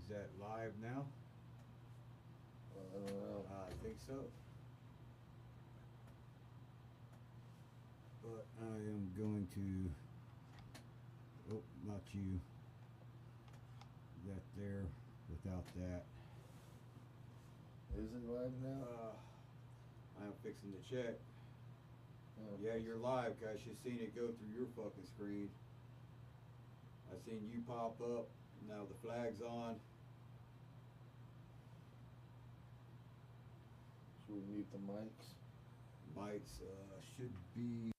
Is that live now? I don't know. I think so. But I am going to. Oh, not you. That there without that. Is it live now? I'm fixing to check. Oh. Yeah, you're live, guys. You seen it go through your fucking screen. I seen you pop up. Now the flag's on. Should we mute the mics? Mics should be.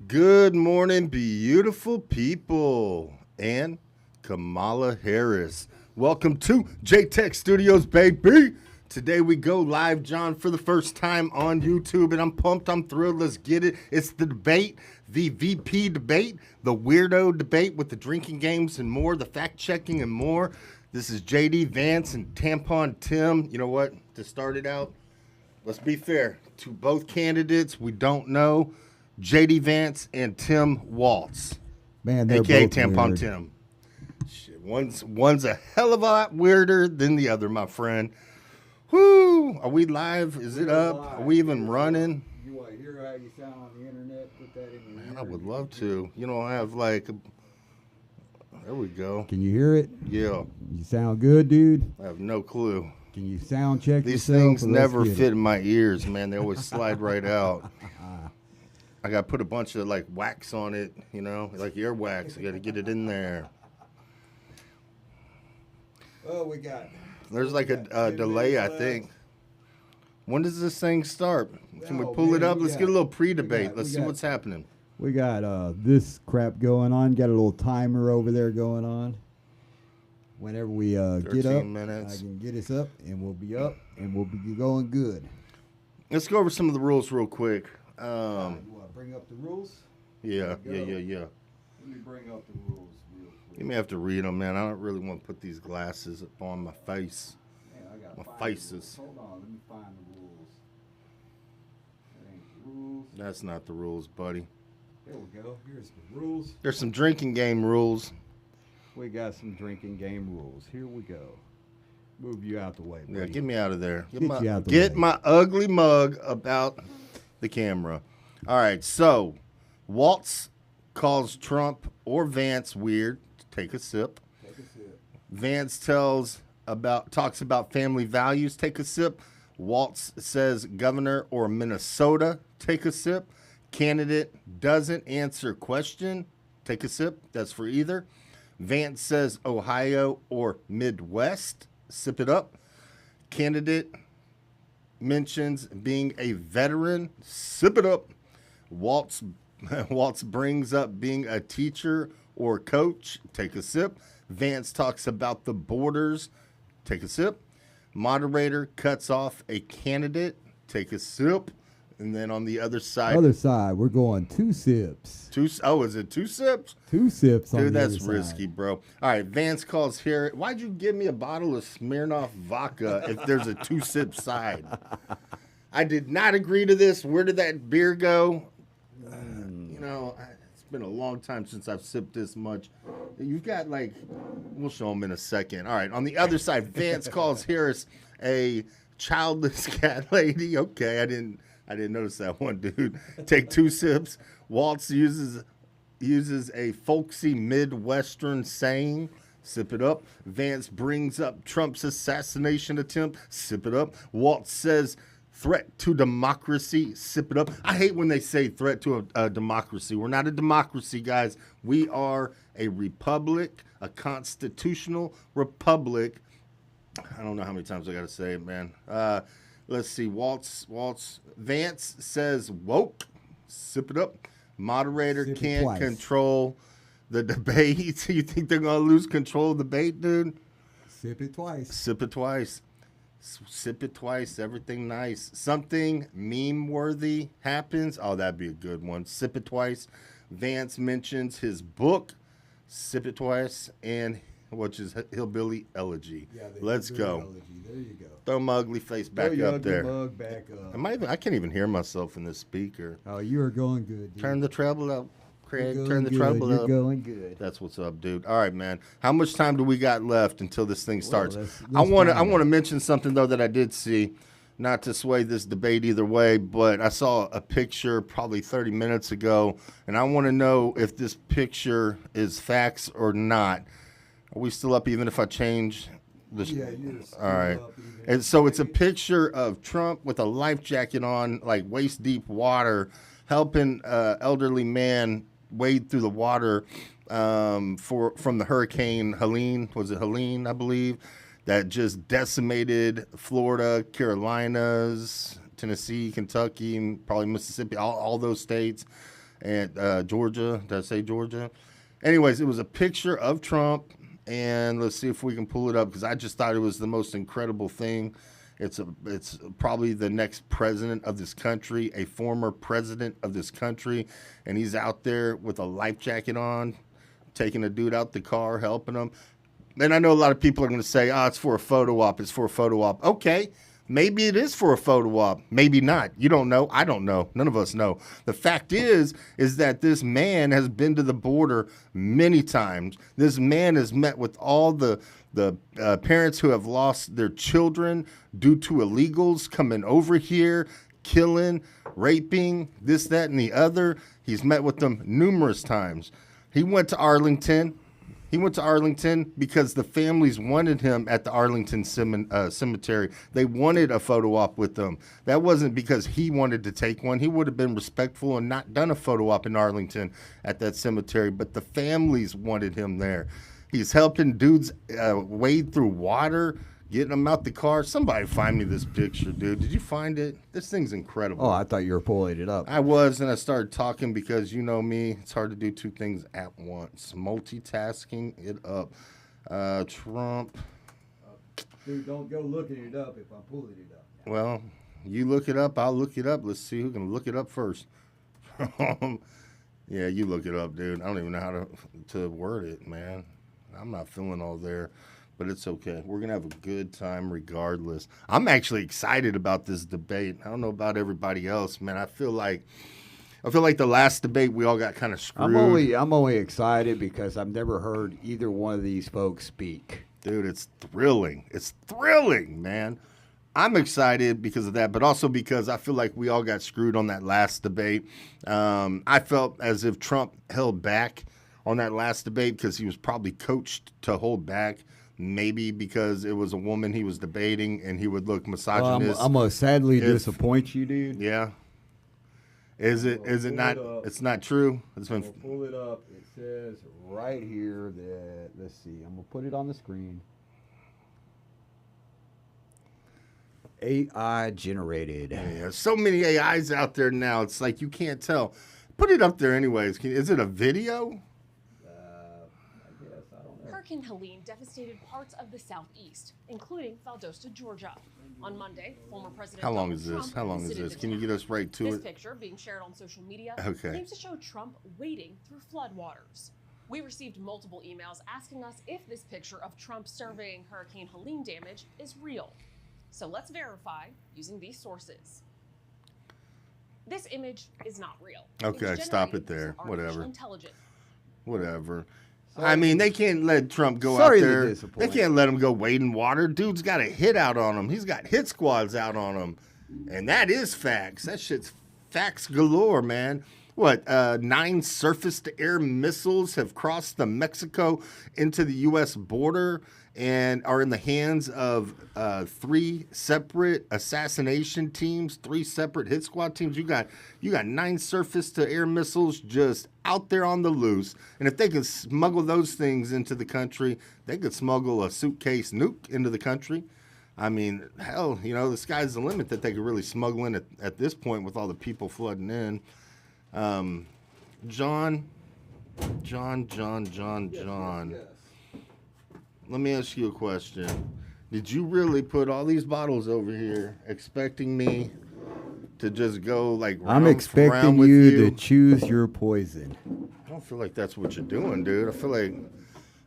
Good morning, beautiful people, and Kamala Harris. Welcome to J-Tech Studios, baby. Today we go live, John, for the first time on YouTube, and I'm pumped, I'm thrilled, let's get it. It's the debate, the VP debate, the weirdo debate with the drinking games and more, the fact-checking and more. This is JD, Vance, and Tampon Tim. You know what, to start it out, let's be fair to both candidates. We don't know JD Vance and Tim Walz, Man, they're aka both Tampon weird. Tim. Shit, one's a hell of a lot weirder than the other, my friend. Whoo! Are we live? Is it up? Are we even running? You want to hear how you sound on the internet? Put that in your Man, I would love to. You know, I have like, there we go. Can you hear it? Yeah, You sound good, dude. I have no clue. Can you sound check These yourself? things Or let's never get fit it? in my ears, man. They always slide right out. I got to put a bunch of like wax on it, you know, like earwax. I got to get it in there. Oh, we got. There's like a 10 delay, minutes I left. think. When does this thing start? Can we Oh, pull it man, up? we Let's got- get a little we pre-debate. got- Let's we see got- what's happening. We got this crap going on. Got a little timer over there going on. Whenever we get 13 up, minutes. I can get us up, and we'll be up, and we'll be going good. Let's go over some of the rules real quick. You want to bring up the rules? Yeah. Go. Let Let me bring up the rules real quick. You may have to read them, man. I don't really want to put these glasses up on my face. Man, I gotta My find faces. the rules. Hold on, let me find the rules. That ain't the rules. That's not the rules, buddy. There we go. Here's the rules. There's some drinking game rules. We got some drinking game rules. Here we go. Move you out the way, buddy. Yeah, get me out of there. Get you out the Get way. my ugly mug about the camera. All right, so Walz calls Trump or Vance weird. Take a sip. Take a sip. Vance talks about family values. Take a sip. Walz says governor or Minnesota. Take a sip. Candidate doesn't answer question. Take a sip. That's for either. Vance says Ohio or Midwest. Sip it up. Candidate mentions being a veteran. Sip it up. Walz brings up being a teacher or coach. Take a sip. Vance talks about the borders. Take a sip. Moderator cuts off a candidate. Take a sip. And then on the other side, We're going 2 sips. is it 2 sips? 2 sips on Dude, the that's other side. risky, bro. All right, Vance calls here. Why'd you give me a bottle of Smirnoff vodka if there's a 2-sip side? I did not agree to this. Where did that beer go? You know, it's been a long time since I've sipped this much. You've got like, we'll show them in a second. All right, on the other side, Vance calls Harris a childless cat lady. Okay, I didn't notice that one, dude. Take 2 sips. Walz uses a folksy Midwestern saying. Sip it up. Vance brings up Trump's assassination attempt. Sip it up. Walz says threat to democracy. Sip it up. I hate when they say threat to a democracy. We're not a democracy, guys. We are a republic, a constitutional republic. I don't know how many times I got to say it, man. Let's see. Vance says woke. Sip it up. Moderator Sip it can't twice. control the debate. You think they're going to lose control of the debate, dude? Sip it twice. Sip it twice. Sip it twice. Everything nice. Something meme-worthy happens. Oh, that'd be a good one. Sip it twice. Vance mentions his book. Sip it twice. And which is Hillbilly Elegy. Yeah, Let's go. Elegy. There you go. Throw my ugly face back Throw your up ugly there. mug back up. I can't even hear myself in this speaker. Oh, you are going good, dude. Turn the treble up, You're Craig. going Turn the good. treble You're up. going good. That's what's up, dude. All right, man. How much time do we got left until this thing starts? let's I want find to out. mention something though that I did see, not to sway this debate either way, but I saw a picture probably 30 minutes ago, and I want to know if this picture is facts or not. Are we still up even if I change this? Yeah, you're still All right. up even And so it's a picture of Trump with a life jacket on, like waist deep water, helping elderly man wade through the water from the hurricane Helene. Was it Helene, I believe, that just decimated Florida, Carolinas, Tennessee, Kentucky, and probably Mississippi, all those states. and Georgia. Did I say Georgia? Anyways, it was a picture of Trump, and let's see if we can pull it up because I just thought it was the most incredible thing. It's probably the next president of this country, a former president of this country, and he's out there with a life jacket on, taking a dude out the car, helping him. And I know a lot of people are going to say, "Oh, it's for a photo op. It's for a photo op." Okay, maybe it is for a photo op. Maybe not. You don't know. I don't know. None of us know. The fact is that this man has been to the border many times. This man has met with all the parents who have lost their children due to illegals coming over here, killing, raping, this, that, and the other. He's met with them numerous times. He went to Arlington. He went to Arlington because the families wanted him at the Arlington cemetery. They wanted a photo op with them. That wasn't because he wanted to take one. He would have been respectful and not done a photo op in Arlington at that cemetery, but the families wanted him there. He's helping dudes wade through water, getting them out the car. Somebody find me this picture, dude. Did you find it? This thing's incredible. Oh, I thought you were pulling it up. I was, and I started talking because you know me. It's hard to do two things at once. Multitasking it up. Trump. Dude, don't go looking it up if I'm pulling it up. Well, you look it up. I'll look it up. Let's see who can look it up first. Yeah, you look it up, dude. I don't even know how to word it, man. I'm not feeling all there. But it's okay. We're going to have a good time regardless. I'm actually excited about this debate. I don't know about everybody else, man. I feel like the last debate we all got kind of screwed. I'm only excited because I've never heard either one of these folks speak. Dude, it's thrilling. It's thrilling, man. I'm excited because of that, but also because I feel like we all got screwed on that last debate. I felt as if Trump held back on that last debate because he was probably coached to hold back. Maybe because it was a woman he was debating and he would look misogynist. I'm going to sadly disappoint you, dude. Yeah. Is it not? It's not true. It's been. Pull it up. It says right here that, let's see, I'm going to put it on the screen. AI generated. Yeah, so many AIs out there now. It's like you can't tell. Put it up there anyways. Is it a video? Hurricane Helene devastated parts of the southeast, including Valdosta, Georgia. On Monday, former President How long Donald is this? Trump How long is visited this? the Can you town. get us right to This it? picture, being shared on social media, Okay. claims to show Trump wading through floodwaters. We received multiple emails asking us if this picture of Trump surveying Hurricane Helene damage is real. So let's verify using these sources. This image is not real. Okay, It's stop generated it there. using artificial Whatever. intelligence. Whatever. I mean, they can't let Trump go Sorry out to there. disappoint. They can't let him go wading water. Dude's got a hit out on him. He's got hit squads out on him. And that is facts. That shit's facts galore, man. What, 9 surface-to-air missiles have crossed the Mexico into the U.S. border and are in the hands of 3 separate assassination teams, 3 separate hit squad teams. You got 9 surface-to-air missiles just out there on the loose. And if they can smuggle those things into the country, they could smuggle a suitcase nuke into the country. I mean, hell, you know, the sky's the limit that they could really smuggle in at this point with all the people flooding in. John. Let me ask you a question. Did you really put all these bottles over here expecting me to just go like round I'm for expecting round with you to choose your poison. I don't feel like that's what you're doing, dude.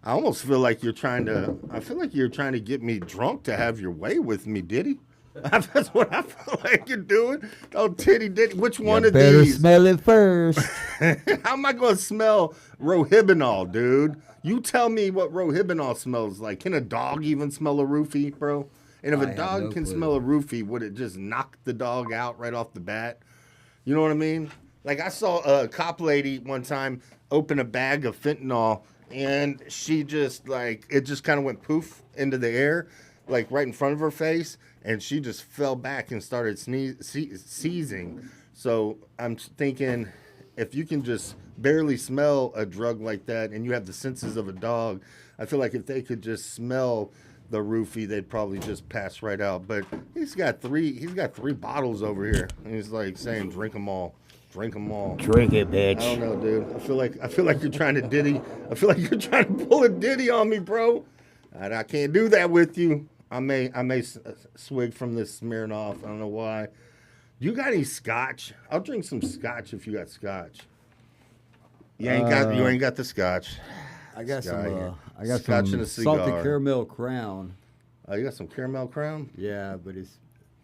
I almost feel like you're trying to get me drunk to have your way with me, Diddy. That's what I feel like you're doing. Oh, titty Diddy. Which one of Better these? smell it first. How am I going to smell rohypnol, dude? You tell me what rohypnol smells like. Can a dog even smell a roofie, bro? And if I a have dog no can clue. smell a roofie, would it just knock the dog out right off the bat? You know what I mean? Like I saw a cop lady one time open a bag of fentanyl, and she just it just kind of went poof into the air, like right in front of her face, and she just fell back and started seizing. So I'm thinking, if you can just barely smell a drug like that, and you have the senses of a dog, I feel like if they could just smell the roofie, they'd probably just pass right out. But he's got three bottles over here, and he's like saying, drink them all. drink them all. Drink it, bitch. I don't know, dude. I feel like you're trying to Diddy. I feel like you're trying to pull a Diddy on me, bro. I can't do that with you. I may swig from this Smirnoff. I don't know why. You got any scotch? I'll drink some scotch if you got scotch. You ain't got the scotch. I got some. I got Scotch some and a cigar. salted caramel Crown. Oh, you got some caramel Crown? Yeah, but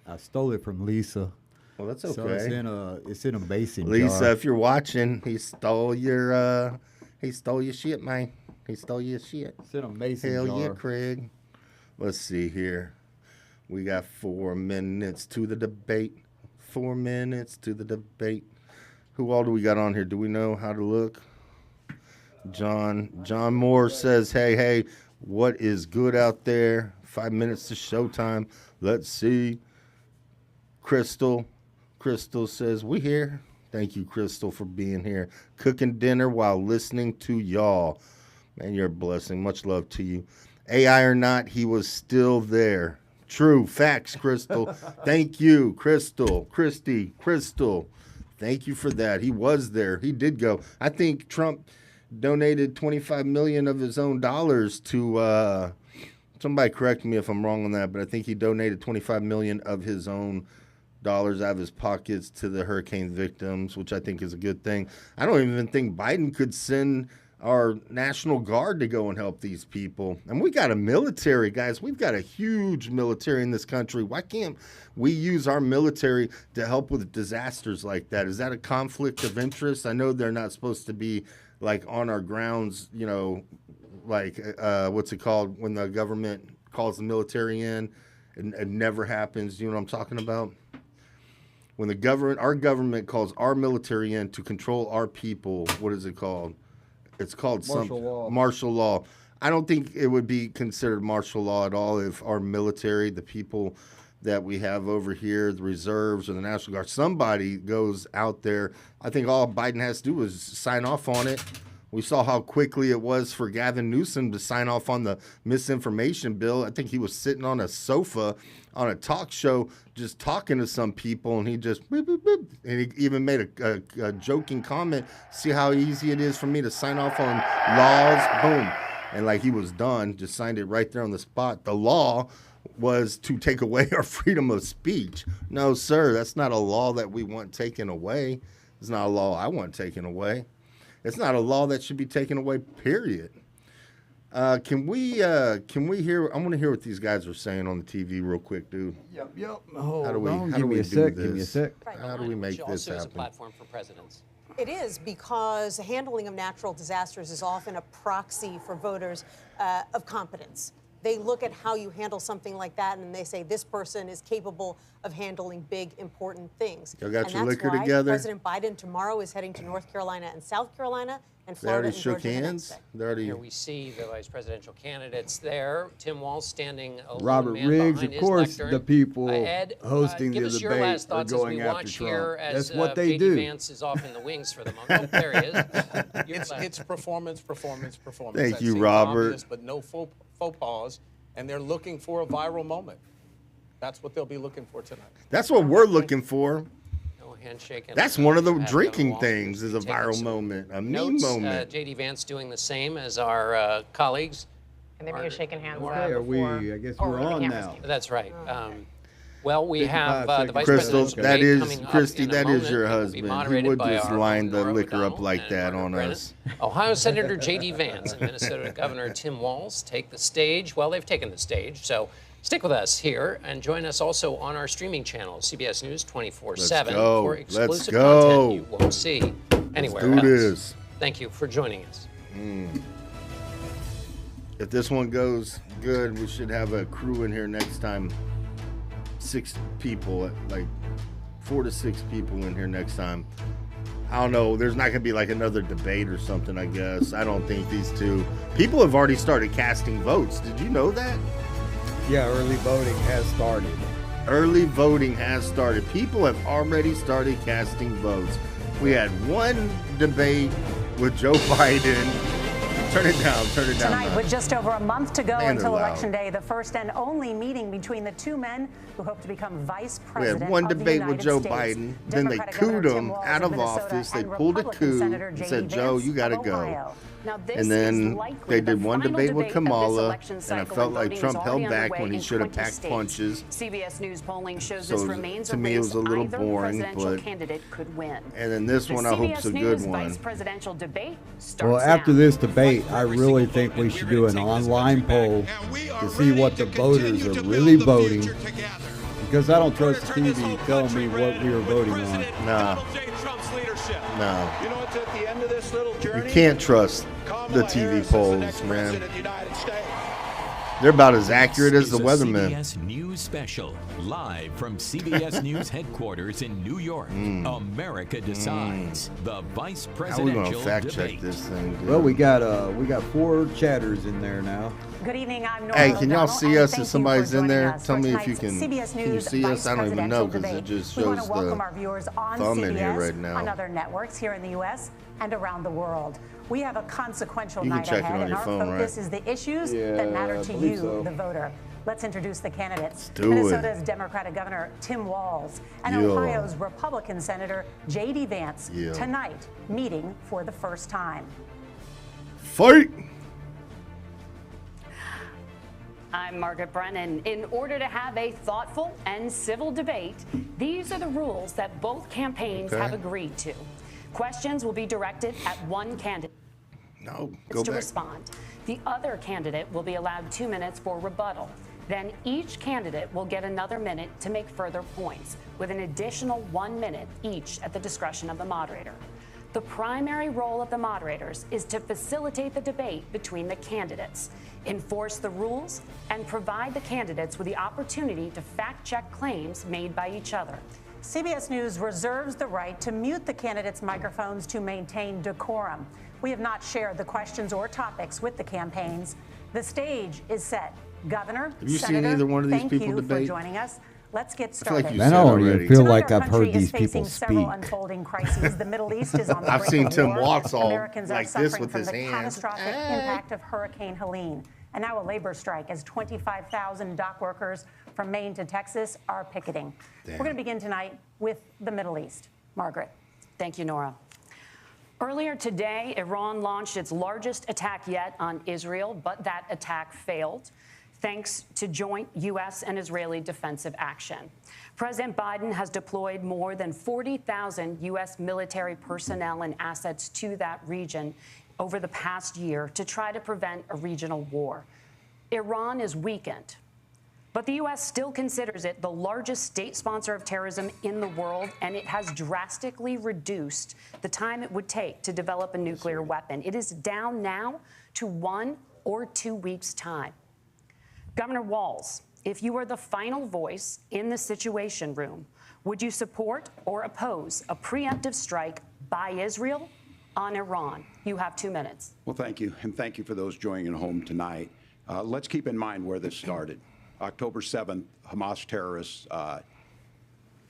I stole it from Lisa. Well, that's okay. So it's in a mason Lisa, jar. if you're watching, he stole your shit, man. He stole your shit. It's in a mason Hell jar. yeah, Craig. Let's see here. We got 4 minutes to the debate. 4 minutes to the debate. Who all do we got on here? Do we know how to look? John Moore says, hey, what is good out there? 5 minutes to showtime. Let's see. Crystal says, we here. Thank you, Crystal, for being here. Cooking dinner while listening to y'all. Man, you're a blessing. Much love to you. AI or not, he was still there. True. Facts, Crystal. Thank you, Crystal. Crystal. Thank you for that. He was there. He did go. I think Trump donated $25 million of his own dollars to somebody correct me if I'm wrong on that, but I think he donated $25 million of his own dollars out of his pockets to the hurricane victims, which I think is a good thing. I don't even think Biden could send our National Guard to go and help these people. And we got a military, guys. We've got a huge military in this country. Why can't we use our military to help with disasters like that? Is that a conflict of interest? I know they're not supposed to be like on our grounds, you know, like what's it called when the government calls the military in and it never happens. You know what I'm talking about? When our government calls our military in to control our people, what is it called? It's called martial law. I don't think it would be considered martial law at all if our military, the people that we have over here, the reserves or the National Guard, somebody goes out there. I think all Biden has to do is sign off on it. We saw how quickly it was for Gavin Newsom to sign off on the misinformation bill. I think he was sitting on a sofa on a talk show just talking to some people, and he just boop, boop, boop. And he even made a joking comment, see how easy it is for me to sign off on laws, boom. And like he was done, just signed it right there on the spot. The law was to take away our freedom of speech. No, sir, that's not a law that we want taken away. It's not a law I want taken away. It's not a law that should be taken away, period. Can we hear? I want to hear what these guys are saying on the TV real quick, dude. Yep. How do we do this? Give me a sec. How do we make this also is a happen? platform for presidents. It is, because handling of natural disasters is often a proxy for voters of competence. They look at how you handle something like that, and they say this person is capable of handling big, important things. Y'all got and your that's liquor why together? President Biden tomorrow is heading to North Carolina and South Carolina, and They Florida already and shook Georgia the next hands. day. They already. Here we see the vice presidential candidates there. Tim Walz standing a Robert man Riggs, behind of his course, lectern. the people Ed, hosting give the us your debate last are thoughts as going we after watch Trump. here as That's what they J.D. do. Vance is off in the wings for the moment. Oh, there he is. Your last- It's performance. Thank That you, seems Robert. obvious, but no faux pause, and they're looking for a viral moment. That's what they'll be looking for tonight. That's what we're looking for. no handshake. And, That's one of the Adam drinking Walz things will is be a taking viral some moment, a meme notes. moment. J.D. Vance doing the same as our colleagues. And then you're shaking hands. Okay, are we? I guess we're on now. That's right. Well, we 55 have the seconds. vice Crystal, presidential that debate is coming up Christy. in a That is moment. your It will be husband. He moderated would by just our line own the Nora liquor up O'Donnell like and that Margaret on Brennan. us. Ohio Senator J.D. Vance and Minnesota Governor Tim Walz take the stage. Well, they've taken the stage, so stick with us here and join us also on our streaming channel, CBS News 24/7, go. for Let's exclusive go. content you won't see anywhere do else. this. Thank you for joining us. If this one goes good, we should have a crew in here next time. 6 people, like 4 to 6 people in here next time. I don't know. There's not going to be like another debate or something, I guess. I don't think these two. People have already started casting votes. Did you know that? Yeah, early voting has started. Early voting has started. People have already started casting votes. We had one debate with Joe Biden. Turn it down. Turn it down. Tonight, with just over a month to go Man, until they're loud. Election Day, the first and only meeting between the two men who hope to become vice We president had one of the debate with United Joe States. Biden. Then they Democratic cooed Governor Tim him Walz out of of Minnesota office. They and pulled a Republican coup Senator and J.D. said, Joe, Vance you got to of go. Ohio. Now, this And is then likely they did the one final debate with of this Kamala, election and I cycle, felt like voting is Trump held already back underway when he in should have 20 packed states. punches. CBS News polling shows So this remains to a me, it race was a little either boring, presidential but- candidate could win. And then this The one, I hope CBS is a News good vice one. presidential debate starts Well, after now. this debate, I really think we should do an online poll to see what the voters are really voting, because I don't trust the TV telling me what we are voting on. Nah, Trump's leadership. no. You know what's at the end of this little You journey? can't trust the Kamala TV Harris is the polls, next man. president of the United States. They're about as accurate as This the is a weathermen. CBS News Special, live from CBS News headquarters in New York. America decides. The vice How are we presidential gonna fact check debate. this thing? dude? Well, we got 4 chatters in there now. Good evening, I'm Nora Hey, can y'all O'Donnell, see and us thank if you somebody's for in there? joining us Tell for me if you tonight's can. CBS Can you News see us? Vice I don't even know Presidential because it Debate. just We want shows to welcome the our viewers on thumb CBS, in here right now. on other networks here in the U.S. and around the world. We have a consequential You can night check it ahead, on and your our phone, focus right? is the issues Yeah, that matter I to believe you, so. the voter. Let's introduce the candidates. do it. Minnesota's Democratic Governor Tim Walz and Yeah. Ohio's Republican Senator J.D. Vance Yeah. tonight meeting for the first time. Fight! I'm Margaret Brennan. In order to have a thoughtful and civil debate, these are the rules that both campaigns Okay. have agreed to. Questions will be directed at one candidate No, go to back. respond. The other candidate will be allowed 2 minutes for rebuttal. Then each candidate will get another minute to make further points, with an additional 1 minute each at the discretion of the moderator. The primary role of the moderators is to facilitate the debate between the candidates, enforce the rules, and provide the candidates with the opportunity to fact-check claims made by each other. CBS News reserves the right to mute the candidates' microphones to maintain decorum. We have not shared the questions or topics with the campaigns. The stage is set. Governor, Have you seen Senator, either one of these thank people you debate? for joining us. Let's get feel like started. you Man, I said don't already. even feel Tonight, like our I've heard country is these people facing several speak. unfolding crises. The Middle East is on the I've brink seen of Tim war. Walz all Americans are like this suffering with from his the hands. catastrophic impact of Hurricane Helene. And now a labor strike as 25,000 dock workers from Maine to Texas are picketing. We're going to begin tonight with the Middle East. Margaret. Thank you, Nora. Earlier today, Iran launched its largest attack yet on Israel, but that attack failed, thanks to joint U.S. and Israeli defensive action. President Biden has deployed more than 40,000 U.S. military personnel and assets to that region over the past year to try to prevent a regional war. Iran is weakened, but the U.S. still considers it the largest state sponsor of terrorism in the world, and it has drastically reduced the time it would take to develop a nuclear weapon. It is down now to 1 or 2 weeks' time. Governor Walz, if you were the final voice in the Situation Room, would you support or oppose a preemptive strike by Israel on Iran? You have 2 minutes. Well, thank you, and thank you for those joining at home tonight. Let's keep in mind where this started. October 7th, Hamas terrorists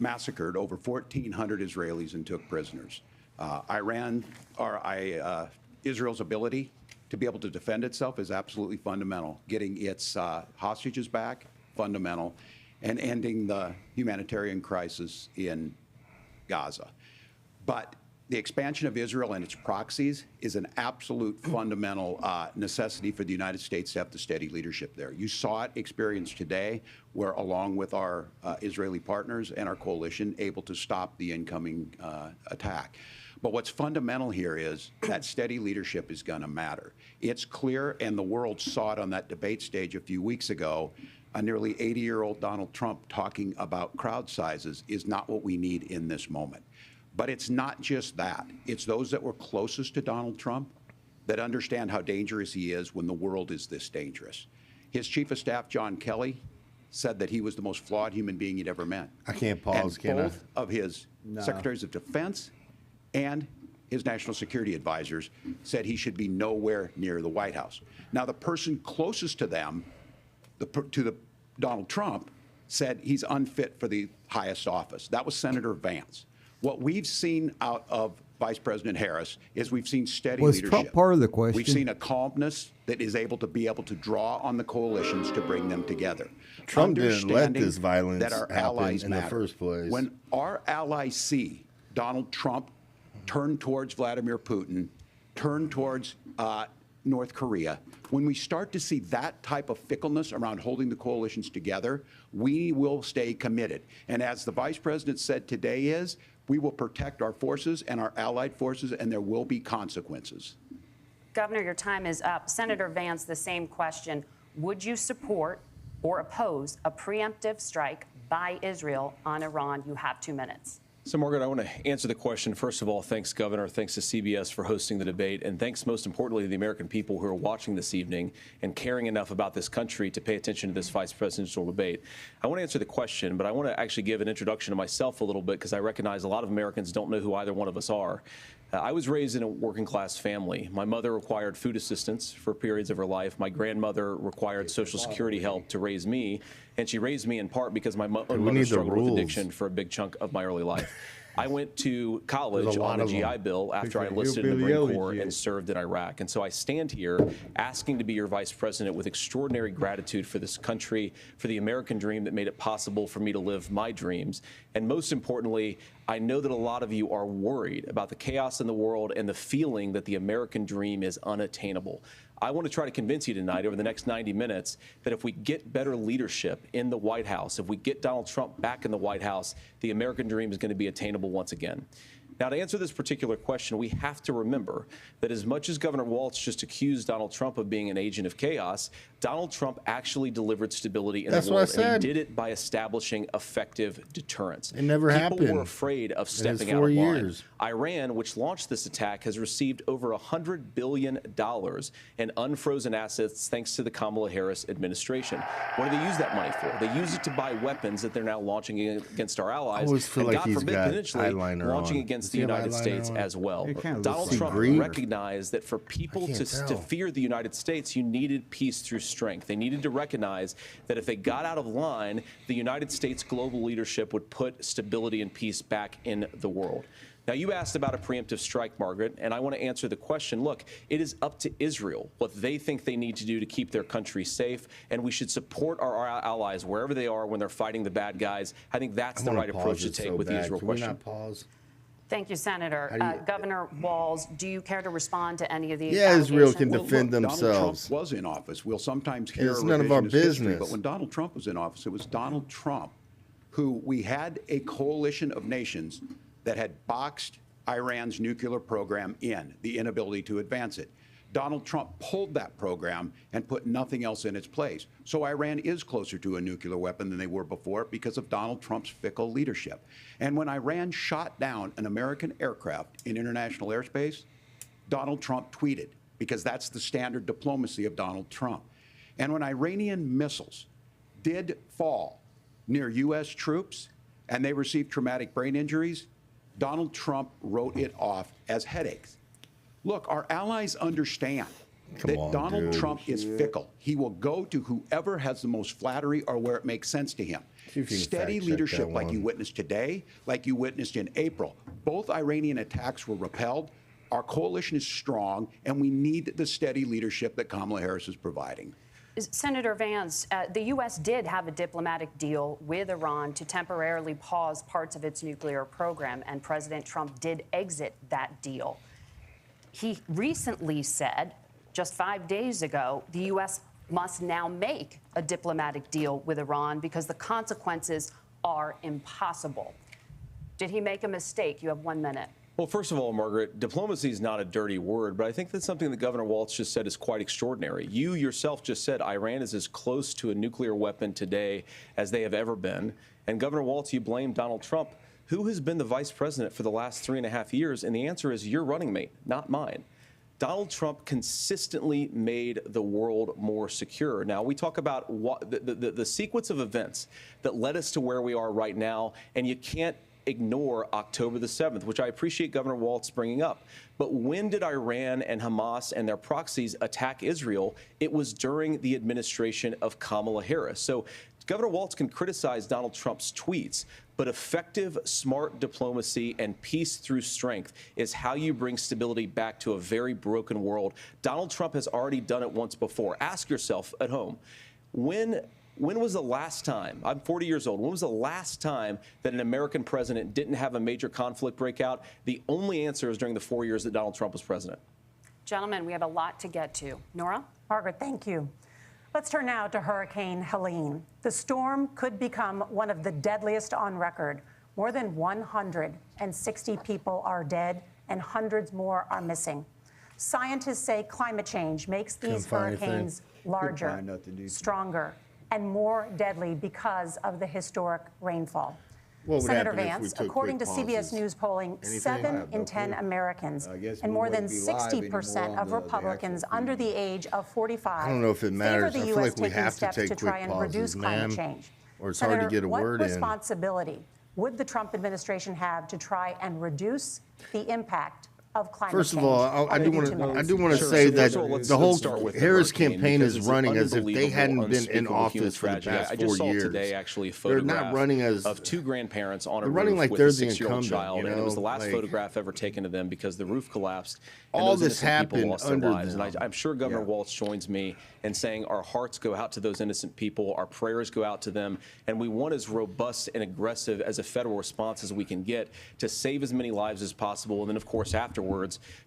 massacred over 1,400 Israelis and took prisoners. Israel's ability to be able to defend itself is absolutely fundamental. Getting its hostages back, fundamental, and ending the humanitarian crisis in Gaza. But the expansion of Israel and its proxies is an absolute fundamental necessity for the United States to have the steady leadership there. You saw it experienced today, where along with our Israeli partners and our coalition, able to stop the incoming attack. But what's fundamental here is that steady leadership is going to matter. It's clear, and the world saw it on that debate stage a few weeks ago, a nearly 80-year-old Donald Trump talking about crowd sizes is not what we need in this moment. But it's not just that. It's those that were closest to Donald Trump that understand how dangerous he is when the world is this dangerous. His chief of staff, John Kelly, said that he was the most flawed human being he'd ever met. I can't pause, and can I? both of his secretaries of defense and his national security advisors said he should be nowhere near the White House. Now, the person closest to them, Donald Trump, said he's unfit for the highest office. That was Senator Vance. What we've seen out of Vice President Harris, is we've seen steady Was leadership. Trump part of the question? We've seen a calmness that is able to draw on the coalitions to bring them together. Trump didn't let Understanding this violence that our happen allies in the matter. first place. When our allies see Donald Trump turn towards Vladimir Putin, turn towards North Korea, when we start to see that type of fickleness around holding the coalitions together, we will stay committed. And as the Vice President said today we will protect our forces and our allied forces, and there will be consequences. Governor, your time is up. Senator Vance, the same question. Would you support or oppose a preemptive strike by Israel on Iran? You have 2 minutes. So, Margaret, I want to answer the question. First of all, thanks, Governor. Thanks to CBS for hosting the debate. And thanks, most importantly, to the American people who are watching this evening and caring enough about this country to pay attention to this vice presidential debate. I want to answer the question, but I want to actually give an introduction to myself a little bit because I recognize a lot of Americans don't know who either one of us are. I was raised in a working-class family. My mother required food assistance for periods of her life. My grandmother required Social Security help to raise me, and she raised me in part because my mother struggled with addiction for a big chunk of my early life. I went to college on the GI Bill after I enlisted in the Marine Corps and served in Iraq. And so I stand here asking to be your vice president with extraordinary gratitude for this country, for the American dream that made it possible for me to live my dreams. And most importantly, I know that a lot of you are worried about the chaos in the world and the feeling that the American dream is unattainable. I want to try to convince you tonight over the next 90 minutes that if we get better leadership in the White House, if we get Donald Trump back in the White House, the American dream is going to be attainable once again. Now, to answer this particular question, we have to remember that as much as Governor Walz just accused Donald Trump of being an agent of chaos, Donald Trump actually delivered stability in the world, and he did it by establishing effective deterrence. It never happened. People were afraid of stepping out of line. Iran, which launched this attack, has received over $100 billion in unfrozen assets thanks to the Kamala Harris administration. What do they use that money for? They use it to buy weapons that they're now launching against our allies, I always feel and like God he's forbid, got potentially eyeliner launching on. against Does the he have United eyeliner States on? as well. It kind of Donald looks Trump green. recognized that for people to fear the United States, you needed peace through strength. They needed to recognize that if they got out of line, the United States global leadership would put stability and peace back in the world. Now, you asked about a preemptive strike, Margaret, and I want to answer the question. Look, it is up to Israel what they think they need to do to keep their country safe, and we should support our allies wherever they are when they're fighting the bad guys. I think that's the right approach to take with the Israel question. Can we not pause? Thank you, Senator. Governor Walz, do you care to respond to any of these Yeah, Israel can allegations? defend Donald themselves. Trump was in office. We'll sometimes hear It's none of our revisionist history, business. but when Donald Trump was in office, it was Donald Trump who we had a coalition of nations that had boxed Iran's nuclear program in, the inability to advance it. Donald Trump pulled that program and put nothing else in its place. So Iran is closer to a nuclear weapon than they were before because of Donald Trump's fickle leadership. And when Iran shot down an American aircraft in international airspace, Donald Trump tweeted, because that's the standard diplomacy of Donald Trump. And when Iranian missiles did fall near U.S. troops and they received traumatic brain injuries, Donald Trump wrote it off as headaches. Look, our allies understand that Donald Trump is fickle. He will go to whoever has the most flattery or where it makes sense to him. Steady leadership like you witnessed today, like you witnessed in April. Both Iranian attacks were repelled. Our coalition is strong, and we need the steady leadership that Kamala Harris is providing. Senator Vance, the U.S. did have a diplomatic deal with Iran to temporarily pause parts of its nuclear program, and President Trump did exit that deal. He recently said, just 5 days ago, the U.S. must now make a diplomatic deal with Iran because the consequences are impossible. Did he make a mistake? You have 1 minute. Well, first of all, Margaret, diplomacy is not a dirty word, but I think that's something that Governor Walz just said is quite extraordinary. You yourself just said Iran is as close to a nuclear weapon today as they have ever been. And Governor Walz, you blame Donald Trump. Who has been the vice president for the last 3.5 years? And the answer is your running mate, not mine. Donald Trump consistently made the world more secure. Now, we talk about the sequence of events that led us to where we are right now, and you can't ignore October the 7th, which I appreciate Governor Walz bringing up. But when did Iran and Hamas and their proxies attack Israel? It was during the administration of Kamala Harris. So Governor Walz can criticize Donald Trump's tweets, but effective, smart diplomacy and peace through strength is how you bring stability back to a very broken world. Donald Trump has already done it once before. Ask yourself at home, when was the last time, I'm 40 years old, when was the last time that an American president didn't have a major conflict break out? The only answer is during the 4 years that Donald Trump was president. Gentlemen, we have a lot to get to. Nora? Margaret, thank you. Let's turn now to Hurricane Helene. The storm could become one of the deadliest on record. More than 160 people are dead and hundreds more are missing. Scientists say climate change makes these hurricanes larger, stronger, and more deadly because of the historic rainfall. Senator Vance, according to CBS News polling, 7 in 10 Americans and more than 60% of Republicans under the age of 45 I don't know if it matters. favor the I feel U.S. like we taking have to steps take to try quick and reduce pauses, climate ma'am, change. or it's Senator, hard to get a word what in. responsibility would the Trump administration have to try and reduce the impact of climate First change? of all, I do want to say that the whole Harris campaign is running as if they hadn't been in office for the past 4 years. I just saw today actually a photograph They're not running as of 2 grandparents on a they're running roof like with they're a the 6-year-old incumbent, child, you know, and it was the last like- photograph ever taken of them because the roof collapsed. And All those this innocent people happened lost their under lives. them. And I'm sure Governor Walz joins me in saying our hearts go out to those innocent people, our prayers go out to them, and we want as robust and aggressive as a federal response as we can get to save as many lives as possible, and then, of course, afterwards,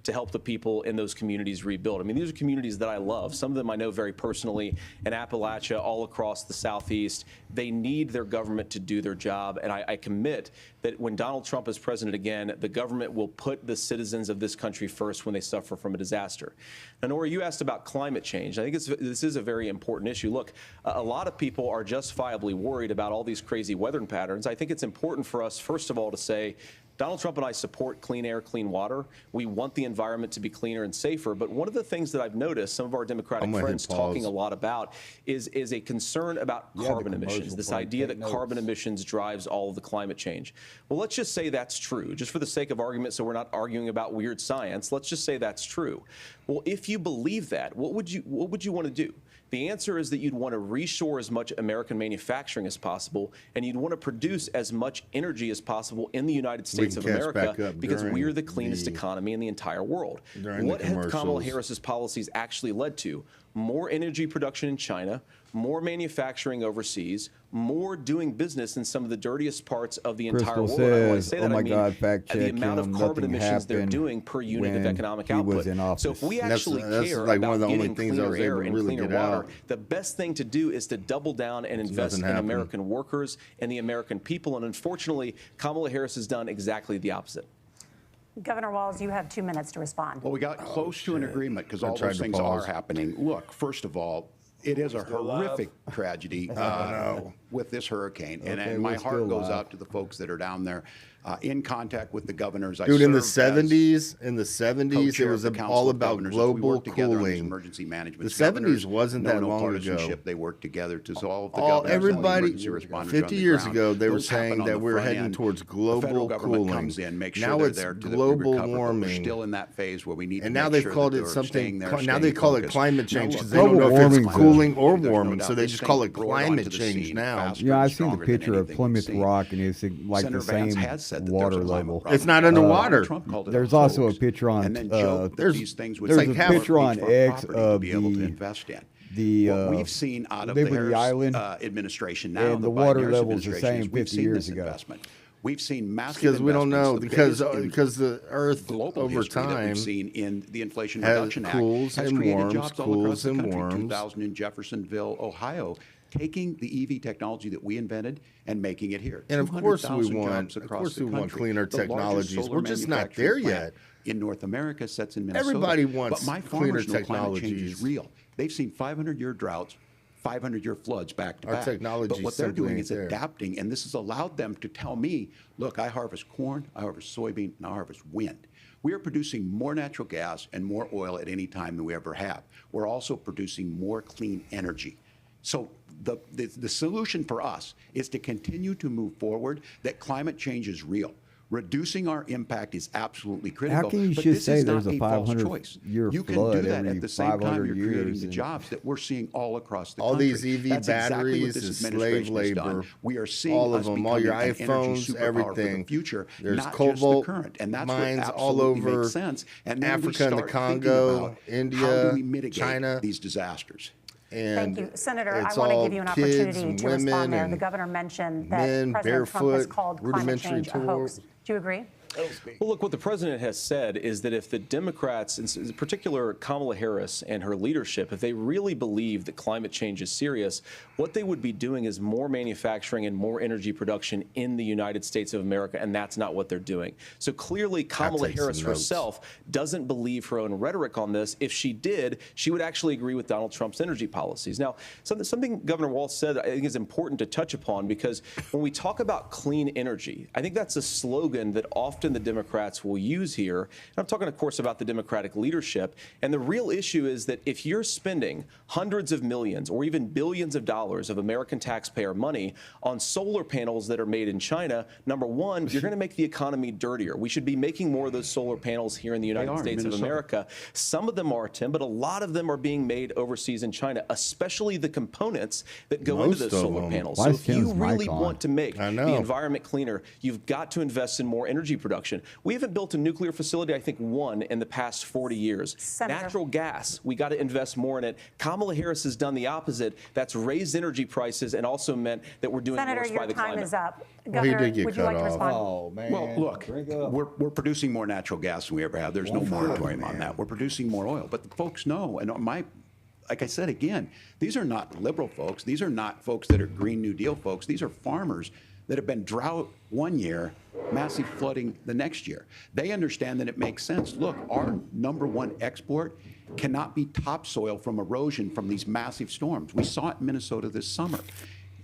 to help the people in those communities rebuild. I mean, these are communities that I love. Some of them I know very personally in Appalachia, all across the Southeast. They need their government to do their job, and I commit that when Donald Trump is president again, the government will put the citizens of this country first when they suffer from a disaster. Now, Nora, you asked about climate change. I think this is a very important issue. Look, a lot of people are justifiably worried about all these crazy weather patterns. I think it's important for us, first of all, to say Donald Trump and I support clean air, clean water. We want the environment to be cleaner and safer. But one of the things that I've noticed some of our Democratic friends talking a lot about is a concern about carbon emissions, this idea that carbon emissions drives all of the climate change. Well, let's just say that's true, just for the sake of argument, so we're not arguing about weird science. Let's just say that's true. Well, if you believe that, what would you want to do? The answer is that you'd want to reshore as much American manufacturing as possible, and you'd want to produce as much energy as possible in the United States of America because we're the cleanest economy in the entire world. What have Kamala Harris's policies actually led to? More energy production in China, more manufacturing overseas, more doing business in some of the dirtiest parts of the entire world. When I say that, I mean the amount of carbon emissions they're doing per unit of economic output. So if we actually care about getting cleaner air and cleaner water, the best thing to do is to double down and invest in American workers and the American people. And unfortunately, Kamala Harris has done exactly the opposite. Governor Walz, you have 2 minutes to respond. Well, we got close to an agreement because all those things are happening. Look, first of all, it is a horrific tragedy with this hurricane, and my heart goes out to the folks that are down there in contact with the governors. Dude, in the 70s, it was all about global cooling. Emergency management. The 70s wasn't that long ago. They worked together to solve the governors. Everybody, 50 years ago, they were saying that we were heading towards global cooling. Now it's global warming. We're still in that phase where we need to and now they've called it something. Now they call it climate change because they don't know if it's cooling or warming, so they just call it climate change now. Yeah, I've seen the picture of Plymouth Rock, and it's like the same water level. It's not underwater. There's also a picture on there's a picture on X of what we've seen out of the Harris Island administration now, and the water level is the same 50 years ago. We've seen massive because we don't know because the Earth over time we've seen in the Inflation Reduction Act has created jobs all across the country. 2000 in Jeffersonville, Ohio, taking the EV technology that we invented and making it here. And of course we want cleaner technologies. We're just not there yet. In North America, sets in Minnesota. Everybody wants but my cleaner farmers know climate change technologies. is real. They've seen 500-year droughts, 500-year floods back to back. Our technology but what they're simply doing ain't is there. adapting, and this has allowed them to tell me, look, I harvest corn, I harvest soybean, and I harvest wind. We are producing more natural gas and more oil at any time than we ever have. We're also producing more clean energy. So the solution for us is to continue to move forward that climate change is real. Reducing our impact is absolutely critical. How can you but just this say is there's not a false 500 choice. year You can flood do that every at the same time 500 you're years creating the and- jobs that we're seeing all across the All country. these EV That's exactly what batteries this is slave administration has done. labor. We are seeing All of us them, all your becoming an energy iPhones, superpower for the everything. future, There's not just the cobalt current. And that's mines what all absolutely over makes sense. And then we Africa and the start thinking Congo, about how India, do we mitigate China. these disasters. And Thank you. Senator, I it's want to all give you an kids opportunity and to women respond there. The and governor mentioned that men President Trump has barefoot, called climate rudimentary change a hoax. tours. Do you agree? Well, look, what the president has said is that if the Democrats, in particular Kamala Harris and her leadership, if they really believe that climate change is serious, what they would be doing is more manufacturing and more energy production in the United States of America, and that's not what they're doing. So clearly, Kamala take some Harris notes. herself doesn't believe her own rhetoric on this. If she did, she would actually agree with Donald Trump's energy policies. Now, something Governor Walz said I think is important to touch upon, because when we talk about clean energy, I think that's a slogan that often the Democrats will use here. And I'm talking, of course, about the Democratic leadership. And the real issue is that if you're spending hundreds of millions or even billions of dollars of American taxpayer money on solar panels that are made in China, number one, you're going to make the economy dirtier. We should be making more of those solar panels here in the United States of America. Some of them are, Tim, but a lot of them are being made overseas in China, especially the components that go into those solar panels. So if you really want to make the environment cleaner, you've got to invest in more energy production. We haven't built a nuclear facility, I think, one in the past 40 years. Senator. Natural gas, we got to invest more in it. Kamala Harris has done the opposite. That's raised energy prices and also meant that we're doing Senator, worse by your the time climate. is up. Well, he Governor, did get would you cut like to off. respond? Oh, man. Well, look, we're producing more natural gas than we ever have. There's no moratorium on that. We're producing more oil. But the folks know, and like I said again, these are not liberal folks. These are not folks that are Green New Deal folks. These are farmers that have been drought one year, massive flooding the next year. They understand that it makes sense. Look, our #1 export cannot be topsoil from erosion from these massive storms. We saw it in Minnesota this summer.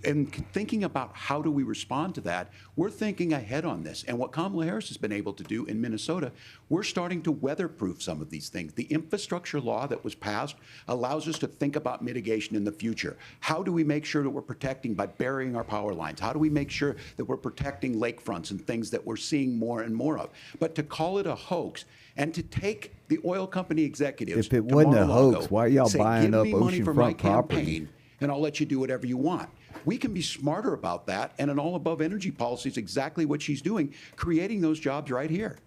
And thinking about how do we respond to that, we're thinking ahead on this. And what Kamala Harris has been able to do in Minnesota, we're starting to weatherproof some of these things. The infrastructure law that was passed allows us to think about mitigation in the future. How do we make sure that we're protecting by burying our power lines? How do we make sure that we're protecting lakefronts and things that we're seeing more and more of? But to call it a hoax and to take the oil company executives If it to wasn't a Mar-a-Lago, hoax, why are y'all say, buying "Give up me money for my oceanfront property?" campaign, and I'll let you do whatever you want. We can be smarter about that, and an all-above energy policy is exactly what she's doing, creating those jobs right here.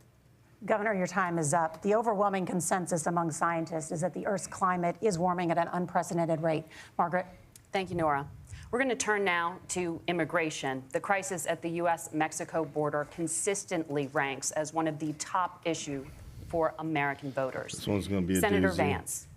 Governor, your time is up. The overwhelming consensus among scientists is that the Earth's climate is warming at an unprecedented rate. Margaret? Thank you, Nora. We're going to turn now to immigration. The crisis at the U.S.-Mexico border consistently ranks as one of the top issues for American voters. This one's going to be a Senator doozy. Vance,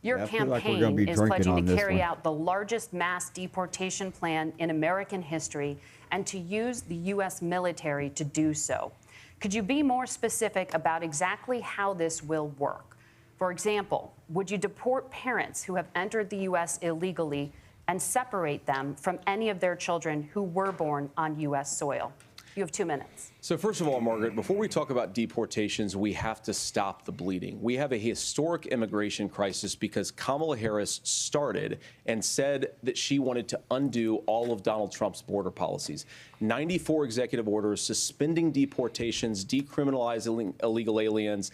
your Yeah, I feel like we're gonna campaign be is drinking pledging on to this carry one. out the largest mass deportation plan in American history and to use the U.S. military to do so. Could you be more specific about exactly how this will work? For example, would you deport parents who have entered the U.S. illegally and separate them from any of their children who were born on U.S. soil? You have 2 minutes. So first of all, Margaret, before we talk about deportations, we have to stop the bleeding. We have a historic immigration crisis because Kamala Harris started and said that she wanted to undo all of Donald Trump's border policies. 94 executive orders suspending deportations, decriminalizing illegal aliens,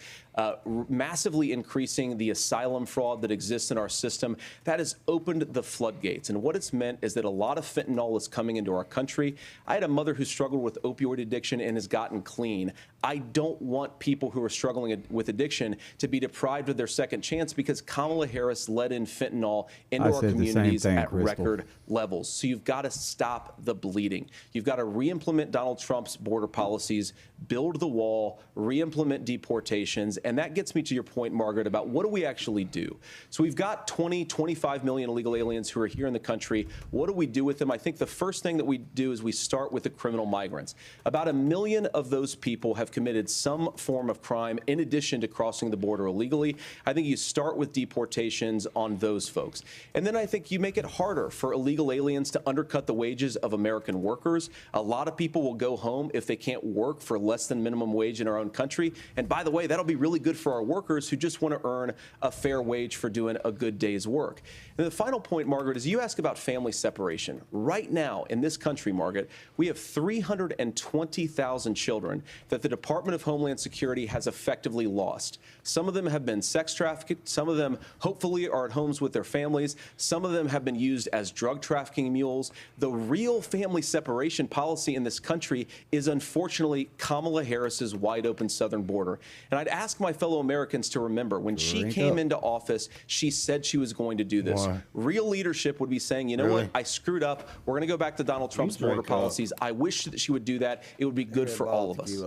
massively increasing the asylum fraud that exists in our system. That has opened the floodgates. And what it's meant is that a lot of fentanyl is coming into our country. I had a mother who struggled with opioid addiction and has gotten clean. I don't want people who are struggling with addiction to be deprived of their second chance because Kamala Harris let in fentanyl into our communities at record levels. So you've got to stop the bleeding. You've got to re-implement Donald Trump's border policies, build the wall, re-implement deportations. And that gets me to your point, Margaret, about what do we actually do? So we've got 25 million illegal aliens who are here in the country. What do we do with them? I think the first thing that we do is we start with the criminal migrants. About 1 million of those people have committed some form of crime in addition to crossing the border illegally. I think you start with deportations on those folks. And then I think you make it harder for illegal aliens to undercut the wages of American workers. A lot of people will go home if they can't work for less than minimum wage in our own country. And by the way, that'll be really good for our workers who just want to earn a fair wage for doing a good day's work. And the final point, Margaret, is you ask about family separation. Right now in this country, Margaret, we have 320,000 children that the Department of Homeland Security has effectively lost. Some of them have been sex trafficked. Some of them hopefully are at homes with their families. Some of them have been used as drug trafficking mules. The real family separation policy in this country is unfortunately Kamala Harris's wide open southern border. And I'd ask my fellow Americans to remember when she came into office, she said she was going to do this. Real leadership would be saying, you know what, I screwed up. We're going to go back to Donald Trump's border policies. I wish that she would do that. It would be good for all of us.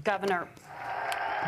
Governor,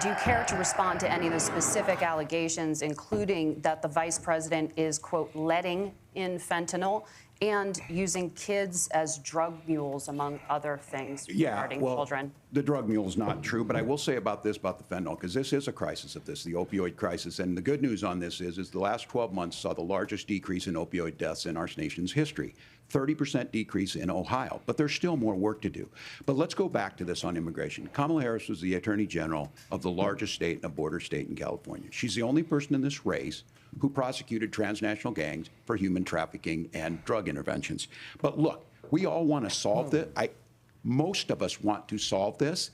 do you care to respond to any of the specific allegations, including that the vice president is, quote, letting in fentanyl and using kids as drug mules, among other things regarding children? The drug mule is not true, but I will say about this, about the fentanyl, because this is a crisis of this, the opioid crisis. And the good news on this is the last 12 months saw the largest decrease in opioid deaths in our nation's history. 30% decrease in Ohio, but there's still more work to do. But let's go back to this on immigration. Kamala Harris was the Attorney General of the largest state and a border state in California. She's the only person in this race who prosecuted transnational gangs for human trafficking and drug interventions. But look, we all want to solve this. Most of us want to solve this,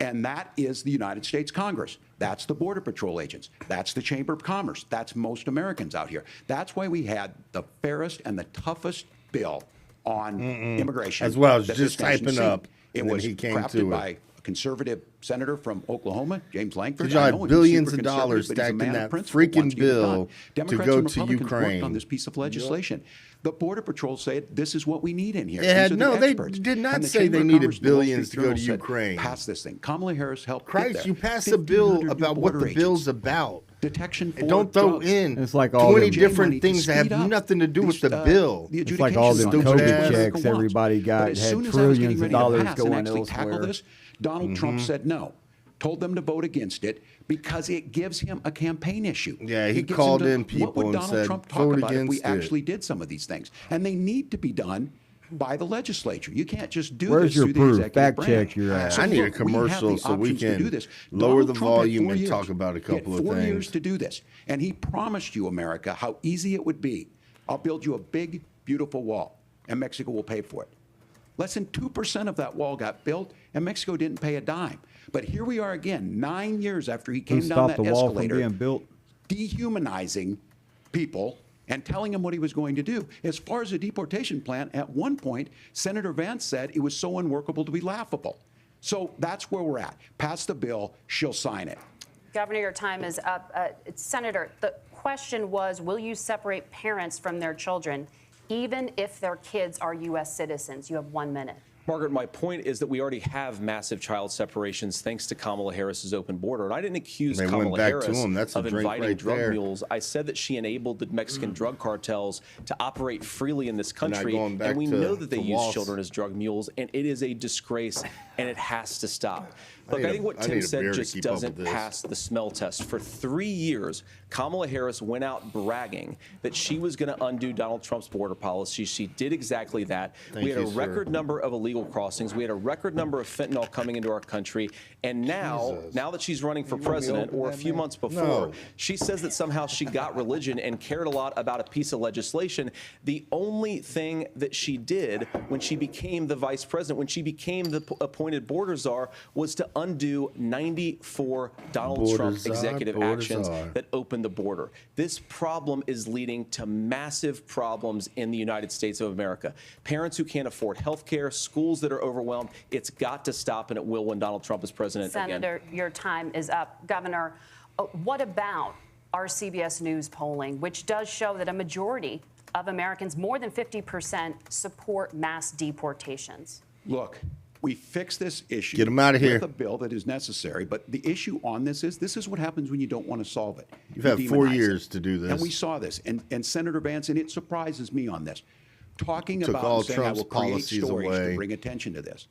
and that is the United States Congress. That's the Border Patrol agents. That's the Chamber of Commerce. That's most Americans out here. That's why we had the fairest and the toughest bill on immigration. As well as that just this nation typing seen. up, It and then was he came crafted to it. by a conservative senator from Oklahoma, James Langford. Y'all I had know he's billions super of dollars conservative, but he's a stacked in man of that principle, freaking wants to get it done. bill to Democrats go and to Republicans worked Ukraine. on this piece of legislation. The Border Patrol said this is what we need in here. It had- These are the no, they experts. did not And the say Chamber they of needed Commerce and the Wall billions Street to go to Journal said, Ukraine. Pass this thing. Kamala Harris helped get Christ, there. you passed a bill 1,500 about new what the border bill's agents. about. Detection for And don't throw drugs. in It's like all 20 them- different to things that have speed up nothing to do with these, the bill. the It's like all the adjudications on this. COVID ass. checks Wants. everybody But got as had soon as I was getting trillions of ready to dollars pass and going actually tackle elsewhere. this, Donald Trump said no. Told them to vote against it because it gives him a campaign issue. Yeah, he It gives called him to- in people what would and Donald said, Trump talk "Vote about if we against it." actually did some of these things? And they need to be done by the legislature. You can't just do Where's this your through proof? the executive Fact branch. check your ass. So I need a look, we have commercial the so we options to do can this. lower Donald the Trump had volume 4 and years. talk about a He had couple of 4 things. years to do this, and he promised you, America, how easy it would be. I'll build you a big, beautiful wall, and Mexico will pay for it. Less than 2% of that wall got built, and Mexico didn't pay a dime. But here we are again, 9 years after he Who came down stopped that the wall from escalator, being built? dehumanizing people and telling them what he was going to do. As far as the deportation plan, at one point, Senator Vance said it was so unworkable to be laughable. So that's where we're at. Pass the bill, she'll sign it. Governor, your time is up. Senator, the question was, will you separate parents from their children, even if their kids are U.S. citizens? You have 1 minute. Margaret, my point is that we already have massive child separations thanks to Kamala Harris's open border. And I didn't accuse They went Kamala back to Harris him. That's a of drink inviting right drug there. mules. I said that she enabled the Mexican drug cartels to operate freely in this country. going back And we to- know that they to use Walz. children as drug mules, and it is a disgrace, and it has to stop. Look, I think what I Tim need a said beer to just keep up doesn't with this. pass the smell test. For 3 years, Kamala Harris went out bragging that she was going to undo Donald Trump's border policy. She did exactly that. Thank We had you, a sir. record number of illegal crossings. We had a record number of fentanyl coming into our country. And now that she's running for president, or a few months before, No. she says that somehow she got religion and cared a lot about a piece of legislation. The only thing that she did when she became the vice president, when she became the appointed border czar, was to undo 94 Donald Border Trump czar, executive border actions czar. that opened the border. This problem is leading to massive problems in the United States of America. Parents who can't afford health care, schools that are overwhelmed. It's got to stop, and it will when Donald Trump is president again. Senator, your time is up. Governor, what about our CBS News polling, which does show that a majority of Americans, more than 50%, support mass deportations? Look, we fix this issue. Get 'em outta here. With a bill that is necessary. But the issue on this is what happens when you don't want to solve it. You've You had 4 demonize it. years to do this. And we saw this. And Senator Vance, and it surprises me on this, talking Took about all and saying, I Trump's will create policies stories away. to bring attention to this.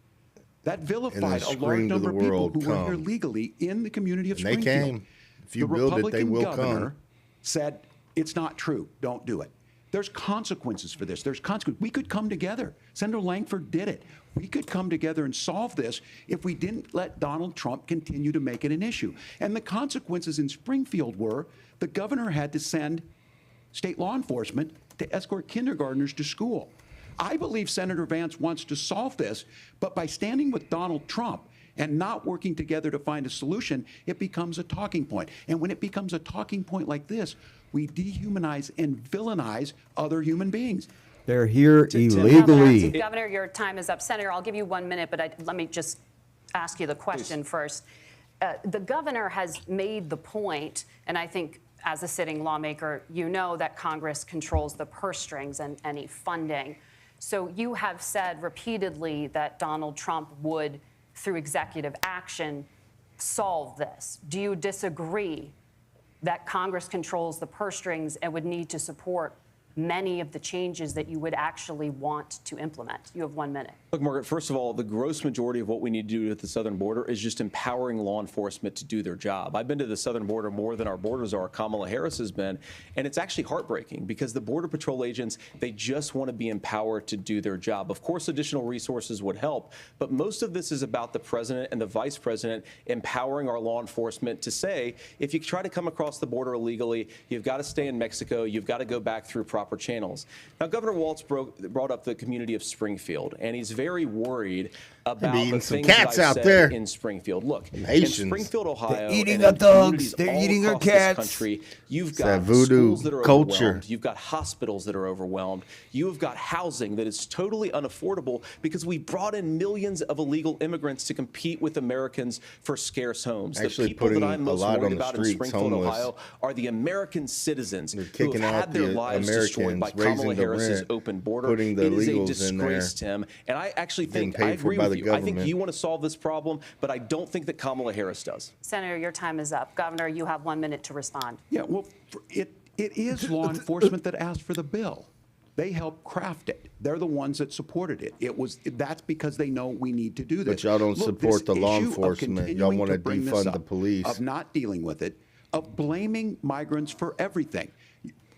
That vilified a large screamed to number the of people world, who were here "Come." legally in the community of And they Springfield. came. If you the build it, Republican they will governor come. said, it's not true. Don't do it. There's consequences for this. There's consequences. We could come together. Senator Langford did it. We could come together and solve this if we didn't let Donald Trump continue to make it an issue. And the consequences in Springfield were the governor had to send state law enforcement to escort kindergartners to school. I believe Senator Vance wants to solve this, but by standing with Donald Trump and not working together to find a solution, it becomes a talking point. And when it becomes a talking point like this, we dehumanize and villainize other human beings. They're here illegally. Governor, your time is up. Senator, I'll give you 1 minute, but let me just ask you the question first. The governor has made the point, and I think as a sitting lawmaker, you know that Congress controls the purse strings and any funding. So you have said repeatedly that Donald Trump would, through executive action, solve this. Do you disagree that Congress controls the purse strings and would need to support many of the changes that you would actually want to implement? You have 1 minute. Look, Margaret, first of all, the gross majority of what we need to do at the southern border is just empowering law enforcement to do their job. I've been to the southern border more than our borders are. Kamala Harris has been. And it's actually heartbreaking because the Border Patrol agents, they just want to be empowered to do their job. Of course, additional resources would help, but most of this is about the president and the vice president empowering our law enforcement to say, if you try to come across the border illegally, you've got to stay in Mexico, you've got to go back through proper channels. Now, Governor Walz brought up the community of Springfield, and he's very worried about the things cats that I've out said there. in Springfield. Look, in Haitians. Springfield, Ohio, They're eating and our in dogs. communities They're all eating our across this cats. country, you've It's got that voodoo schools that are culture. overwhelmed. You've got hospitals that are overwhelmed. You've got housing that is totally unaffordable because we brought in millions of illegal immigrants to compete with Americans for scarce homes. Actually the people that putting I'm a most lot worried on the about in streets, Springfield, homeless. Ohio, are the American citizens They're who have kicking out had their the lives destroyed by Americans, raising Kamala the Harris's rent, open border. putting the It is a illegals in there, disgrace, Tim. And I actually being think, I paid for agree by with the you. I think government. you want to solve this problem, but I don't think that Kamala Harris does. Senator, your time is up. Governor, you have 1 minute to respond. Yeah, well, it is law enforcement that asked for the bill. They helped craft it. They're the ones that supported it. That's because they know we need to do this. But y'all don't Look, support this the law issue of enforcement. Y'all continuing want to bring this defund up, the police. Of not dealing with it, of blaming migrants for everything.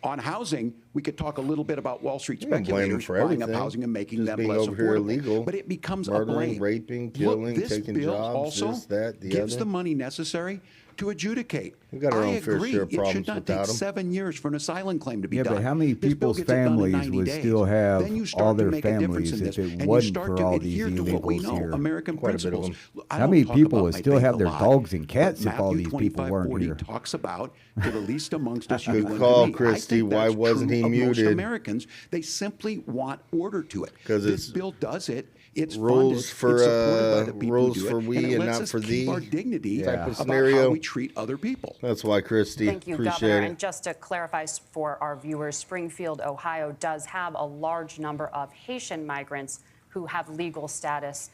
On housing, we could talk a little bit about Wall Street You don't blame them speculators for buying up everything. housing and making Just them being less over here affordable. illegal, But it becomes a murdering, blame. raping, killing, Look, this taking bill jobs, also this, that, the gives other. the money necessary to adjudicate. We got our I own fair agree. share of It problems should not without take 'em. 7 years for an asylum claim to be Yeah, done. but how many This bill people's gets it done in families 90 would days. still have Then you start all to their make a difference families in if this, it and you wasn't start for to all these adhere to what we illegals know, here? American Quite a bit of principles. them. I How don't many talk people about would my still faith have a their lot, dogs and cats but if all Matthew these people weren't 25:40 here? talks about to the least amongst us, you Good do unto call, me. I Christy. think Why that's wasn't true he of most muted? Americans, they simply want order to it. 'Cause This it's bill does it. It's rules funded, for, it's supported by the people rules who do for it, we and it and lets not us for keep thee our dignity type of about scenario. how we treat other people. That's why, Christy. Thank you, Appreciate Governor. it. And just to clarify for our viewers, Springfield, Ohio does have a large number of Haitian migrants who have legal status,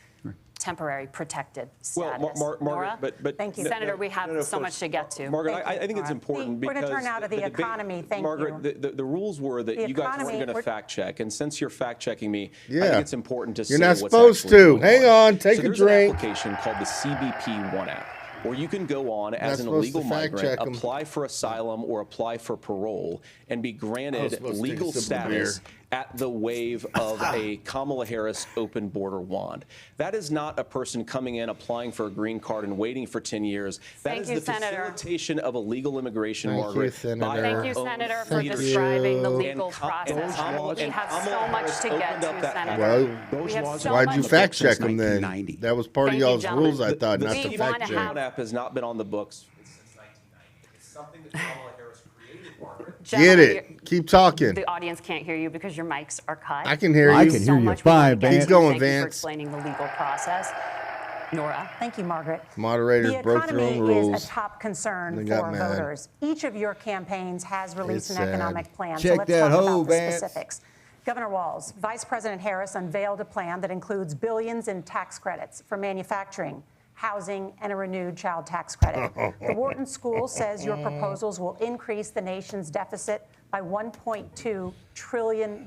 temporary protected Well, status. Margaret, Nora? but Thank you. Senator, we have so much to get to. Margaret, Thank I you, think it's Nora. important We're because gonna turn now to the debate- economy. Thank Margaret, you. the rules were that The you guys economy, weren't going to we're- fact check, and since you're fact checking me, I Yeah. think it's important to You're say not what's supposed actually to. going Hang on, take so a there's drink. an application called the CBP One app, where you can go on as an supposed to illegal fact migrant, check 'em. apply for asylum or apply for parole, and be I was granted supposed to take a legal sip of beer. status at the wave of a Kamala Harris open border wand. That is not a person coming in, applying for a green card and waiting for 10 years. That Thank is you, the Senator. facilitation of illegal immigration, Thank you, Margaret. Senator. by Thank our you, own Senator, for Thank describing the you. legal And process. Kamala- We and have Kamala so much Harris to get opened up to, that Senator. Well, We have so why'd much you to fact get check to. them then? 1990. That was part of Thank you, y'all's gentlemen. rules, I thought, The not We to wanna fact have- check. One app has not been on the books since 1990. It's something that Kamala Harris created, Margaret. Get Gentlemen, it. Keep talking. The audience can't hear you because your mics are cut. I can hear you. I Thank can so hear you much. We fine, wanna get Vance. to Keep going, Thank you for Vance. explaining the legal process. Nora? Thank you, Margaret. Moderators The broke their own economy is rules. a top concern They for got mad. voters. Each of your campaigns has released It's an sad. economic plan. Check so let's that talk hoe, about the Vance. specifics. Governor Walz, Vice President Harris unveiled a plan that includes billions in tax credits for manufacturing, housing, and a renewed child tax credit. The Wharton School says your proposals will increase the nation's deficit by $1.2 trillion.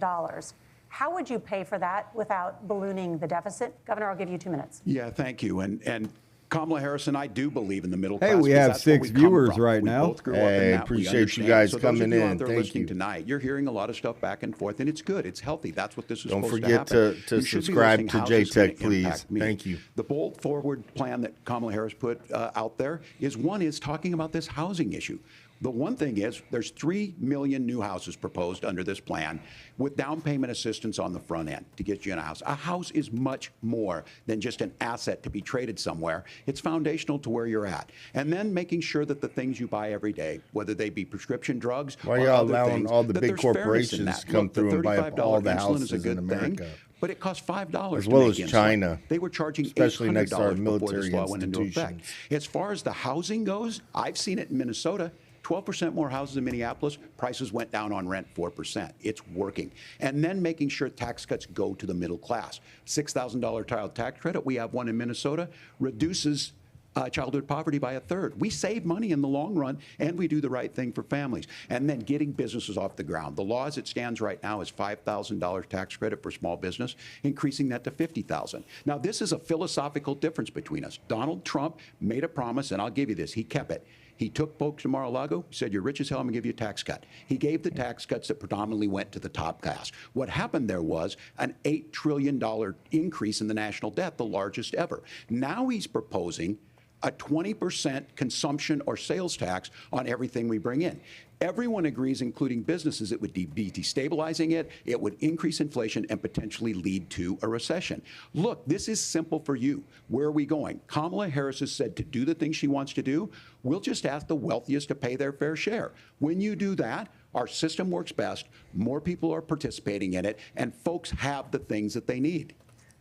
How would you pay for that without ballooning the deficit? Governor, I'll give you 2 minutes. Yeah, thank you. And Kamala Harris and I do believe in the middle class. Hey, we because have that's where 6 we come viewers from. right We now. both grew up in Hey, that. We appreciate you understand. guys so coming those of you in. out there Thank listening you. tonight, you're hearing a lot of stuff back and forth, and it's good. It's healthy. That's what this is Don't supposed forget to happen. to You should be subscribe listening to how this is gonna JTech, please. impact me. Thank you. The bold forward plan that Kamala Harris put out there is talking about this housing issue. The one thing is there's 3 million new houses proposed under this plan with down payment assistance on the front end to get you in a house. A house is much more than just an asset to be traded somewhere. It's foundational to where you're at. And then making sure that the things you buy every day, whether they be prescription drugs Why or y'all other allowing things, all the that big there's fairness in corporations that. come Look, through the and buy up all the $35 insulin is a houses good in thing, America? but it costs $5 As to well make as insulin. China, They were charging especially next to our $800 before this military law went into effect. institutions. As far as the housing goes, I've seen it in Minnesota. 12% more houses in Minneapolis, prices went down on rent 4%. It's working. And then making sure tax cuts go to the middle class. $6,000 child tax credit, we have one in Minnesota, reduces childhood poverty by 1/3. We save money in the long run, and we do the right thing for families. And then getting businesses off the ground. The law as it stands right now is $5,000 tax credit for small business, increasing that to $50,000. Now, this is a philosophical difference between us. Donald Trump made a promise, and I'll give you this, he kept it. He took folks to Mar-a-Lago, said, you're rich as hell, I'm gonna give you a tax cut. He gave the tax cuts that predominantly went to the top class. What happened there was an $8 trillion increase in the national debt, the largest ever. Now he's proposing a 20% consumption or sales tax on everything we bring in. Everyone agrees, including businesses, it would be destabilizing it would increase inflation and potentially lead to a recession. Look, this is simple for you. Where are we going? Kamala Harris has said to do the things she wants to do, we'll just ask the wealthiest to pay their fair share. When you do that, our system works best, more people are participating in it, and folks have the have the they need.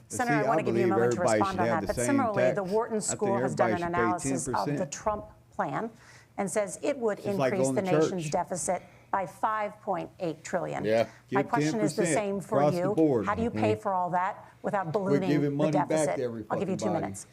Senator, I want to give you a moment to respond on that. But similarly, the Wharton School has done an analysis of the Trump plan and says it would increase the nation's deficit by $5.8 trillion. Yeah. My question is the same for you. How do you pay for all that without ballooning the deficit? I'll give you 2 minutes.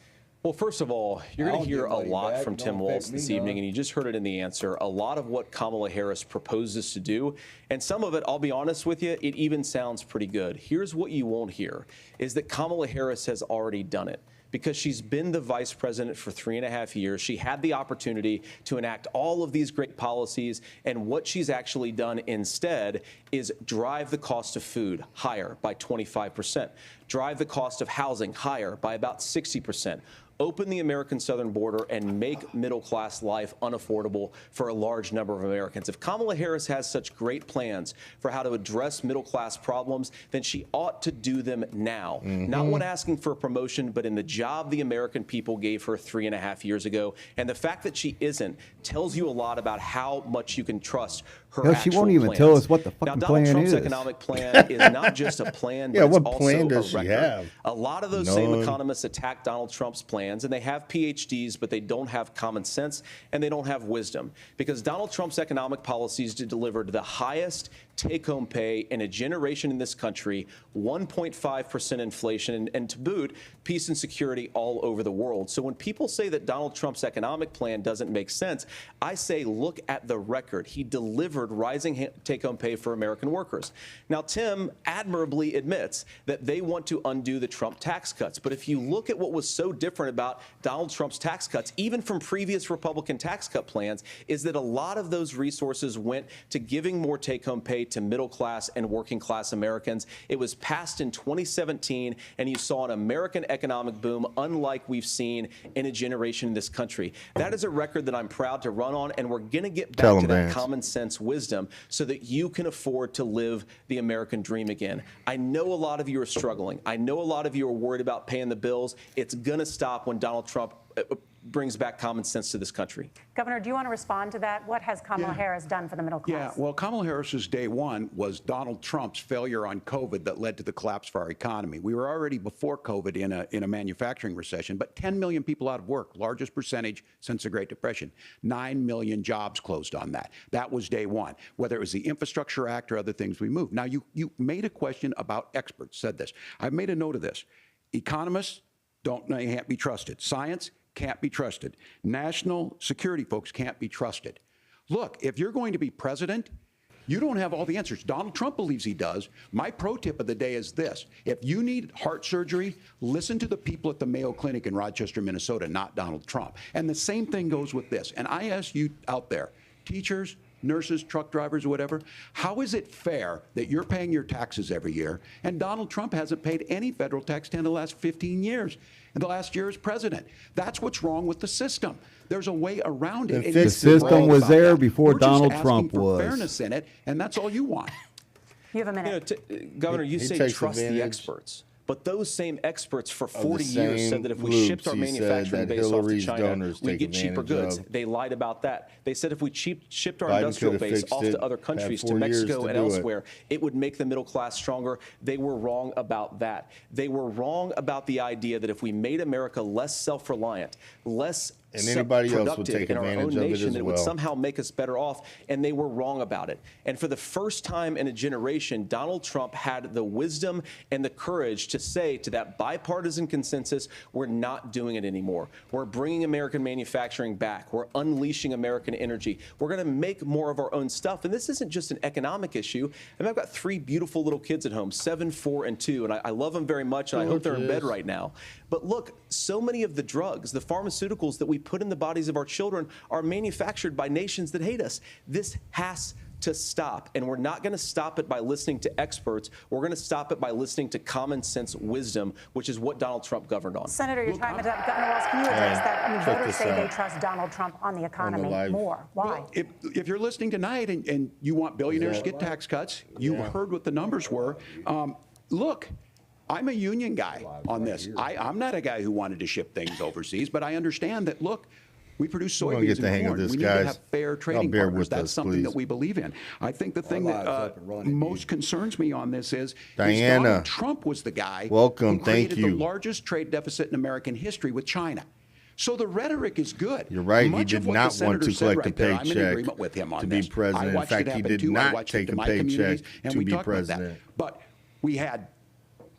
Well, first of all, you're going to hear a lot from Tim Walz this evening, and you just heard it in the answer. A lot of what Kamala Harris proposes to do, and some of it, I'll be honest with you, it even sounds pretty good. Here's what you won't hear, is that Kamala Harris has already done it. Because she's been the vice president for 3.5 years. She had the opportunity to enact all of these great policies, and what she's actually done instead is drive the cost of food higher by 25%, drive the cost of housing higher by about 60%, open the American southern border and make middle-class life unaffordable for a large number of Americans. If Kamala Harris has such great plans for how to address middle-class problems, then she ought to do them now. Not when asking for a promotion, but in the job the American people gave her 3.5 years ago. And the fact that she isn't tells you a lot about how much you can trust her Hell, actual she won't even plans. tell us what the Now, fucking Donald plan Trump's is. economic plan is not just a plan, but Yeah, it's what also plan a does she record. have? A lot of those same None. economists attack Donald Trump's plans, and they have PhDs, but they don't have common sense and they don't have wisdom. Because Donald Trump's economic policies delivered the highest take-home pay in a generation in this country, 1.5% inflation, and to boot, peace and security all over the world. So when people say that Donald Trump's economic plan doesn't make sense, I say look at the record. He delivered rising take-home pay for American workers. Now, Tim admirably admits that they want to undo the Trump tax cuts. But if you look at what was so different about Donald Trump's tax cuts, even from previous Republican tax cut plans, is that a lot of those resources went to giving more take-home pay to middle-class and working-class Americans. It was passed in 2017, and you saw an American economic boom unlike we've seen in a generation in this country. That is a record that I'm proud to run on, and we're going to get back to that common sense wisdom so that you can afford to live the American dream again. I know a lot of you are struggling. I know a lot of you are worried about paying the bills. It's going to stop when Donald Trump brings back common sense to this country. Governor, do you want to respond to that? What has Kamala Harris done for the middle class? Yeah, well, Kamala Harris's day one was Donald Trump's failure on COVID that led to the collapse of our economy. We were already before COVID in a manufacturing recession, but 10 million people out of work, largest percentage since the Great Depression. 9 million jobs closed on that. That was day one, whether it was the Infrastructure Act or other things we moved. Now, you made a question about experts, said this. I've made a note of this. Economists can't be trusted. Science can't be trusted. National security folks can't be trusted. Look, if you're going to be president, You don't have all the answers. Donald Trump believes he does. My pro tip of the day is this. If you need heart surgery, listen to the people at the Mayo Clinic in Rochester, Minnesota, not Donald Trump. And the same thing goes with this. And I ask you out there, teachers, nurses, truck drivers, whatever, how is it fair that you're paying your taxes every year and Donald Trump hasn't paid any federal tax in the last 15 years? And the last year as president. That's what's wrong with the system. There's a way around it. The system was there before We're just Donald asking Trump for was. fairness in it, and that's all you want. You have a minute. Governor, you He say takes trust the advantage experts. But those same experts for the 40 years said that if we same shipped our groups, he said, manufacturing that base off to Hillary's China, donors we'd take get cheaper advantage goods. of. They lied about that. They said if we shipped our Biden industrial could have base fixed off it, to other had countries, to 4 years Mexico to and do it. elsewhere, it would make the middle class stronger. They were wrong about that. They were wrong about the idea that if we made America less self-reliant, less And anybody else would productive take in our advantage own of it nation, as that it would well. somehow make us better off, and they were wrong about it. And for the first time in a generation, Donald Trump had the wisdom and the courage to say to that bipartisan consensus, we're not doing it anymore. We're bringing American manufacturing back. We're unleashing American energy. We're going to make more of our own stuff. And this isn't just an economic issue. I mean, I've got 3 beautiful little kids at home, 7, 4, and 2, and I love them very much, and I hope they're in bed right now. But look, so many of the drugs, the pharmaceuticals that we put in the bodies of our children are manufactured by nations that hate us. This has to stop, and we're not going to stop it by listening to experts. We're going to stop it by listening to common sense wisdom, which is what Donald Trump governed on. Senator, your time is up. Governor Walz, can you address that? I mean, check voters this say they out. trust Donald Trump on the economy live. more. Why? Well, if you're listening tonight and you want billionaires to get tax cuts, you heard what the numbers were. Look, I'm a union guy on this. I'm not a guy who wanted to ship things overseas, but I understand that, look, we produce We're gonna get soybeans the hang and of corn. this, We need guys. to have fair trading bear partners. with That's us, something please. that we believe in. I think the thing that up and running, most concerns me on this is Diana. Donald Trump was the guy Welcome, who thank created you. the largest trade deficit in American history with China. So the rhetoric is good. You're right. He Much did of what not the want to senator said collect a right there, I'm in paycheck agreement with him on to be this. president. I In watched fact, it he happen did too. I not watched it take to a my paycheck communities, and to we be talked about that. president. But we had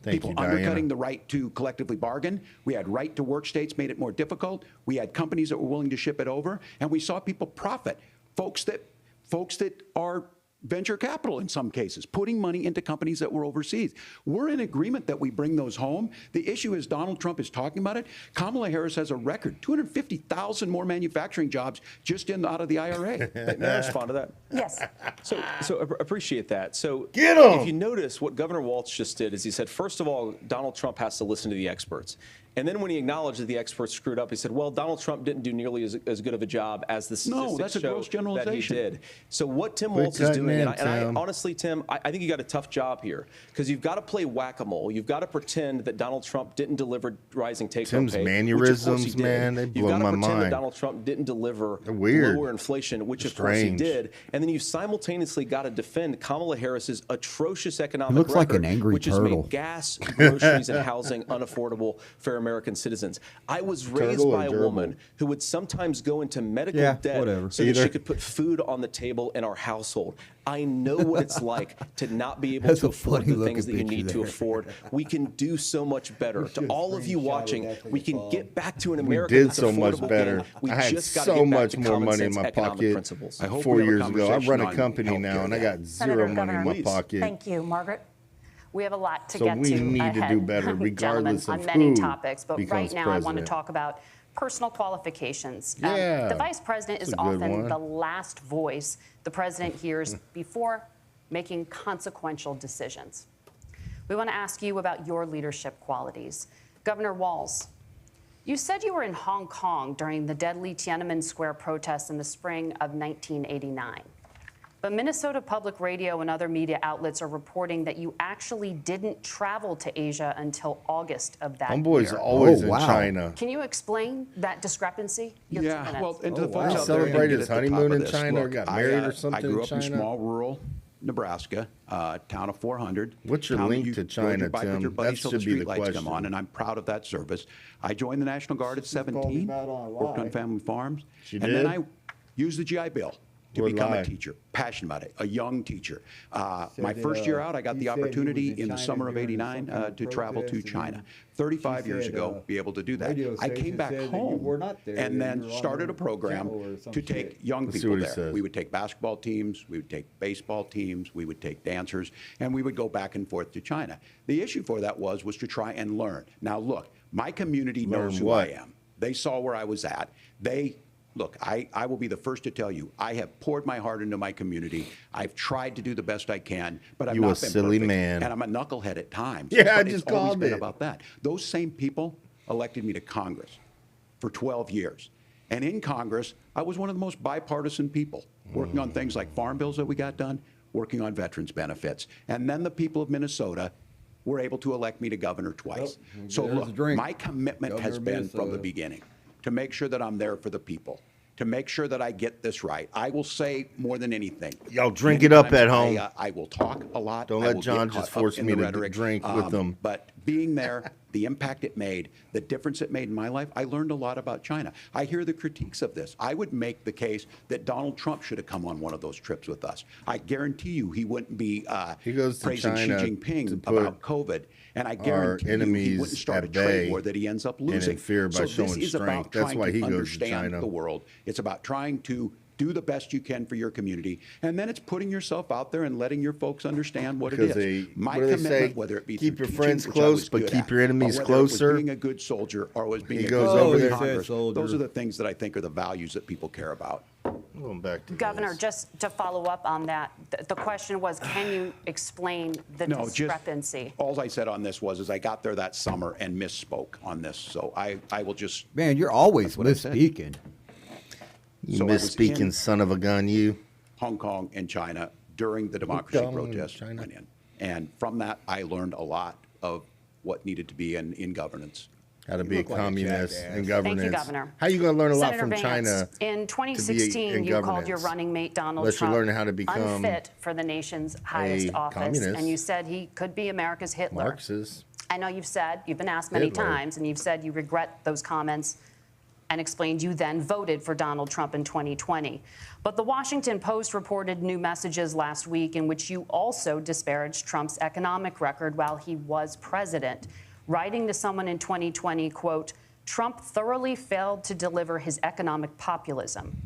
Thank people you, Diana. undercutting the right to collectively bargain. We had right to work states made it more difficult. We had companies that were willing to ship it over, and we saw people profit. Folks that are venture capital in some cases, putting money into companies that were overseas. We're in agreement that we bring those home. The issue is Donald Trump is talking about it. Kamala Harris has a record, 250,000 more manufacturing jobs just out of the IRA. May I respond to that? Yes. So appreciate that. So Get 'em! if you notice, what Governor Walz just did is he said, first of all, Donald Trump has to listen to the experts. And then when he acknowledged that the experts screwed up, he said, well, Donald Trump didn't do nearly as good of a job as the statistics that's a show gross that generalization. he did. So what Tim Quit Walz is cutting doing, in, and I Tim. honestly, Tim, I think you got a tough job here because you've got to play whack-a-mole. You've got to pretend that Donald Trump didn't deliver rising take-home Tim's pay. mannerisms, which of course he did. man, they You've blow got to my pretend that mind. Donald Trump didn't deliver They're weird. lower inflation, which of course he Strange. did. And then you've simultaneously got to defend Kamala Harris's atrocious economic looks like record, an angry which has turtle. made gas, groceries, and housing unaffordable for American citizens. I was raised Turtle or by a gerbil? woman who would sometimes go into medical Yeah, debt whatever. so that Either. she could put food on the table in our household. I know what it's like to not be able That's to a afford funny the things looking that you need picture to there. afford. We can do so much better. To all of you watching, we can get back to an We America did that's so much affordable better. again. We I had just got to so get back much to more common money in sense my economic pocket principles. I hope 4 we have a years ago. I run conversation a on company now, healthcare and I then. got Senator, zero money in Governor, my please. pocket. Thank you, Margaret. We have a lot to So get we to need to ahead, do better, regardless gentlemen, of on many who topics. But right becomes now, I want to president. talk about personal qualifications. Yeah, the vice president that's is a good often one. the last voice the president hears before making consequential decisions. We want to ask you about your leadership qualities. Governor Walz, you said you were in Hong Kong during the deadly Tiananmen Square protests in the spring of 1989. But Minnesota Public Radio and other media outlets are reporting that you actually didn't travel to Asia until August of that Homeboy's year. always Oh, in wow. China. Can you explain that discrepancy? You have 2 Yeah, minutes. well, and to the Oh, folks wow. out there, Celebrate and his get at the top honeymoon of in this. China or Look, got married or something I grew in up in China? small rural Nebraska, town of 400. What's your town that link you to rode China, your bike with Tim? your buddies That till the should be the street lights come question. on, and I'm proud of that service. I joined the National Guard at 17, worked on family farms, She and did? then I used the GI Bill. to We're become live. a teacher, passionate about it, a young teacher. My Said first that, year out, I got he the said he was opportunity in in the China summer of during '89 some kind of to travel to protest, and China. then 35 she years said, ago, be able to do that. radio I came station back said that you home were not there, and that then you were on started the a program channel or some to take shit. young Let's see people what he there. says. We would take basketball teams, we would take baseball teams, we would take dancers, and we would go back and forth to China. The issue for that was to try and learn. Now, look, my community knows Learn who what? I am. They saw where I was at. Look, I will be the first to tell you, I have poured my heart into my community. I've tried to do the best I can, but I've You not a been silly perfect. man. And I'm a knucklehead at times. Yeah, I but just it's always called been it. about that. Those same people elected me to Congress for 12 years. And in Congress, I was one of the most bipartisan people, working on things like farm bills that we got done, working on veterans benefits. And then the people of Minnesota were able to elect me to governor twice. Well, So there's a look, drink. my commitment has Governor been from the Minnesota. beginning to make sure that I'm there for the people, to make sure that I get this right. I will say more than anything. Y'all drink it up many at times home. I will talk a lot. Don't I let will John get just caught up force in me the to rhetoric, drink with them. But being there, the impact it made, the difference it made in my life, I learned a lot about China. I hear the critiques of this. I would make the case that Donald Trump should have come on one of those trips with us. I guarantee you he wouldn't be He goes to praising Xi China to Jinping put about COVID. And I our guarantee you he enemies wouldn't start a at trade bay war that he ends up and in losing. fear by so showing this is about strength. That's trying why to he goes to understand China. the world. It's about trying to do the best you can for your community, and then it's putting yourself out there and letting your folks understand what Because it is. My what do they commitment, say? whether it be Keep through your friends teaching, which I was close, but good keep at, your enemies or whether it was closer. being a good soldier, or was being He a goes good over member there. of Congress. Soldier. Those are the things that I think are the values that people care about. Going back to Governor, this. just to follow up on that, the question was, can you explain the discrepancy? All I said on this was I got there that summer and misspoke on this. So I will just. Man, you're always what I said. misspeaking. You So I was misspeaking in- son of a gun, you. Hong Kong and China during the democracy Kong and protest China. went in. And from that, I learned a lot of what needed to be in governance. How to You be a look like a communist jackass. in governance. Thank you, Governor. How you going to learn a lot Senator from Vance, China? in 2016, in you called your governance? running mate Donald Unless you're Trump learning how to become unfit for the nation's highest office, communist. and you said he could be America's Hitler. Marxist. I know you've been asked many Hitler. times, and you've said you regret those comments and explained you then voted for Donald Trump in 2020. But the Washington Post reported new messages last week in which you also disparaged Trump's economic record while he was president, writing to someone in 2020, quote, Trump thoroughly failed to deliver his economic populism.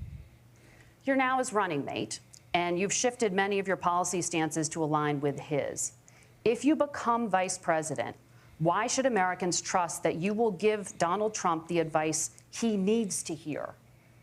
You're now his running mate, and you've shifted many of your policy stances to align with his. If you become vice president, why should Americans trust that you will give Donald Trump the advice he needs to hear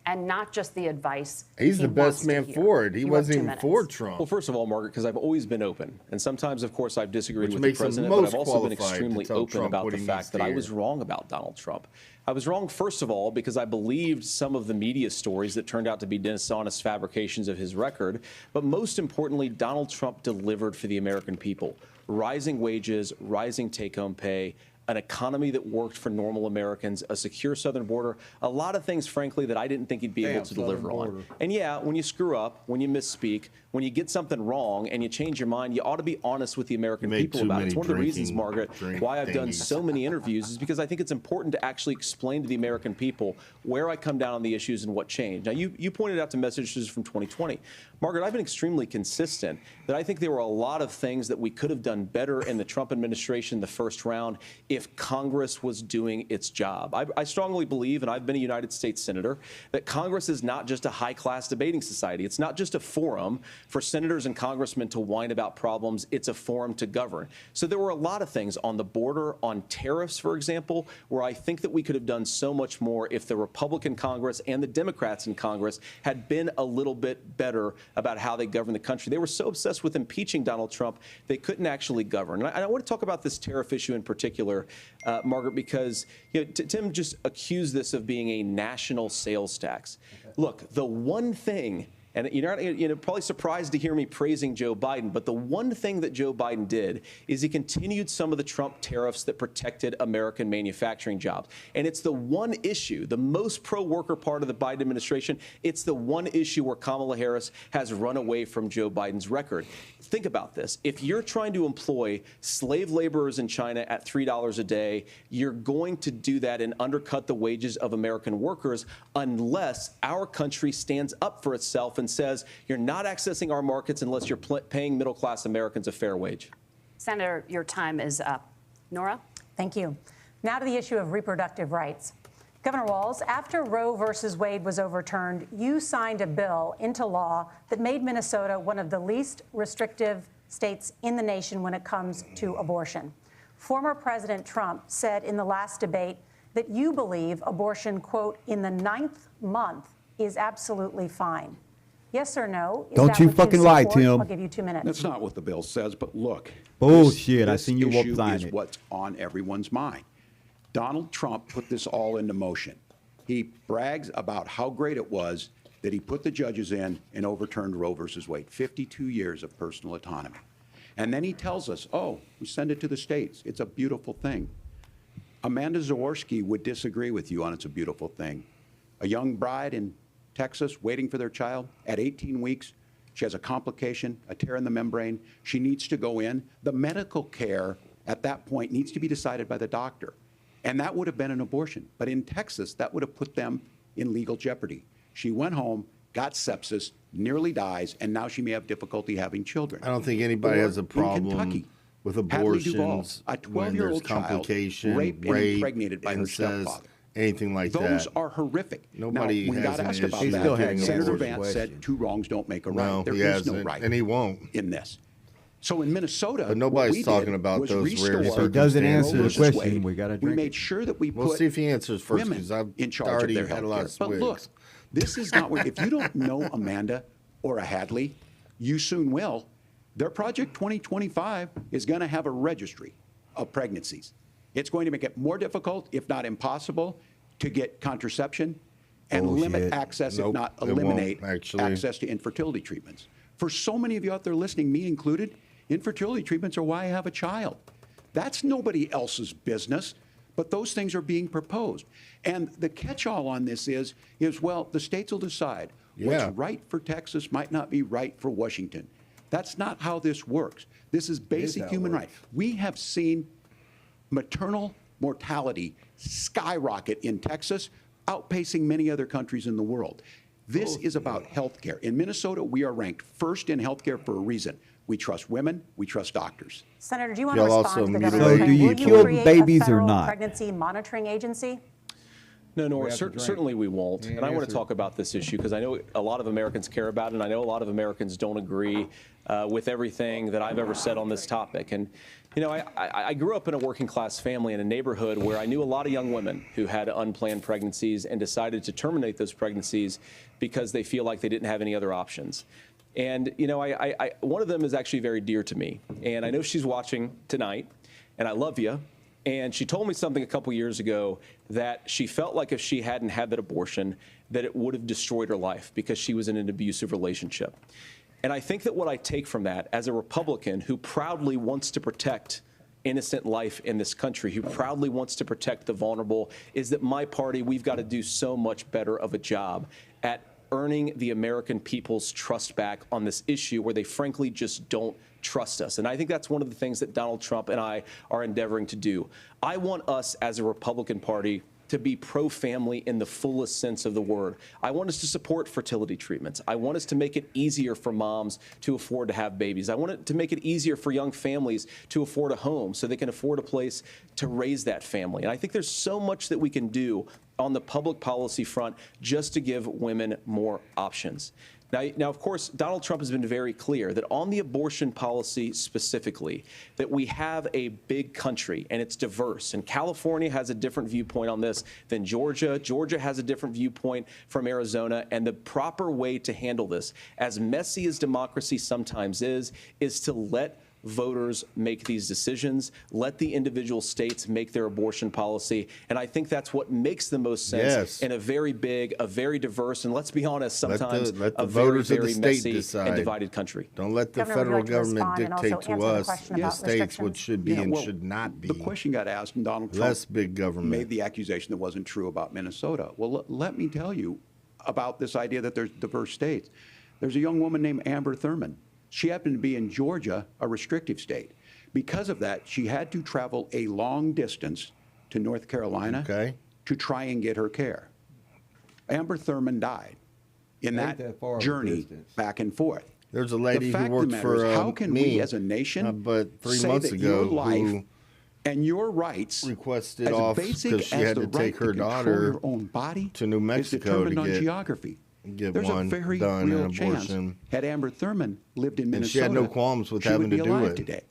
and not just the advice He's he the wants best to man hear? for it. He You have wasn't 2 even minutes. for Trump. Well, first of all, Margaret, because I've always been open, and sometimes, of course, I've disagreed Which with the makes him president, but most I've also been qualified to extremely tell open Trump about what the he fact needs that to I hear. was wrong about Donald Trump. I was wrong, first of all, because I believed some of the media stories that turned out to be dishonest fabrications of his record. But most importantly, Donald Trump delivered for the American people. Rising wages, rising take-home pay, an economy that worked for normal Americans, a secure southern border, a lot of things, frankly, that I didn't think he'd be able to deliver on. And yeah, when you screw up, when you misspeak, when you get something wrong and you change your mind, you ought to be honest with the American Make people too about it. many It's one of the reasons, drinking Margaret, why I've done thingies. so many interviews is because I think it's important to actually explain to the American people where I come down on the issues and what changed. Now, you pointed out to messages from 2020. Margaret, I've been extremely consistent that I think there were a lot of things that we could have done better in the Trump administration the first round if Congress was doing its job. I strongly believe, and I've been a United States Senator, that Congress is not just a high-class debating society. It's not just a forum for senators and congressmen to whine about problems. It's a forum to govern. So there were a lot of things on the border, on tariffs, for example, where I think that we could have done so much more if the Republican Congress and the Democrats in Congress had been a little bit better about how they govern the country. They were so obsessed with impeaching Donald Trump, they couldn't actually govern. And I want to talk about this tariff issue in particular, Margaret, because Tim just accused this of being a national sales tax. Look, the one thing, and you're probably surprised to hear me praising Joe Biden, but the one thing that Joe Biden did is he continued some of the Trump tariffs that protected American manufacturing jobs. And it's the one issue, the most pro-worker part of the Biden administration, it's the one issue where Kamala Harris has run away from Joe Biden's record. Think about this. If you're trying to employ slave laborers in China at $3 a day, you're going to do that and undercut the wages of American workers unless our country stands up for itself and and says you're not accessing our markets unless you're paying middle-class Americans a fair wage. Senator, your time is up. Nora? Thank you. Now to the issue of reproductive rights. Governor Walz, after Roe versus Wade was overturned, you signed a bill into law that made Minnesota one of the least restrictive states in the nation when it comes to abortion. Former President Trump said in the last debate that you believe abortion, quote, in the 9th month is absolutely fine. Yes or no? Is Don't that you what fucking lie, support? Tim. I'll give you 2 minutes. That's not what the bill says, but look. Bullshit. I This seen you issue sign is it. what's on everyone's mind. Donald Trump put this all into motion. He brags about how great it was that he put the judges in and overturned Roe versus Wade, 52 years of personal autonomy. And then he tells us, oh, we send it to the states. It's a beautiful thing. Amanda Zaworski would disagree with you on it's a beautiful thing. A young bride in Texas waiting for their child at 18 weeks. She has a complication, a tear in the membrane. She needs to go in. The medical care at that point needs to be decided by the doctor. And that would have been an abortion. But in Texas, that would have put them in legal jeopardy. She went home, got sepsis, nearly dies, and now she may have difficulty having children. I don't think anybody has a problem in Kentucky, with Hadley Duvall, abortions a when there's 12-year-old child complication, raped and impregnated by her incest, stepfather. anything like that. Those are horrific. Nobody now, when has got an asked issue about with that, getting an Senator abortion. Vance said two wrongs don't make a right. No, There he is no hasn't, right and he won't. in this. So in Minnesota, But what nobody's we talking did about was those rare restore If he doesn't answer Roe the versus question, Wade. we gotta We drink made it. sure that we We'll put see if he answers first, women 'cause I've in charge of already their had a health lot care. of But look, swigs. this is not where, if you don't know Amanda or a Hadley, you soon will. Their Project 2025 is going to have a registry of pregnancies. It's going to make it more difficult, if not impossible, to get contraception and limit Bullshit. access, Nope, if not it won't, eliminate actually. access to infertility treatments. For so many of you out there listening, me included, infertility treatments are why I have a child. That's nobody else's business, but those things are being proposed. And the catch-all on this is well, the states will decide. Yeah. What's right for Texas might not be right for Washington. That's not how this works. This is basic how it human works. right. We have seen maternal mortality skyrocket in Texas, outpacing many other countries in the world. This is about health care. In Minnesota, we are ranked first in health care for a reason. We trust women, we trust doctors. Senator, do you want to Y'all respond also to the mutilate- governor's So claim? do you Will kill create babies a or federal not? pregnancy monitoring agency? No, Nora, have to drink. certainly we won't. Yeah, And I want answer. to talk about this issue because I know a lot of Americans care about it, and I know a lot of Americans don't agree with everything that I've ever said on this topic. And, you know, I grew up in a working class family in a neighborhood where I knew a lot of young women who had unplanned pregnancies and decided to terminate those pregnancies because they feel like they didn't have any other options. And, you know, one of them is actually very dear to me. And I know she's watching tonight, and I love you. And she told me something a couple years ago that she felt like if she hadn't had that abortion, that it would have destroyed her life because she was in an abusive relationship. And I think that what I take from that as a Republican who proudly wants to protect innocent life in this country, who proudly wants to protect the vulnerable, is that my party, we've got to do so much better of a job at earning the American people's trust back on this issue where they frankly just don't trust us. And I think that's one of the things that Donald Trump and I are endeavoring to do. I want us as a Republican Party to be pro-family in the fullest sense of the word. I want us to support fertility treatments. I want us to make it easier for moms to afford to have babies. I want it to make it easier for young families to afford a home so they can afford a place to raise that family. And I think there's so much that we can do on the public policy front just to give women more options. Now, of course, Donald Trump has been very clear that on the abortion policy specifically, that we have a big country and it's diverse. And California has a different viewpoint on this than Georgia. Georgia has a different viewpoint from Arizona. And the proper way to handle this, as messy as democracy sometimes is to let voters make these decisions, let the individual states make their abortion policy. And I think that's what makes the most sense in a very big, a very diverse, and let's be honest, sometimes let the a very, voters of the very state messy decide. and divided country. Don't let the Governor, would you federal like to government respond and also dictate to answer the us, question the about states, what restrictions? should be Yeah, and well, should not be. The question got asked, and Donald Trump Less big government. made the accusation that wasn't true about Minnesota. Well, let me tell you about this idea that there's diverse states. There's a young woman named Amber Thurman. She happened to be in Georgia, a restrictive state. Because of that, she had to travel a long distance to North Carolina to try and get her care. Amber Thurman died in Ain't that that far of a journey distance. back and forth. There's a lady The who fact of worked the matter for is, how can me, we as a nation but 3 say months that ago your life who and your rights requested as off basic because she as had the to right take her to control daughter your own body to New is Mexico to determined on get geography. There's one a very done, real an chance abortion. had Amber Thurman lived in Minnesota, And she had no qualms with she having would be to do alive it. today.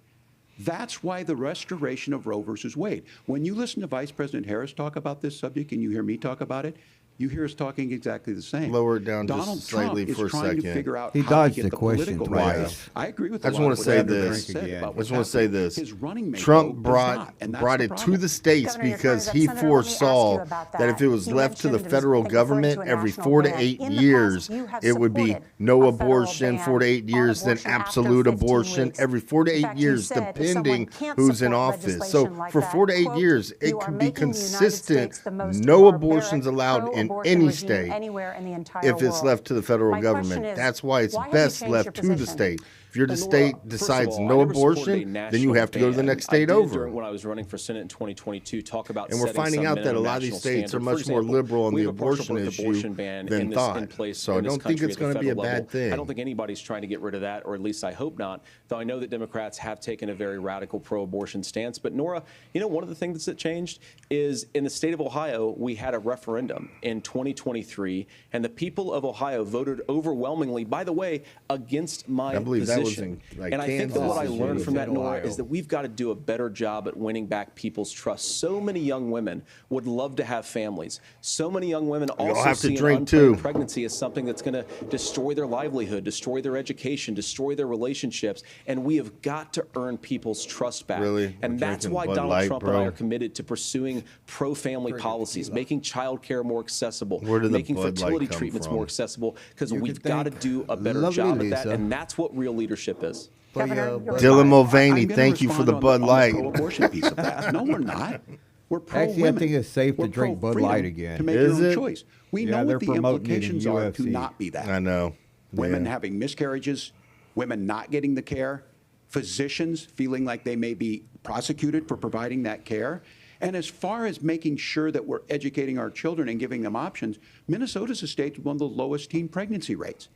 That's why the restoration of Roe versus Wade. When you listen to Vice President Harris talk about this subject and you hear me talk about it, you hear us talking exactly the same. Lower it down Donald just slightly Trump for a is trying to second. figure out He how dodged to the get question political twice. right. I agree with I a just lot want of to what say Andrew this. said about I what's just want to say happening. this. His running mate, Trump though, does brought not, and that's brought the it to problem. the states Governor, your because time is he up. Senator, let me ask you foresaw about that if it was You left to the mentioned it was federal referring to a government every national 4 to ban. 8 In the years, past, you have it would be supported no a federal abortion, ban 4 to 8 on years, then abortion after absolute 15 abortion weeks. every 4 to In 8 fact, you years, said if depending someone can't who's in support office. So legislation like for that, 4 to 8 quote, years, it you are could be making the United consistent. States the most No barbaric abortions allowed in pro-abortion any regime state anywhere in the entire if it's world. left to the federal My question government. is, That's why it's why have you best changed left your to the position? state. If your Well, state Laura, decides first of all, no I never supported abortion, a then you national have to go to the ban. next I state did over. during when I was running for Senate in 2022, talk about And we're setting finding some out that a minimum lot of these national states are standard. much For more example, liberal on we the have a partial abortion birth issue abortion ban than in this, thought. in place So I in this don't think country it's at the going to be a federal bad level. thing. I don't think anybody's trying to get rid of that, or at least I hope not. Though I know that Democrats have taken a very radical pro-abortion stance. But Nora, you know, one of the things that changed is in the state of Ohio, we had a referendum in 2023, and the people of Ohio voted overwhelmingly, by the way, against my I believe that was position. in, like, and I think that what I Kansas learned is from that, in Nora, Ohio. is that we've got to do a better job at winning back people's trust. So many young women would love to have families. So many young women also have to see drink, an too. unplanned pregnancy as something that's going to destroy their livelihood, destroy their education, destroy their relationships. And we have got to earn people's trust back. Really? And We're that's drinking why Bud Donald Light, Trump bro. and I are committed to pursuing pro-family policies, making child care more accessible, Where did the making Bud Light fertility come treatments from? more accessible, because You we've could got to thank do a better lovely job at that. Lisa. And that's what real leadership is. Governor, your Dylan response. Mulvaney, I'm gonna thank you for respond the on Bud on Light. pro-abortion piece of that. No, we're not. We're pro-women. Actually, I think it's safe to We're drink Bud pro-freedom Light again. To make Is your own it? choice. We Yeah, know they're what the promoting it in implications are to UFC. not be that. I know. Women Yeah. having miscarriages, women not getting the care, physicians feeling like they may be prosecuted for providing that care. And as far as making sure that we're educating our children and giving them options, Minnesota's a state with one of the lowest teen pregnancy rates.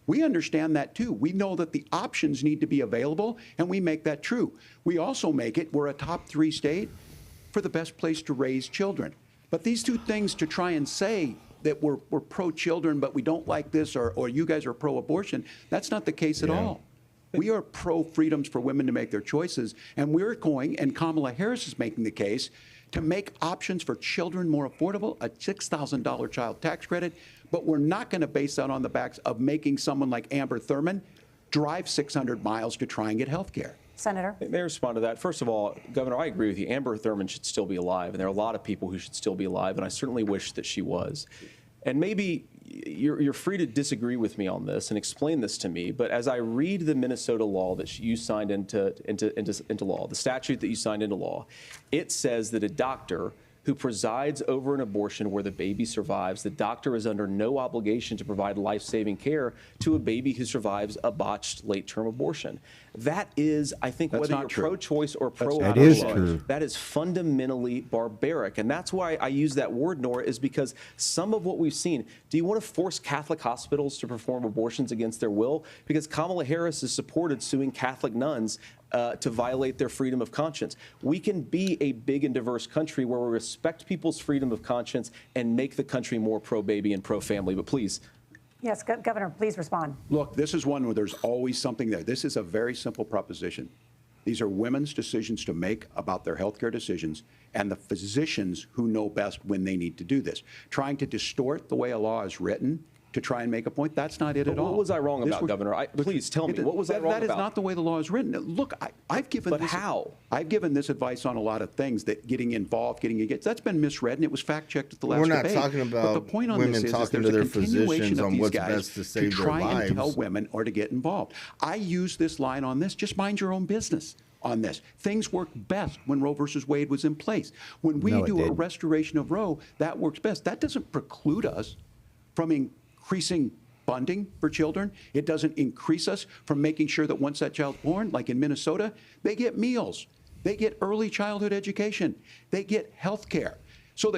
We understand that too. We know that the options need to be available, and we make that true. We also make it, we're a top 3 state for the best place to raise children. But these two things to try and say that we're pro-children, but we don't like this, or you guys are pro-abortion, that's not the case at all. We are pro-freedoms for women to make their choices, and we're going, and Kamala Harris is making the case, to make options for children more affordable, a $6,000 child tax credit, but we're not going to base that on the backs of making someone like Amber Thurman drive 600 miles to try and get health care. Senator. May I respond to that? First of all, Governor, I agree with you. Amber Thurman should still be alive, and there are a lot of people who should still be alive, and I certainly wish that she was. And maybe you're free to disagree with me on this and explain this to me, but as I read the Minnesota law that you signed into law, the statute that you signed into law, it says that a doctor who presides over an abortion where the baby survives, the doctor is under no obligation to provide life-saving care to a baby who survives a botched late-term abortion. That is, I think, That's whether not you're true. pro-choice or That pro-abortion, is true. that is fundamentally barbaric. And that's why I use that word, Nora, is because some of what we've seen, do you want to force Catholic hospitals to perform abortions against their will? Because Kamala Harris has supported suing Catholic nuns to violate their freedom of conscience. We can be a big and diverse country where we respect people's freedom of conscience and make the country more pro-baby and pro-family. But please. Yes, Governor, please respond. Look, this is one where there's always something there. This is a very simple proposition. These are women's decisions to make about their healthcare decisions, and the physicians who know best when they need to do this. Trying to distort the way a law is written to try and make a point, that's not it at all. What was I wrong This about, was- Governor? Please tell me, what was I wrong That is about? not the way the law is written. Look, I've given But this, how? I've given this advice on a lot of things, that getting involved, getting engaged, that's been misread, and it was fact-checked at the last We're not debate. talking But about the point on women this is talking there's to a their continuation physicians of on these what's guys best to save their try and tell lives. women or to get involved. I use this line on this, just mind your own business on this. Things work best when Roe versus Wade was in place. When we No, it do a didn't. restoration of Roe, that works best. That doesn't preclude us from increasing funding for children. It doesn't increase us from making sure that once that child's born, like in Minnesota, they get meals, they get early childhood education, they get health care. So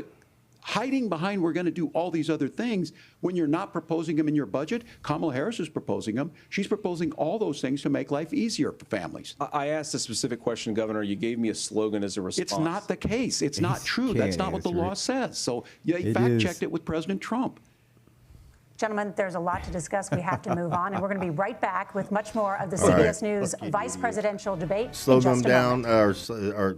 hiding behind we're going to do all these other things when you're not proposing them in your budget. Kamala Harris is proposing them. She's proposing all those things to make life easier for families. I asked a specific question, Governor. You gave me a slogan as a response. It's not the case. It's not true. That's not what the law says. So they fact-checked it with President Trump. Gentlemen, there's a lot to discuss. We have to move on, and we're going to be right back with much more of the CBS News vice presidential debate. Slow them down or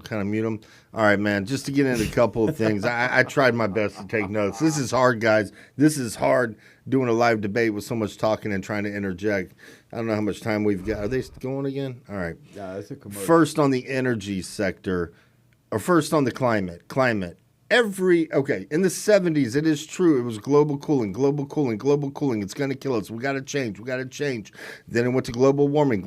kind of mute them. All right, man, just to get into a couple of things. I tried my best to take notes. This is hard, guys. This is hard doing a live debate with so much talking and trying to interject. I don't know how much time we've got. Are they going again? All right. Yeah, that's a commercial. First on the energy sector, or first on the climate. In the 70s, it is true. It was global cooling. It's going to kill us. We got to change. Then it went to global warming.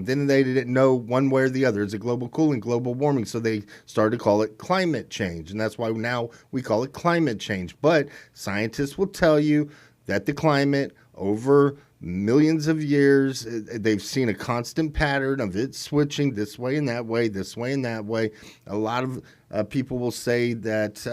Then they didn't know one way or the other. Is it global cooling, global warming? So they started to call it climate change. And that's why now we call it climate change. But scientists will tell you that the climate over millions of years, they've seen a constant pattern of it switching this way and that way. A lot of people will say that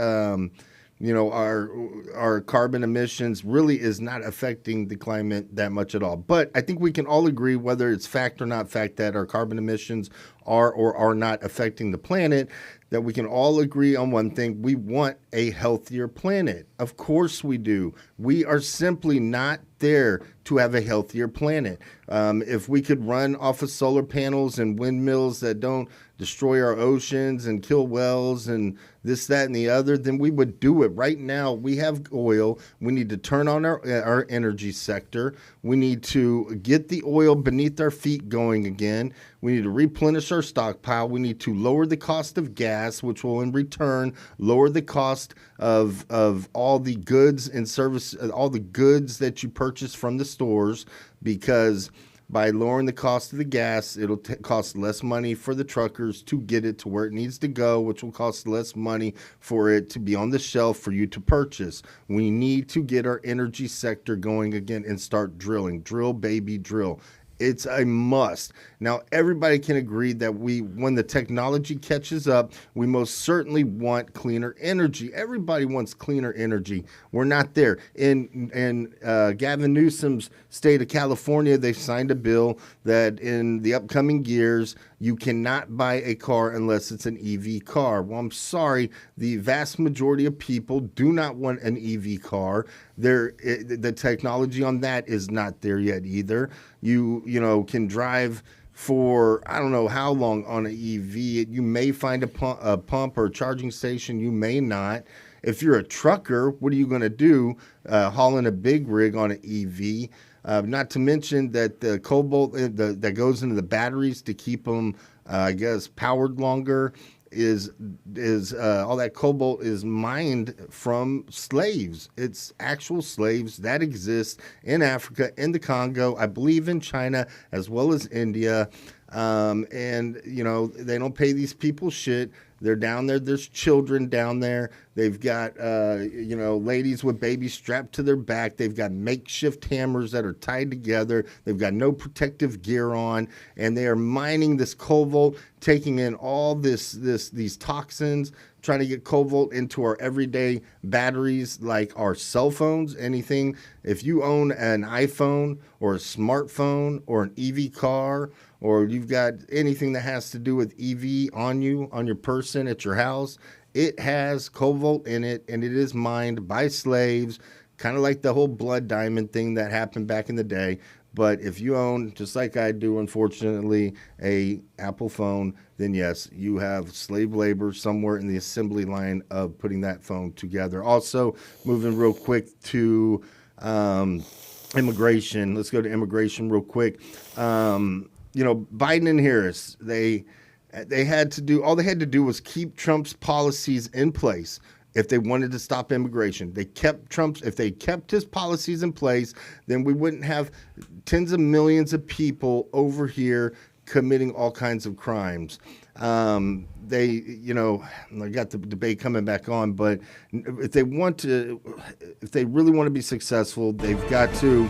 our carbon emissions really is not affecting the climate that much at all. But I think we can all agree, whether it's fact or not fact, that our carbon emissions are or are not affecting the planet, that we can all agree on one thing: we want a healthier planet. Of course we do. We are simply not there to have a healthier planet. If we could run off of solar panels and windmills that don't destroy our oceans and kill wells and this, that, and the other, then we would do it. Right now, we have oil. We need to turn on our energy sector. We need to get the oil beneath our feet going again. We need to replenish our stockpile. We need to lower the cost of gas, which will in return lower the cost of all the goods and service, all the goods that you purchase from the stores, because by lowering the cost of the gas, it'll cost less money for the truckers to get it to where it needs to go, which will cost less money for it to be on the shelf for you to purchase. We need to get our energy sector going again and start drilling. Drill, baby, drill. It's a must. Now, everybody can agree that when the technology catches up, we most certainly want cleaner energy. Everybody wants cleaner energy. We're not there. In Gavin Newsom's state of California, they've signed a bill that in the upcoming years, you cannot buy a car unless it's an EV car. Well, I'm sorry, the vast majority of people do not want an EV car. The technology on that is not there yet either. You can drive for I don't know how long on an EV. You may find a pump or a charging station. You may not. If you're a trucker, what are you going to do hauling a big rig on an EV? Not to mention that the cobalt that goes into the batteries to keep them, powered longer is all that cobalt is mined from slaves. It's actual slaves that exist in Africa, in the Congo, I believe in China, as well as India. And they don't pay these people shit. They're down there. There's children down there. They've got, ladies with babies strapped to their back. They've got makeshift hammers that are tied together. They've got no protective gear on, and they are mining this cobalt, taking in all these toxins, trying to get cobalt into our everyday batteries, like our cell phones, anything. If you own an iPhone or a smartphone or an EV car, or you've got anything that has to do with EV on you, on your person, at your house, it has cobalt in it, and it is mined by slaves, kind of like the whole blood diamond thing that happened back in the day. But if you own, just like I do, unfortunately, a Apple phone, then yes, you have slave labor somewhere in the assembly line of putting that phone together. Also, moving real quick to immigration. Let's go to immigration real quick. Biden and Harris, they had to do, all they had to do was keep Trump's policies in place. If they wanted to stop immigration, if they kept his policies in place, then we wouldn't have tens of millions of people over here committing all kinds of crimes. I got the debate coming back on, but if they really want to be successful, they've got to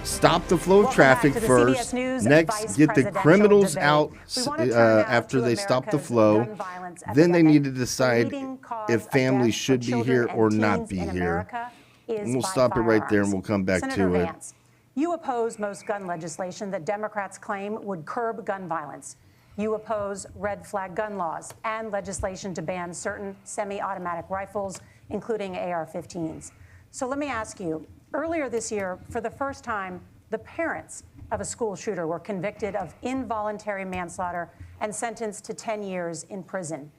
Stop the flow of Welcome back traffic to the first. CBS News Next, Vice get the Presidential criminals Debate. out We want to turn now after to they stop the America's flow. gun violence Then they epidemic. need to The decide leading cause if of families death for should be children here and or teens not be in here. America is And we'll by stop it right there and firearms. we'll come back Senator to it. Vance, you oppose most gun legislation that Democrats claim would curb gun violence. You oppose red flag gun laws and legislation to ban certain semi-automatic rifles, including AR-15s. So let me ask you, earlier this year, for the first time, the parents of a school shooter were convicted of involuntary manslaughter and sentenced to 10 years in prison.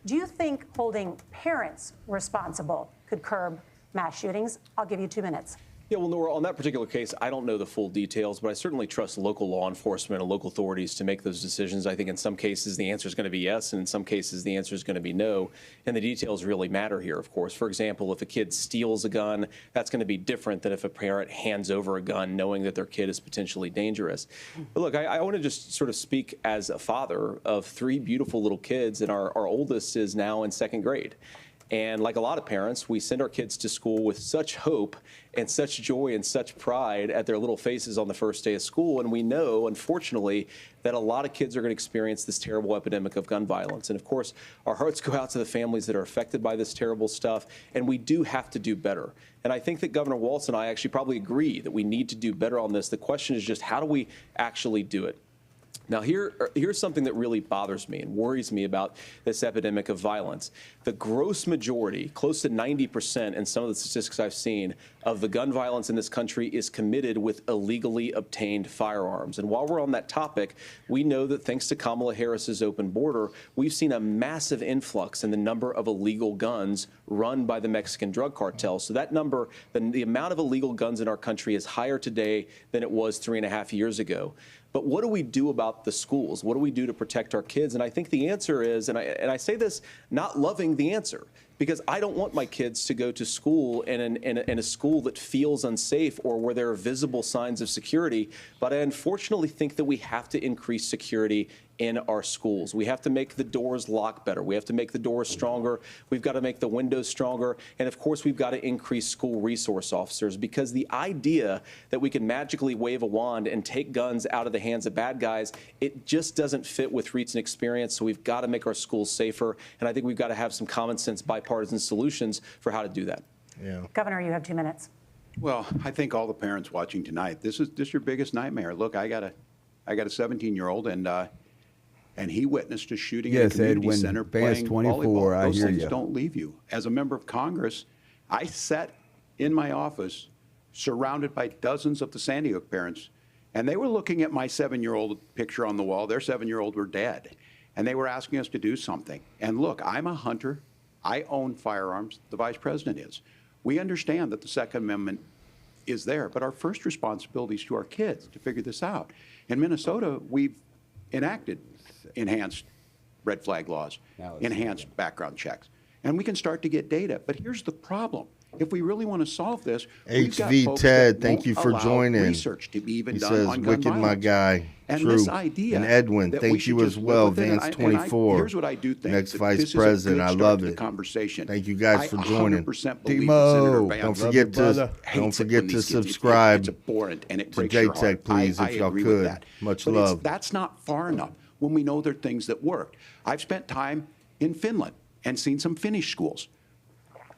Do you think holding parents responsible could curb mass shootings? I'll give you 2 minutes. Yeah, well, Nora, on that particular case, I don't know the full details, but I certainly trust local law enforcement and local authorities to make those decisions. I think in some cases the answer is going to be yes, and in some cases the answer is going to be no. And the details really matter here, of course. For example, if a kid steals a gun, that's going to be different than if a parent hands over a gun knowing that their kid is potentially dangerous. But look, I want to just sort of speak as a father of 3 beautiful little kids, and our oldest is now in 2nd grade. And like a lot of parents, we send our kids to school with such hope and such joy and such pride at their little faces on the first day of school. And we know, unfortunately, that a lot of kids are going to experience this terrible epidemic of gun violence. And of course, our hearts go out to the families that are affected by this terrible stuff. And we do have to do better. And I think that Governor Walz and I actually probably agree that we need to do better on this. The question is just, how do we actually do it? Now, here's something that really bothers me and worries me about this epidemic of violence. The gross majority, close to 90% in some of the statistics I've seen, of the gun violence in this country is committed with illegally obtained firearms. And while we're on that topic, we know that thanks to Kamala Harris's open border, we've seen a massive influx in the number of illegal guns run by the Mexican drug cartel. So that number, the amount of illegal guns in our country is higher today than it was 3.5 years ago. But what do we do about the schools? What do we do to protect our kids? And I think the answer is, and I say this not loving the answer, because I don't want my kids to go to school in a school that feels unsafe or where there are visible signs of security. But I unfortunately think that we have to increase security in our schools. We have to make the doors lock better. We have to make the doors stronger. We've got to make the windows stronger. And of course, we've got to increase school resource officers, because the idea that we can magically wave a wand and take guns out of the hands of bad guys, it just doesn't fit with recent experience. So we've got to make our schools safer. And I think we've got to have some common sense bipartisan solutions for how to do that. Yeah. Governor, you have 2 minutes. Well, I think all the parents watching tonight, this is your biggest nightmare. Look, I got a 17-year-old, and he witnessed a shooting in a Yes, community Ed, center when Vance playing 24, volleyball. I Those hear things you. don't leave you. As a member of Congress, I sat in my office surrounded by dozens of the Sandy Hook parents, and they were looking at my 7-year-old picture on the wall. Their 7-year-old were dead, and they were asking us to do something. And look, I'm a hunter. I own firearms. The vice president is. We understand that the Second Amendment is there, but our first responsibility is to our kids to figure this out. In Minnesota, we've enacted enhanced red flag laws, enhanced background checks, and we can start to get data. But here's the problem. If we really want to solve this, we've got HV folks Ted, that thank won't you for allow joining. research to be even He done says, on gun "Wicked, my violence." guy." And True. this idea And Edwin, that we thank should you just as live well. with it, and Vance I- and 24. here's what I do think. Next that vice this is a president. good I start love to the it. conversation. Thank you guys for joining. 100% believe that Timo, Senator don't Vance Don't forget brother. to hates it when these kids- subscribe It's abhorrent and it to breaks your JTech, heart. please, I if y'all agree with could. that. Much But love. that's not far enough when we know there are things that work. I've spent time in Finland and seen some Finnish schools.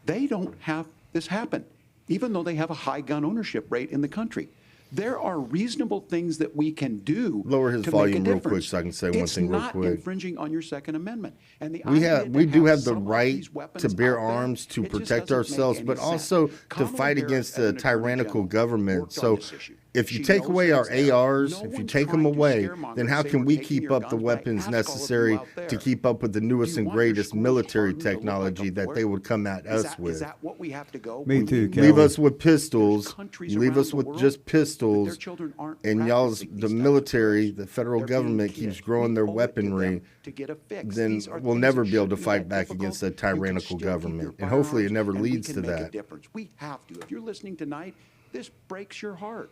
They don't have this happen, even though they have a high gun ownership rate in the country. There are reasonable things that we can do. Lower his to volume make a real quick difference. so I can say one thing real It's quick. not infringing on your Second Amendment. And the We idea do have the some of right these weapons to bear out there, arms to it just protect doesn't make ourselves, any but sense. also to Kamala fight Harris, against as the an attorney tyrannical general, government. worked on So this issue. if you She take knows away that our it's there. ARs, No if you one's take them trying to away, scaremonger then and how say can we're we taking keep your up the guns, but I weapons ask all of you necessary out there, to keep up with the newest do you and want your greatest schools military hardened to look like a technology that they fort? would come at us with? Is that what we have to go? Me We too, need- Kelly. Leave us with pistols, countries leave around us the with world just that their pistols, children aren't and y'all's, practicing the these types of military, weapons. the federal They're being government killed. keeps growing We their owe it to weaponry, them to get a fix. then These are we'll things never that be able to shouldn't fight that back difficult. against a You can tyrannical still keep your government. And hopefully it firearms, never and we leads can to make a that. difference. We have to. If you're listening tonight, this breaks your heart.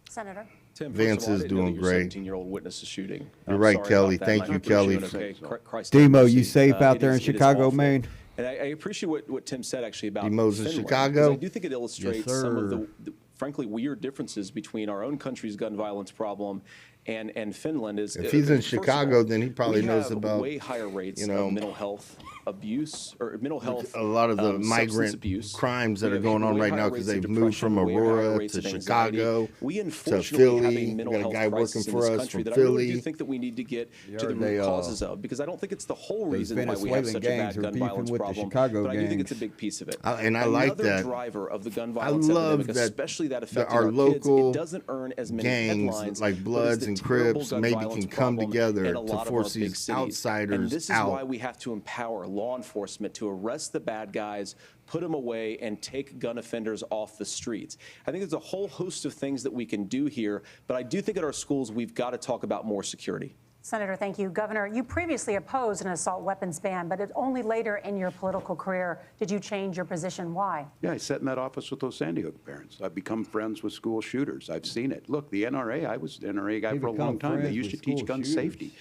Senator. Tim, first Vance of all, I is didn't know doing that your great. 17-year-old witnessed a shooting. You're I'm right, sorry Kelly. about that, Thank and I you, hope you're Kelly. doing okay. Christ Demo, have you mercy. safe out It there in is- it is Chicago, awful. man? And I appreciate what Tim said actually about Demo's in Finland, Chicago? because I do think it illustrates some of sir. frankly, weird differences between our own country's gun violence problem and Finland is. If he's in first of Chicago, all, then he probably we knows have about, way higher rates you know, of mental health abuse or mental health. a lot of the substance migrant abuse. crimes that We are have going on way right higher now because rates of they've moved from depression, way higher Aurora rates to of anxiety. Chicago We to unfortunately have a Philly. mental We got a health guy crisis working in for this us country from that I really do Philly. think that we need to get to the They, root causes of, because I don't think it's the whole those reason why we have Venezuelan such a gangs bad are gun beefing violence with the problem, Chicago but I do think gangs. it's a big piece of it. And I like Another that. driver of the gun I violence love epidemic, that especially that affecting our our kids, local it doesn't earn as many gangs headlines, like but it's Bloods the and terrible Crips gun maybe violence can come problem together in a to lot of force our big these cities. outsiders And this is out. why we have to empower law enforcement to arrest the bad guys, put them away, and take gun offenders off the streets. I think there's a whole host of things that we can do here, but I do think at our schools we've got to talk about more security. Senator, thank you. Governor, you previously opposed an assault weapons ban, but it's only later in your political career did you change your position. Why? Yeah, I sat in that office with those Sandy Hook parents. I've become friends with school shooters. I've seen it. Look, the NRA, I was the NRA guy He for a long become time. They friends used to with teach school gun shooters. safety.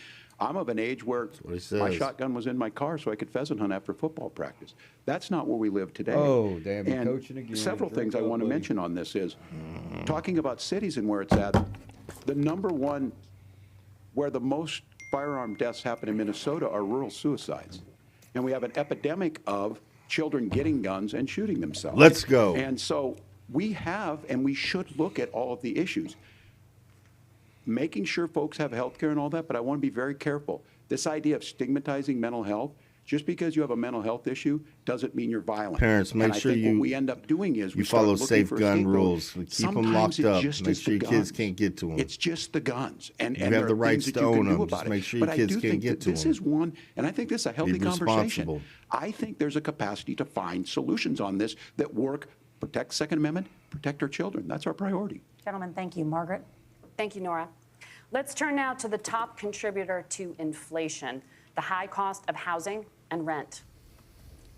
I'm of an age where what he my says. shotgun was in my car so I could pheasant hunt after football practice. That's not where we live today. Oh, damn, you're And coaching again. several Drink things I up, want to buddy. mention on this is talking about cities and where it's at. The number one where the most firearm deaths happen in Minnesota are rural suicides. And we have an epidemic of children getting guns and shooting themselves. Let's go. And so we have, and we should look at all of the issues. Making sure folks have health care and all that, but I want to be very careful. This idea of stigmatizing mental health, just because you have a mental health issue doesn't mean you're violent. Parents, make and I sure think you what we end up doing is you we start follow looking safe for gun scapegoat. rules. Keep them Sometimes locked it up. just Make is sure the your kids guns. can't get to them. It's just the guns, and You and have there the are rights things to that you own can do them. about Just it. make sure your But I kids do can't think get that to this them. is one, and I think this is a healthy Be conversation. responsible. I think there's a capacity to find solutions on this that work, protect Second Amendment, protect our children. That's our priority. Gentlemen, thank you. Margaret? Thank you, Nora. Let's turn now to the top contributor to inflation, the high cost of housing and rent.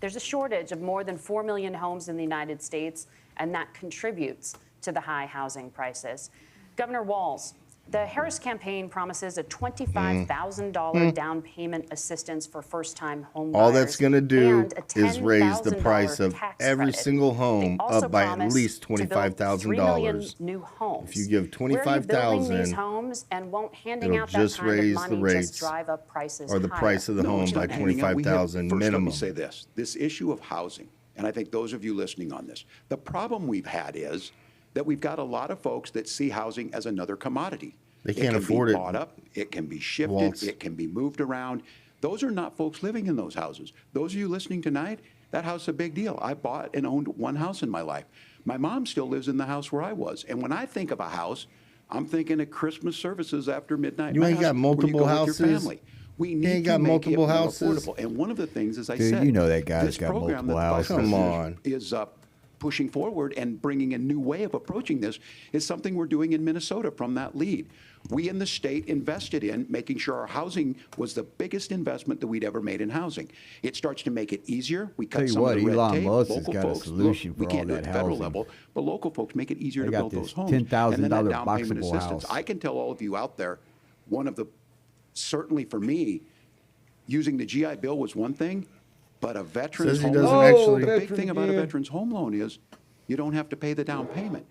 There's a shortage of more than 4 million homes in the United States, and that contributes to the high housing prices. Governor Walz, the Harris campaign promises a $25,000 down payment assistance for first-time home buyers. All that's going to do and a is raise the $10,000 price of tax every credit. single They home also up by at promise least to build 3 million $25,000. new homes. If you give Where are you building these $25,000, homes, and won't handing it'll out that just kind of raise money the rates just drive up prices or the higher? price of the No, home it's by not handing out. We have- $25,000 first, let minimum. me say this issue of housing, and I think those of you listening on this, the problem we've had is that we've got a lot of folks that see housing as another commodity. They can't it afford can it. be bought up, it can be shifted, Walz. it can be moved around. Those are not folks living in those houses. Those of you listening tonight, that house is a big deal. I bought and owned one house in my life. My mom still lives in the house where I was. And when I think of a house, I'm thinking of Christmas services after midnight. You My ain't house, got where you multiple go with houses? Your family. We You need ain't to got make multiple it more houses? affordable. And one of the things, as I Dude, said, you know that guy's this got program multiple that the Vice houses. Come President on. is pushing forward and bringing a new way of approaching this is something we're doing in Minnesota from that lead. We in the state invested in making sure our housing was the biggest investment that we'd ever made in housing. It starts to make it easier. We cut Tell you some what, of the red Elon tape. Musk has Local got a folks, solution look, we for can't all do it that at the federal housing. level, but local folks make it easier They to got build this those homes. $10,000 And then that down payment boxable assistance. house. I can tell all of you out there, one of the, certainly for me, using the GI Bill was one thing, but a veteran's Says he home doesn't loan, actually- the big veteran thing about a did. veteran's home loan is you don't have to pay the down payment.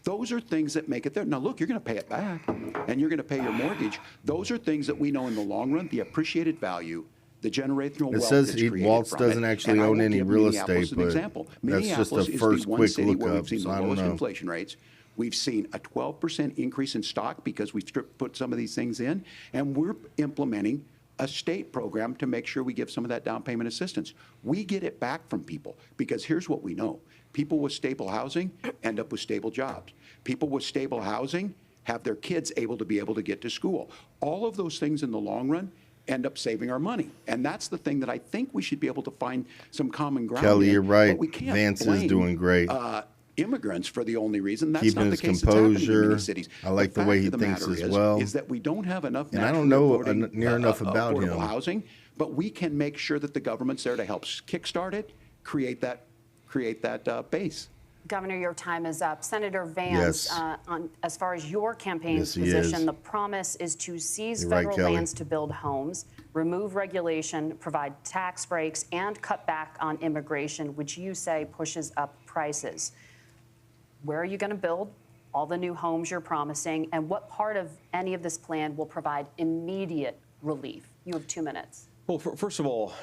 Those are things that make it there. Now, look, you're going to pay it back, and you're going to pay your mortgage. Those are things that we know in the long run, the appreciated value, the generational It wealth says that's he- created Walz from doesn't it. actually And I own will any give real Minneapolis estate, an but example. that's just Minneapolis a is first the one quick city where lookup, we've seen so the I don't lowest know. inflation rates. We've seen a 12% increase in stock because we've put some of these things in, and we're implementing a state program to make sure we give some of that down payment assistance. We get it back from people because here's what we know. People with stable housing end up with stable jobs. People with stable housing have their kids able to get to school. All of those things in the long run end up saving our money. And that's the thing that I think we should be able to find some common ground Kelly, in, you're right. but we can't Vance is blame, doing great. Immigrants for the only reason. That's Keeping not the his case that's happening in composure. many cities. I like the fact way he of the thinks matter as well. is that we don't have enough And I don't naturally know affording, near enough about affordable him. housing, but we can make sure that the government's there to help kickstart it, create that base. Governor, your time is up. Senator Vance, Yes. as far as your campaign Yes, he position, is. the promise is to seize You're right, federal Kelly. lands to build homes, remove regulation, provide tax breaks, and cut back on immigration, which you say pushes up prices. Where are you going to build all the new homes you're promising? And what part of any of this plan will provide immediate relief? You have 2 minutes. Well, first of all,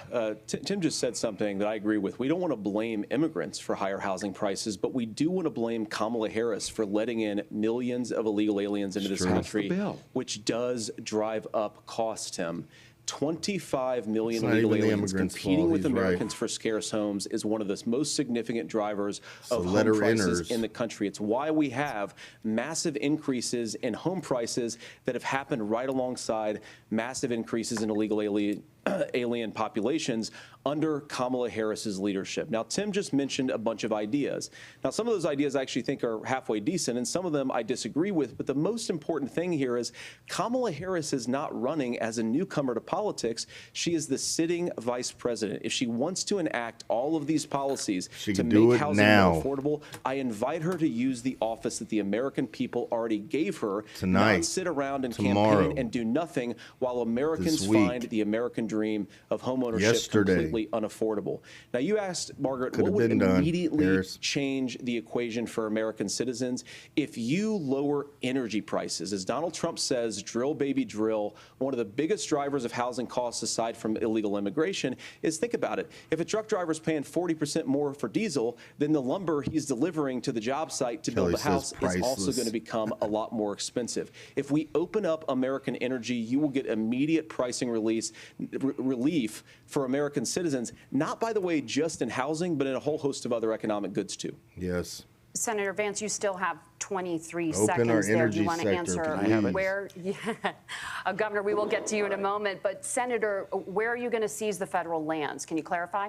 Tim just said something that I agree with. We don't want to blame immigrants for higher housing prices, but we do want to blame Kamala Harris for letting in millions of illegal aliens into this country, which does drive up costs, Tim. 25 million illegal aliens competing with Americans for scarce homes is one of the most significant drivers of home prices in the country. It's why we have massive increases in home prices that have happened right alongside massive increases in illegal alien populations under Kamala Harris's leadership. Now, Tim just mentioned a bunch of ideas. Now, some of those ideas I actually think are halfway decent, and some of them I disagree with. But the most important thing here is Kamala Harris is not running as a newcomer to politics. She is the sitting vice president. If she wants to enact all of these policies to make housing more affordable, I invite her to use the office that the American people already gave her, not sit around and campaign and do nothing while Americans find the American dream of homeownership completely unaffordable. Now, you asked, Margaret, what would immediately change the equation for American citizens? If you lower energy prices, as Donald Trump says, drill, baby, drill, one of the biggest drivers of housing costs aside from illegal immigration is, think about it, if a truck driver's paying 40% more for diesel, then the lumber he's delivering to the job site to build a house is also going to become a lot more expensive. If we open up American energy, you will get immediate pricing relief for American citizens, not, by the way, just in housing, but in a whole host of other economic goods, too. Yes. Senator Vance, you still have 23 seconds there. Do you want to answer where? Governor, we will get to you in a moment. But, Senator, where are you going to seize the federal lands? Can you clarify?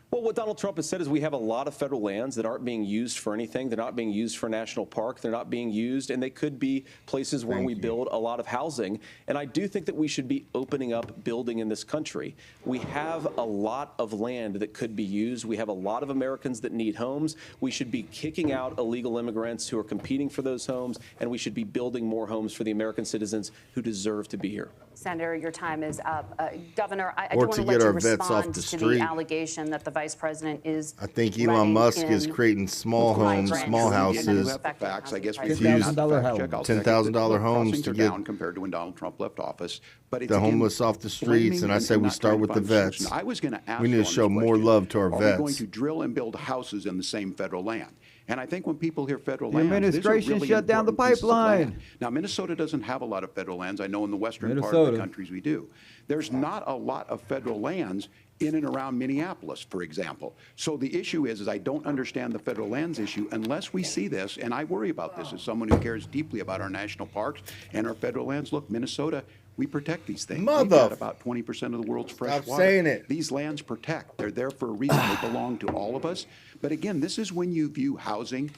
Well, what Donald Trump has said is we have a lot of federal lands that aren't being used for anything. They're not being used for a national park. They're not being used, and they could be places where we build a lot of housing. And I do think that we should be opening up building in this country. We have a lot of land that could be used. We have a lot of Americans that need homes. We should be kicking out illegal immigrants who are competing for those homes, and we should be building more homes for the American citizens who deserve to be here. Senator, your time is up. Governor, I do want to let you respond to the allegation that the vice president is. I think Elon Musk is creating small homes, small houses. Facts, I guess we $10,000 homes to get compared to when Donald Trump left office. But the homeless off the streets, and I say we start with the vets. I was going to ask, we need to show more love to our vets. Are we going to drill and build houses in the same federal land? And I think when people hear federal land, administration shut down the pipeline. Now, Minnesota doesn't have a lot of federal lands. I know in the western part of the countries we do. There's not a lot of federal lands in and around Minneapolis, for example. So the issue is I don't understand the federal lands issue unless we see this, and I worry about this as someone who cares deeply about our national parks and our federal lands. Look, Minnesota, we protect these things. We've got about 20% of the world's fresh water. Saying it. These lands protect. They're there for a reason. They belong to all of us. But again, this is when you view housing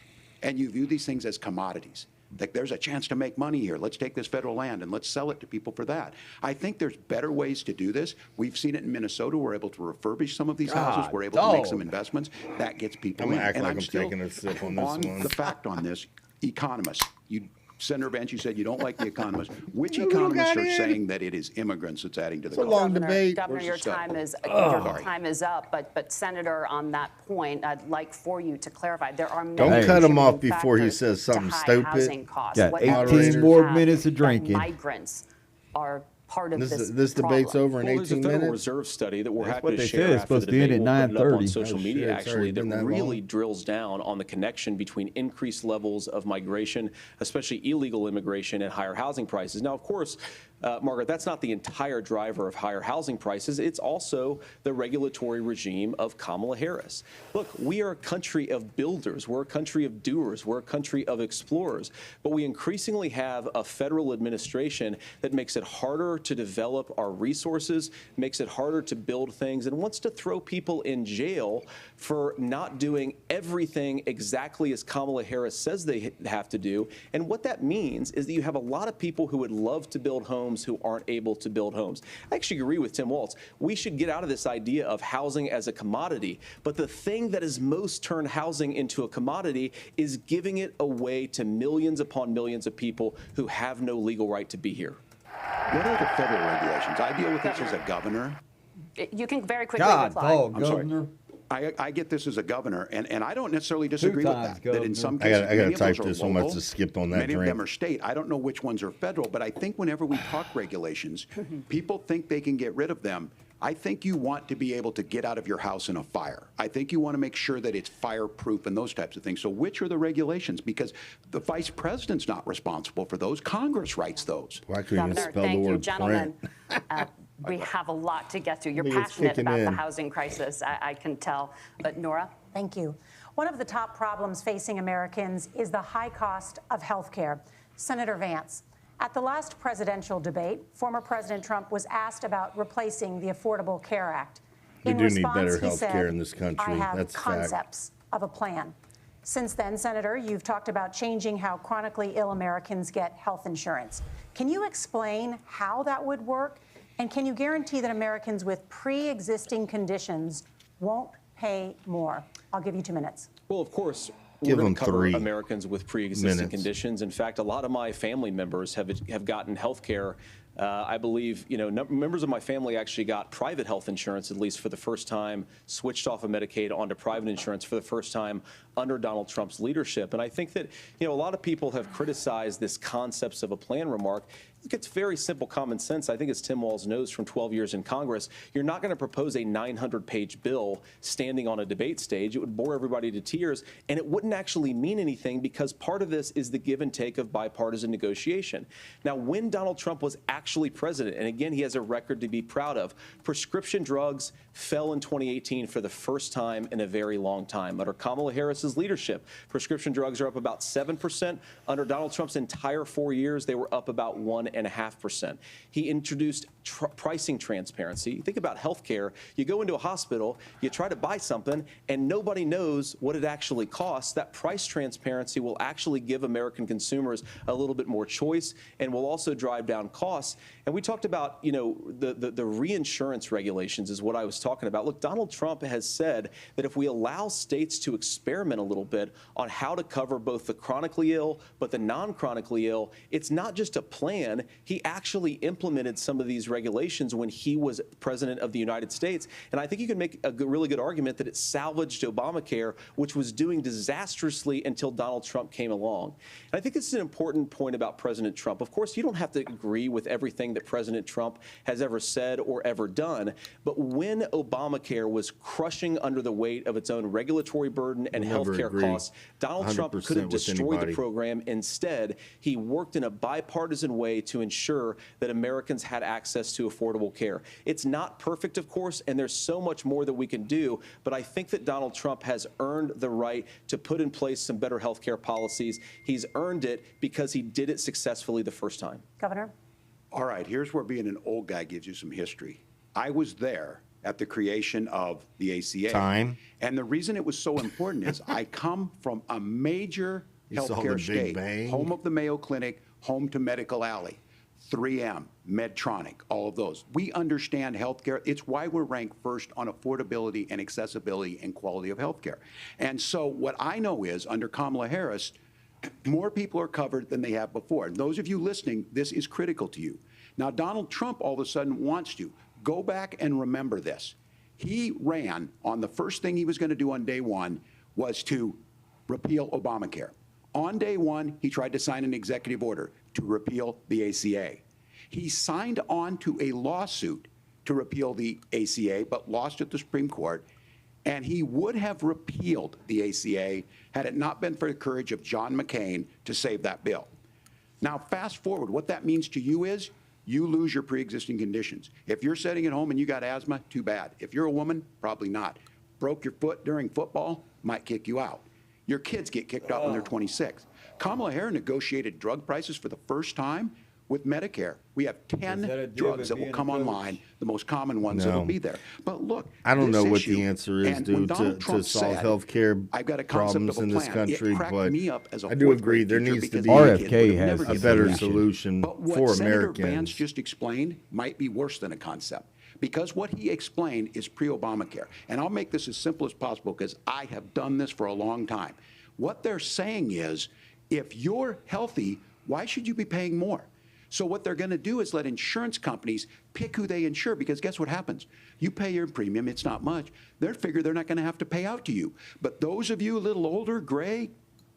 and you view these things as commodities. Like, there's a chance to make money here. Let's take this federal land and let's sell it to people for that. I think there's better ways to do this. We've seen it in Minnesota. We're able to refurbish some of these houses. We're able to make some investments. That gets people in. And I'm still taking a sip on this one. the fact on this, economists. Senator Vance, you said you don't like the economists. Which economists are saying that it is immigrants that's adding to the cost? It's a long debate. Governor, your time is up. But Senator, on that point, I'd like for you to clarify. There are many don't cut him off before he says something stupid. Got 18 more minutes of drinking. Migrants are part of this debate's over in 18 minutes. There's a Federal Reserve study that we're happy to share after the debate. We'll put it up on social media, actually, that really drills down on the connection between increased levels of migration, especially illegal immigration, and higher housing prices. Now, of course, Margaret, that's not the entire driver of higher housing prices. It's also the regulatory regime of Kamala Harris. Look, we are a country of builders. We're a country of doers. We're a country of explorers. But we increasingly have a federal administration that makes it harder to develop our resources, makes it harder to build things, and wants to throw people in jail for not doing everything exactly as Kamala Harris says they have to do. And what that means is that you have a lot of people who would love to build homes who aren't able to build homes. I actually agree with Tim Walz. We should get out of this idea of housing as a commodity. But the thing that has most turned housing into a commodity is giving it away to millions upon millions of people who have no legal right to be here. What are the federal regulations? I deal with this as a governor. You can very quickly reply. I'm sorry. I get this as a governor, and I don't necessarily disagree with times, that. That in Governor. some I cases, gotta many of type those are this. I must local, have skipped on that many of them drink. are state. I don't know which ones are federal, but I think whenever we talk regulations, people think they can get rid of them. I think you want to be able to get out of your house in a fire. I think you want to make sure that it's fireproof and those types of things. So which are the regulations? Because the vice president's not responsible for those. Congress writes those. Why couldn't you Governor, spell the thank you, word gentlemen. print? We have a lot to get to. You're Maybe it's passionate kicking about the in. housing crisis, I can tell. But Nora? Thank you. One of the top problems facing Americans is the high cost of health care. Senator Vance, at the last presidential debate, former President Trump was asked about replacing the Affordable Care Act. We In do need response, better he health said, care in this country. I have That's a fact. concepts of a plan. Since then, Senator, you've talked about changing how chronically ill Americans get health insurance. Can you explain how that would work? And can you guarantee that Americans with pre-existing conditions won't pay more? I'll give you 2 minutes. Well, of course, Give we're going them to cover 3 Americans with pre-existing minutes. conditions. In fact, a lot of my family members have gotten health care. I believe, members of my family actually got private health insurance, at least for the first time, switched off of Medicaid onto private insurance for the first time under Donald Trump's leadership. And I think that, a lot of people have criticized this concepts of a plan remark. It's very simple common sense. I think as Tim Walz knows from 12 years in Congress, you're not going to propose a 900-page bill standing on a debate stage. It would bore everybody to tears, and it wouldn't actually mean anything because part of this is the give and take of bipartisan negotiation. Now, when Donald Trump was actually president, and again, he has a record to be proud of, prescription drugs fell in 2018 for the first time in a very long time. Under Kamala Harris's leadership, prescription drugs are up about 7%. Under Donald Trump's entire 4 years, they were up about 1.5%. He introduced pricing transparency. Think about healthcare. You go into a hospital, you try to buy something, and nobody knows what it actually costs. That price transparency will actually give American consumers a little bit more choice and will also drive down costs. And we talked about, the reinsurance regulations is what I was talking about. Look, Donald Trump has said that if we allow states to experiment a little bit on how to cover both the chronically ill but the non-chronically ill, it's not just a plan. He actually implemented some of these regulations when he was president of the United States. And I think you can make a really good argument that it salvaged Obamacare, which was doing disastrously until Donald Trump came along. And I think this is an important point about President Trump. Of course, you don't have to agree with everything that President Trump has ever said or ever done. But when Obamacare was crushing under the weight of its own regulatory burden and healthcare costs, Donald Trump could have destroyed the program. Instead, he worked in a bipartisan way to ensure that Americans had access to affordable care. It's not perfect, of course, and there's so much more that we can do, but I think that Donald Trump has earned the right to put in place some better health care policies. He's earned it because he did it successfully the first time. Governor? All right, here's where being an old guy gives you some history. I was there at the creation of the ACA. Time. And the reason it was so important is I come from a major healthcare state, home of the Mayo Clinic, home to Medical Alley, 3M, Medtronic, all of those. We understand healthcare. It's why we're ranked first on affordability and accessibility and quality of healthcare. And so what I know is under Kamala Harris, more people are covered than they have before. And those of you listening, this is critical to you. Now, Donald Trump all of a sudden wants to. Go back and remember this. He ran on the first thing he was going to do on day one was to repeal Obamacare. On day one, he tried to sign an executive order to repeal the ACA. He signed on to a lawsuit to repeal the ACA, but lost at the Supreme Court. And he would have repealed the ACA had it not been for the courage of John McCain to save that bill. Now, fast forward, what that means to you is you lose your pre-existing conditions. If you're sitting at home and you got asthma, too bad. If you're a woman, probably not. Broke your foot during football, might kick you out. Your kids get kicked out when they're 26. Kamala Harris negotiated drug prices for the first time with Medicare. We have 10 drugs that will come online, the most common ones that will be there. But look, I don't know what issue, the answer is, and dude, when to solve health care problems in this country, but I do agree there needs to be RFK has a better solution but what for Senator Americans. Vance just explained might be worse than a concept. Because what he explained is pre-Obamacare. And I'll make this as simple as possible because I have done this for a long time. What they're saying is, if you're healthy, why should you be paying more? So what they're going to do is let insurance companies pick who they insure, because guess what happens? You pay your premium, it's not much. They figure they're not going to have to pay out to you. But those of you a little older, gray,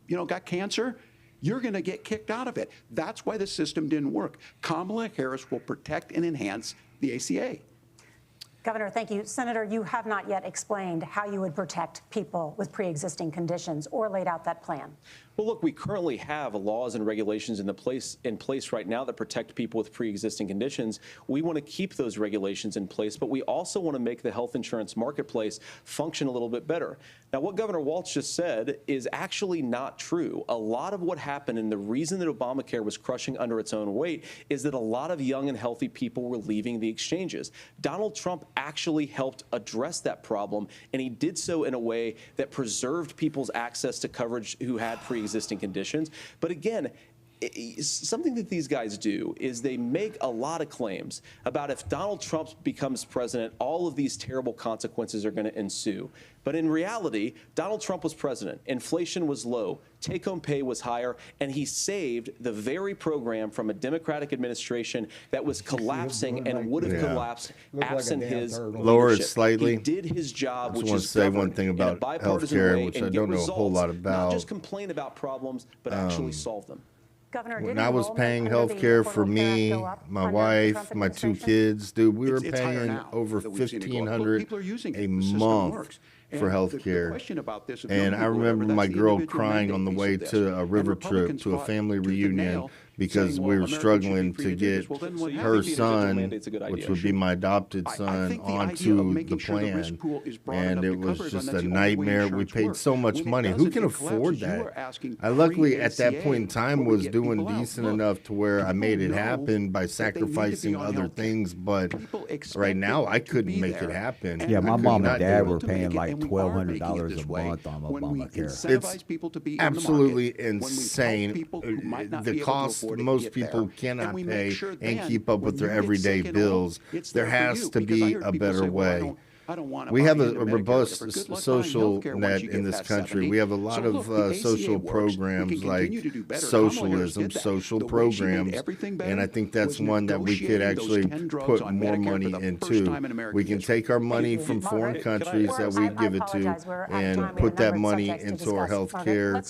got cancer, you're going to get kicked out of it. That's why the system didn't work. Kamala Harris will protect and enhance the ACA. Governor, thank you. Senator, you have not yet explained how you would protect people with pre-existing conditions or laid out that plan. Well, look, we currently have laws and regulations in place right now that protect people with pre-existing conditions. We want to keep those regulations in place, but we also want to make the health insurance marketplace function a little bit better. Now, what Governor Walz just said is actually not true. A lot of what happened, and the reason that Obamacare was crushing under its own weight, is that a lot of young and healthy people were leaving the exchanges. Donald Trump actually helped address that problem, and he did so in a way that preserved people's access to coverage who had pre-existing conditions. But again, something that these guys do is they make a lot of claims about if Donald Trump becomes president, all of these terrible consequences are going to ensue. But in reality, Donald Trump was president. Inflation was low. Take-home pay was higher. And he saved the very program from a Democratic administration that was collapsing and would have collapsed absent his lower it slightly. He did his job, I just which want is to say one thing about healthcare, which I don't know a whole lot about. Not just complain about problems, but actually solve them. Governor, when I was paying health care for me, my wife, my 2 kids, dude, we were paying over $1,500 a month for health care. And I remember my girl crying on the way to a river trip, to a family reunion, because we were struggling to get her son, which would be my adopted son, onto the plan. And it was just a nightmare. We paid so much money. Who can afford that? I luckily at that point in time was doing decent enough to where I made it happen by sacrificing other things. But right now I couldn't make it happen. Yeah, my mom and dad were paying like $1,200 a month on Obamacare. It's absolutely insane. The cost most people cannot pay and keep up with their everyday bills. There has to be a better way. We have a robust social net in this country. We have a lot of social programs like socialism, social programs, and I think that's one that we could actually put more money into. We can take our money from foreign countries that we give it to and put that money into our health care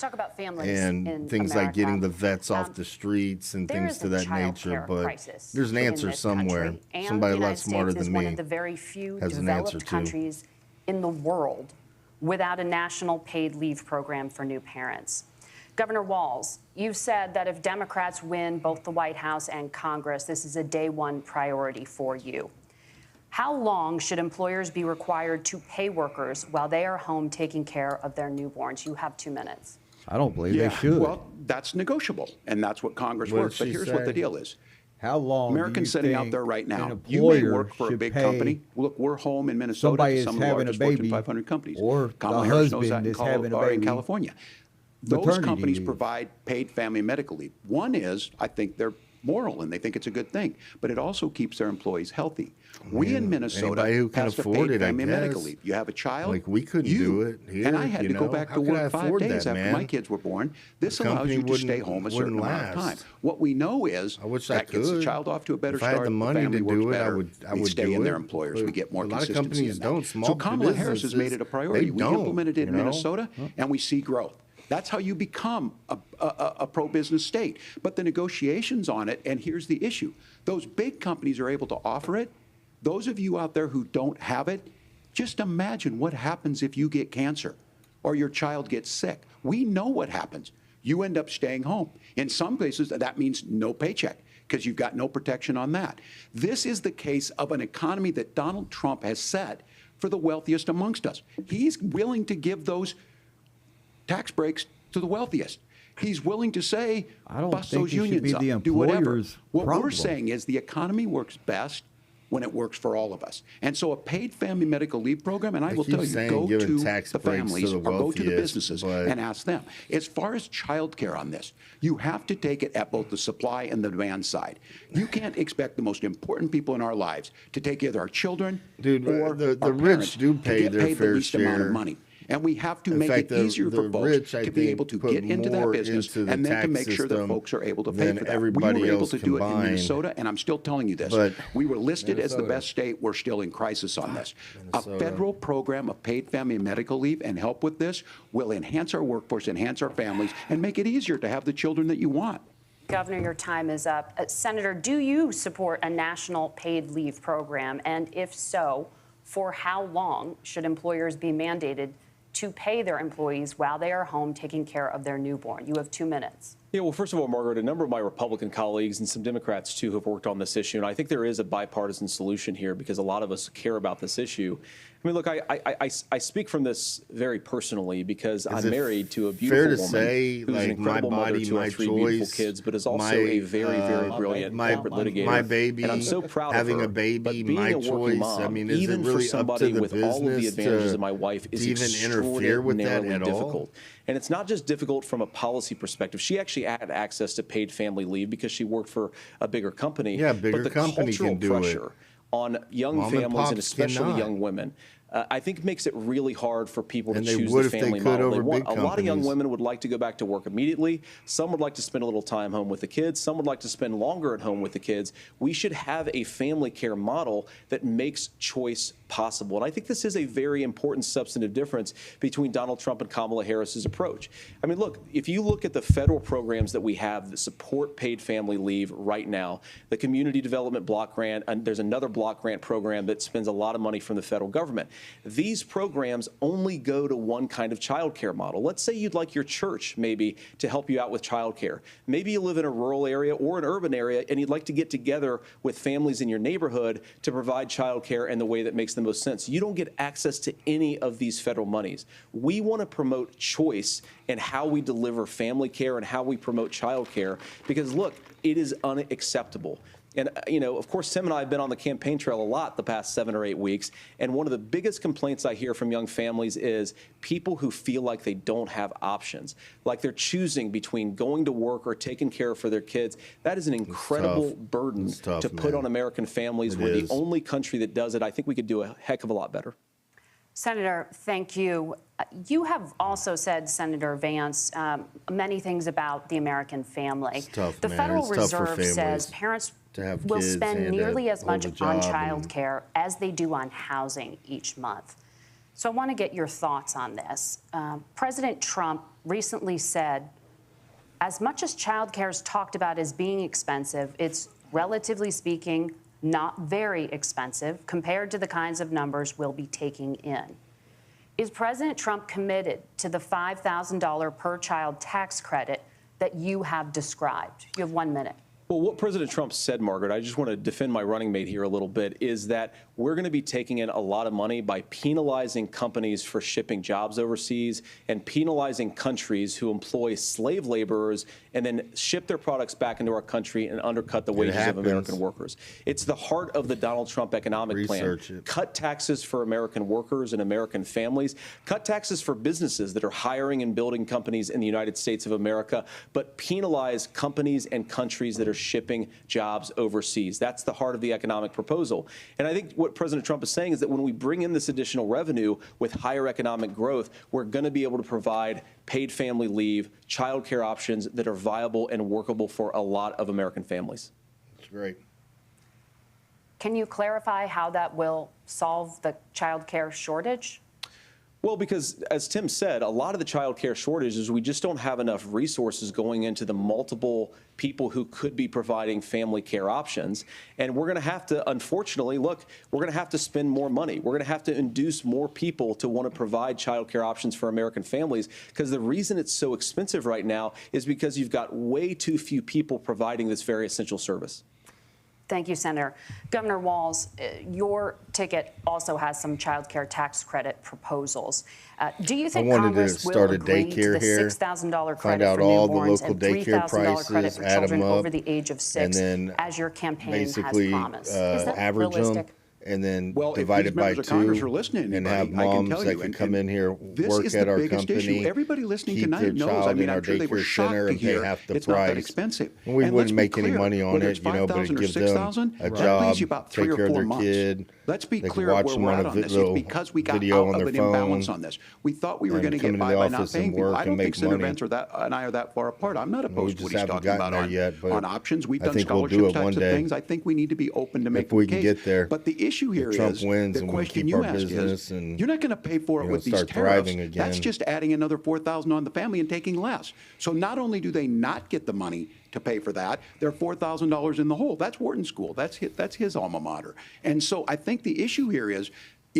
and things like getting the vets off the streets and things to that nature. But there's an answer somewhere. Somebody a lot smarter than me has an answer countries in the world without a national paid leave program for new parents. Governor Walz, you've said that if Democrats win both the White House and Congress, this is a day one priority for you. How long should employers be required to pay workers while they are home taking care of their newborns? You have 2 minutes. I don't believe they should. Well, that's negotiable, and that's what Congress works. But here's what the deal is. How long? Americans sitting out there right now, you may work for a big company. Look, we're home in Minnesota. Somebody some is of the having largest a baby, Fortune 500 companies. or Kamala the Harris knows that husband is having a in baby. California. Those companies provide paid family medical leave. One is, I think they're moral and they think it's a good thing, but it also keeps their employees healthy. We in Minnesota who can has afford paid it, family I medical guess. leave. You have a child, Like we couldn't do it here, and I had to go back to work 5 days that, after my kids were born. This allows you to stay home a certain amount of time. What we know is that gets the child off to a better If I had start. the money family to works do it, better. I They would stay do in their it. employers. We get more A lot of consistency companies in don't. that. Small So Kamala Harris has made it a priority. We implemented it in Minnesota, and we see growth. That's how you become a pro-business state. But the negotiations on it, and here's the issue. Those big companies are able to offer it. Those of you out there who don't have it, just imagine what happens if you get cancer or your child gets sick. We know what happens. You end up staying home. In some places, that means no paycheck because you've got no protection on that. This is the case of an economy that Donald Trump has set for the wealthiest amongst us. He's willing to give those tax breaks to the wealthiest. He's willing to say, bust those unions up, do whatever. What we're saying is the economy works best when it works for all of us. And so a paid family medical leave program, and I will tell you, go to the families or go to the businesses and ask them. As far as child care on this, you have to take it at both the supply and the demand side. You can't expect the most important people in our lives to take care of our children or the our rich do pay their fair the least amount of share. money. And we have to In make fact, it easier the for folks rich, I to be think, able to put get into that more business into the and then to tax make sure that system folks are able to pay than for that. everybody We were able else to do it in combined. Minnesota, and I'm still telling you this. But we were listed as the Minnesota. best state. We're still in crisis on this. Minnesota. A federal program of paid family and medical leave and help with this will enhance our workforce, enhance our families, and make it easier to have the children that you want. Governor, your time is up. Senator, do you support a national paid leave program? And if so, for how long should employers be mandated to pay their employees while they are home taking care of their newborn? You have 2 minutes. Yeah, well, first of all, Margaret, a number of my Republican colleagues and some Democrats, too, have worked on this issue. And I think there is a bipartisan solution here because a lot of us care about this issue. I mean, look, I speak from this very personally because I'm married to a beautiful woman who's an incredible mother to our 3 beautiful kids, but is also a very, very brilliant corporate litigator. My baby, and I'm so proud having of her. a baby, but being my a working choice. mom, I mean, is even it really for somebody up to the with all of the business advantages to of my wife, is even interfere with that extraordinarily at all? difficult. And it's not just difficult from a policy perspective. She actually had access to paid family leave because she worked for a bigger company. Yeah, bigger but the company cultural can do it. pressure on young Mom and families and pops especially cannot. young women, I think makes it really hard for people And to they choose would the if they family could model they over want. big A lot of young companies. women would like to go back to work immediately. Some would like to spend a little time home with the kids. Some would like to spend longer at home with the kids. We should have a family care model that makes choice possible. And I think this is a very important substantive difference between Donald Trump and Kamala Harris's approach. I mean, look, if you look at the federal programs that we have that support paid family leave right now, the Community Development Block Grant, and there's another block grant program that spends a lot of money from the federal government. These programs only go to one kind of child care model. Let's say you'd like your church maybe to help you out with child care. Maybe you live in a rural area or an urban area and you'd like to get together with families in your neighborhood to provide child care in the way that makes the most sense. You don't get access to any of these federal monies. We want to promote choice in how we deliver family care and how we promote child care because, look, it is unacceptable. And, you know, of course, Tim and I have been on the campaign trail a lot the past 7 or 8 weeks. And one of the biggest complaints I hear from young families is people who feel like they don't have options, like they're choosing between going to work or taking care for their kids. That is an incredible burden to put on American families. We're the only country that does it. I think we could do a heck of a lot better. Senator, thank you. You have also said, Senator Vance, many things about the American family. It's tough, the man. Federal It's tough for Reserve says families parents to have will kids spend and nearly to as much hold a on job child and- care as they do on housing each month. So I want to get your thoughts on this. President Trump recently said, as much as child care is talked about as being expensive, it's relatively speaking not very expensive compared to the kinds of numbers we'll be taking in. Is President Trump committed to the $5,000 per child tax credit that you have described? You have 1 minute. Well, what President Trump said, Margaret, I just want to defend my running mate here a little bit, is that we're going to be taking in a lot of money by penalizing companies for shipping jobs overseas and penalizing countries who employ slave laborers and then ship their products back into our country and undercut the wages of American workers. It's the heart of the Donald Trump economic plan. Cut taxes for American workers and American families. Cut taxes for businesses that are hiring and building companies in the United States of America, but penalize companies and countries that are shipping jobs overseas. That's the heart of the economic proposal. And I think what President Trump is saying is that when we bring in this additional revenue with higher economic growth, we're going to be able to provide paid family leave, child care options that are viable and workable for a lot of American families. That's great. Can you clarify how that will solve the child care shortage? Well, because as Tim said, a lot of the child care shortage is we just don't have enough resources going into the multiple people who could be providing family care options. And we're going to have to, unfortunately, look, we're going to have to spend more money. We're going to have to induce more people to want to provide child care options for American families, because the reason it's so expensive right now is because you've got way too few people providing this very essential service. Thank you, Senator. Governor Walz, your ticket also has some child care tax credit proposals. Do you think Congress will agree to the $6,000 credit for newborns and $3,000 credit for children over the age of 6, as your campaign has promised? Is that realistic? and then Well, if divide these it by members of Congress 2 are listening to and anybody, have I can moms tell that you, can and come in here, this work is at the our biggest company. issue. Everybody listening keep tonight their knows. child I mean, in our I'm sure they were daycare shocked center to and pay hear half the it's not that price. expensive. And we And wouldn't let's be make any clear, money on whether it, it's you know, but it 5,000 or gives them 6,000, a that job, leaves you about 3 take or care of 4 their months. kid. Let's be They can clear watch where them we're on at a on this. It's little because we got video out on of their an imbalance phone on this. We thought we were and going to come get into by the by not office and paying people. work I and don't think make Senator money. Vance and I are that far apart. I'm not opposed to what just he's haven't talking gotten about there on, yet, but on options. We've I done think we'll do scholarship it one types of day. things. I think we need to be open to make we the can case. get there. But the issue here If Trump is wins the and we question keep you our asked business is, and, you're not going to pay for it you know, with these start tariffs. thriving That's again. just adding another $4,000 on the family and taking less. So not only do they not get the money to pay for that, they're $4,000 in the hole. That's Wharton School. That's his alma mater. And so I think the issue here is,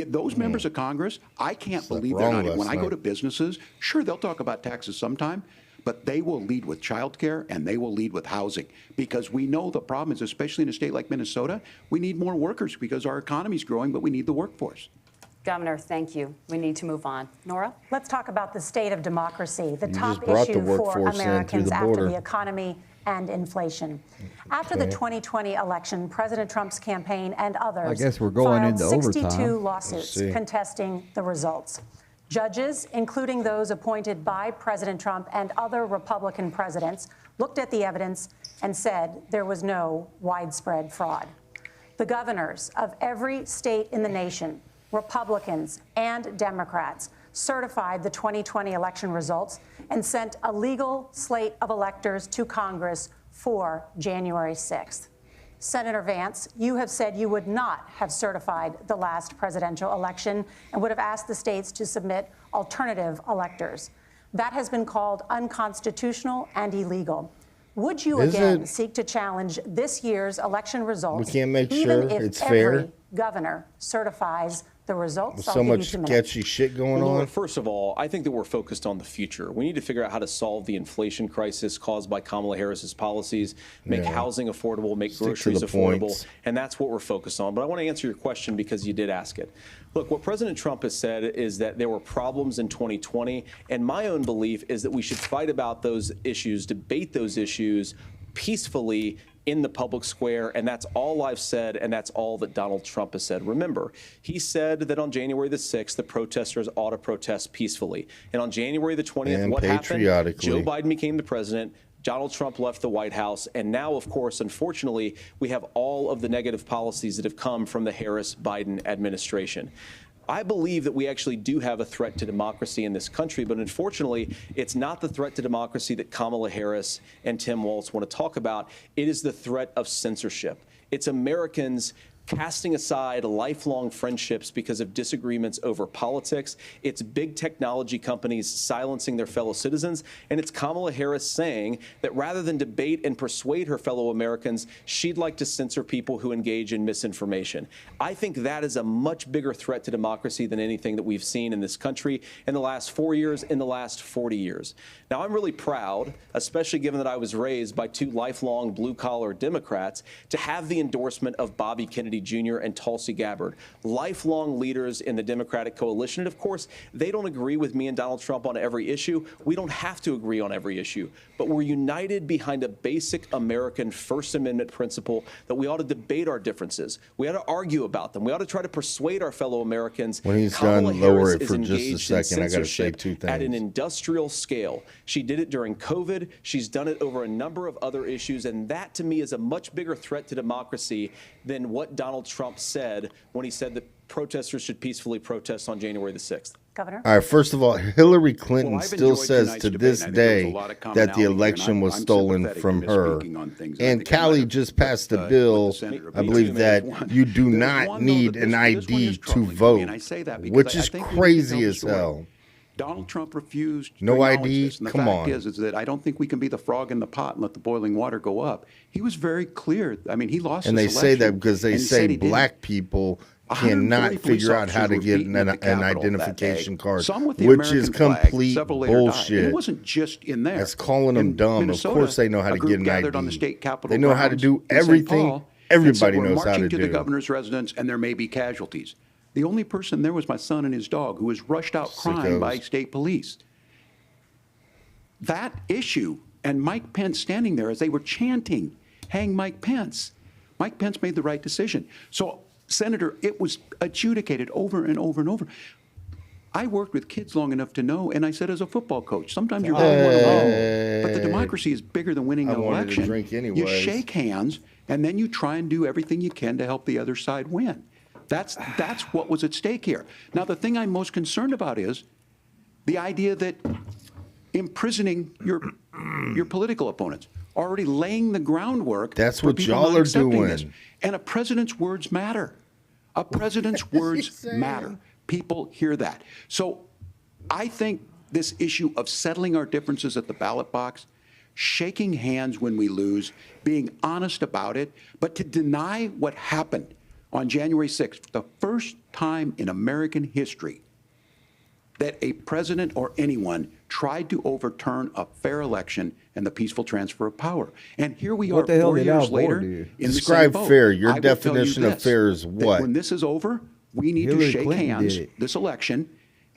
those members of Congress, I can't believe they're not. When I go to businesses, sure, they'll talk about taxes sometime, but they will lead with childcare and they will lead with housing, because we know the problem is, especially in a state like Minnesota, we need more workers because our economy's growing, but we need the workforce. Governor, thank you. We need to move on. Nora? Let's talk about the state of democracy, the You top just brought the issue for workforce in through Americans the after border. the economy and inflation. After the 2020 election, President Trump's campaign and others I guess we're going filed into 62 overtime. lawsuits Let's see. contesting the results. Judges, including those appointed by President Trump and other Republican presidents, looked at the evidence and said there was no widespread fraud. The governors of every state in the nation, Republicans and Democrats, certified the 2020 election results and sent a legal slate of electors to Congress for January 6th. Senator Vance, you have said you would not have certified the last presidential election and would have asked the states to submit alternative electors. That has been called unconstitutional and illegal. Would you Is again it? seek to challenge this year's election results? We can't make even sure if it's every fair? governor certifies the results? With I'll so give you much 2 minutes. sketchy shit going Well, Laura, on. first of all, I think that we're focused on the future. We need to figure out how to solve the inflation crisis caused by Kamala Harris's policies, make Yeah. housing affordable, make Stick to groceries the affordable, points. and that's what we're focused on. But I want to answer your question because you did ask it. Look, what President Trump has said is that there were problems in 2020, and my own belief is that we should fight about those issues, debate those issues peacefully in the public square, and that's all I've said, and that's all that Donald Trump has said. Remember, he said that on January the 6th, the protesters ought to protest peacefully. And on January the 20th, And what happened? patriotically. Joe Biden became the president. Donald Trump left the White House. And now, of course, unfortunately, we have all of the negative policies that have come from the Harris-Biden administration. I believe that we actually do have a threat to democracy in this country, but unfortunately, it's not the threat to democracy that Kamala Harris and Tim Walz want to talk about. It is the threat of censorship. It's Americans casting aside lifelong friendships because of disagreements over politics. It's big technology companies silencing their fellow citizens. And it's Kamala Harris saying that rather than debate and persuade her fellow Americans, she'd like to censor people who engage in misinformation. I think that is a much bigger threat to democracy than anything that we've seen in this country in the last 4 years, in the last 40 years. Now, I'm really proud, especially given that I was raised by 2 lifelong blue-collar Democrats, to have the endorsement of Bobby Kennedy Jr. and Tulsi Gabbard, lifelong leaders in the Democratic coalition. And of course, they don't agree with me and Donald Trump on every issue. We don't have to agree on every issue, but we're united behind a basic American First Amendment principle that we ought to debate our differences. We ought to argue about them. We ought to try to persuade our fellow Americans. When he's Kamala done, lower Harris it is for just a engaged in second. I gotta say censorship 2 at an things. industrial scale. She did it during COVID. She's done it over a number of other issues. And that, to me, is a much bigger threat to democracy than what Donald Trump said when he said that protesters should peacefully protest on January the 6th. Governor? All right, first of all, Hillary Clinton Well, I've still enjoyed says tonight's to debate, this and I think there was a day lot of that commonality the here, and election was I'm stolen sympathetic from in her. misspeaking on things, and I And think I might Callie have just passed a put bill, the senator I beat believe you. that There's one- you do there's not one, though, need that an this one ID is to troubling to me, vote, and I say that because which I is think we need to crazy tell the as story. hell. Donald Trump refused to No acknowledge ID? this. And the Come fact on. is that I don't think we can be the frog in the pot and let the boiling water go up. He was very clear. I mean, he lost And this they say that election, because they and he say said he didn't. black people 140 cannot police figure out how officers to were get beaten an at the Capitol that identification day. card, Some with the which is American flag, complete several later died. And bullshit. it wasn't just in there. That's calling them In dumb. Minnesota, Of course they know how a to group get an gathered ID. on the state capitol They know how to grounds do in St. everything Paul and everybody said, "We're knows how marching to to the do." governor's residence, and there may be casualties." The only person there was my son and his dog, who was rushed out crying by state police. That issue, and Mike Pence standing there as they were chanting, "Hang Mike Pence." Mike Pence made the right decision. So Senator, it was adjudicated over and over and over. I worked with kids long enough to know, and I said as a football coach, sometimes you really want to win, but the democracy is bigger than winning an election. Drink You anyways. shake hands, and then you try and do everything you can to help the other side win. That's what was at stake here. Now, the thing I'm most concerned about is the idea that imprisoning your political opponents, already laying the groundwork. That's for what people y'all not are accepting this. doing. And a president's words matter. A president's words matter. People hear that. So I think this issue of settling our differences at the ballot box, shaking hands when we lose, being honest about it, but to deny what happened on January 6th, the first time in American history that a president or anyone tried to overturn a fair election and the peaceful transfer of power. And here we What are the hell 4 did years Al Gore later. do? In the Describe same boat. fair. Your I will tell you definition of this, fair is that what? When this is over, we need Hillary to shake Clinton hands did it. this election,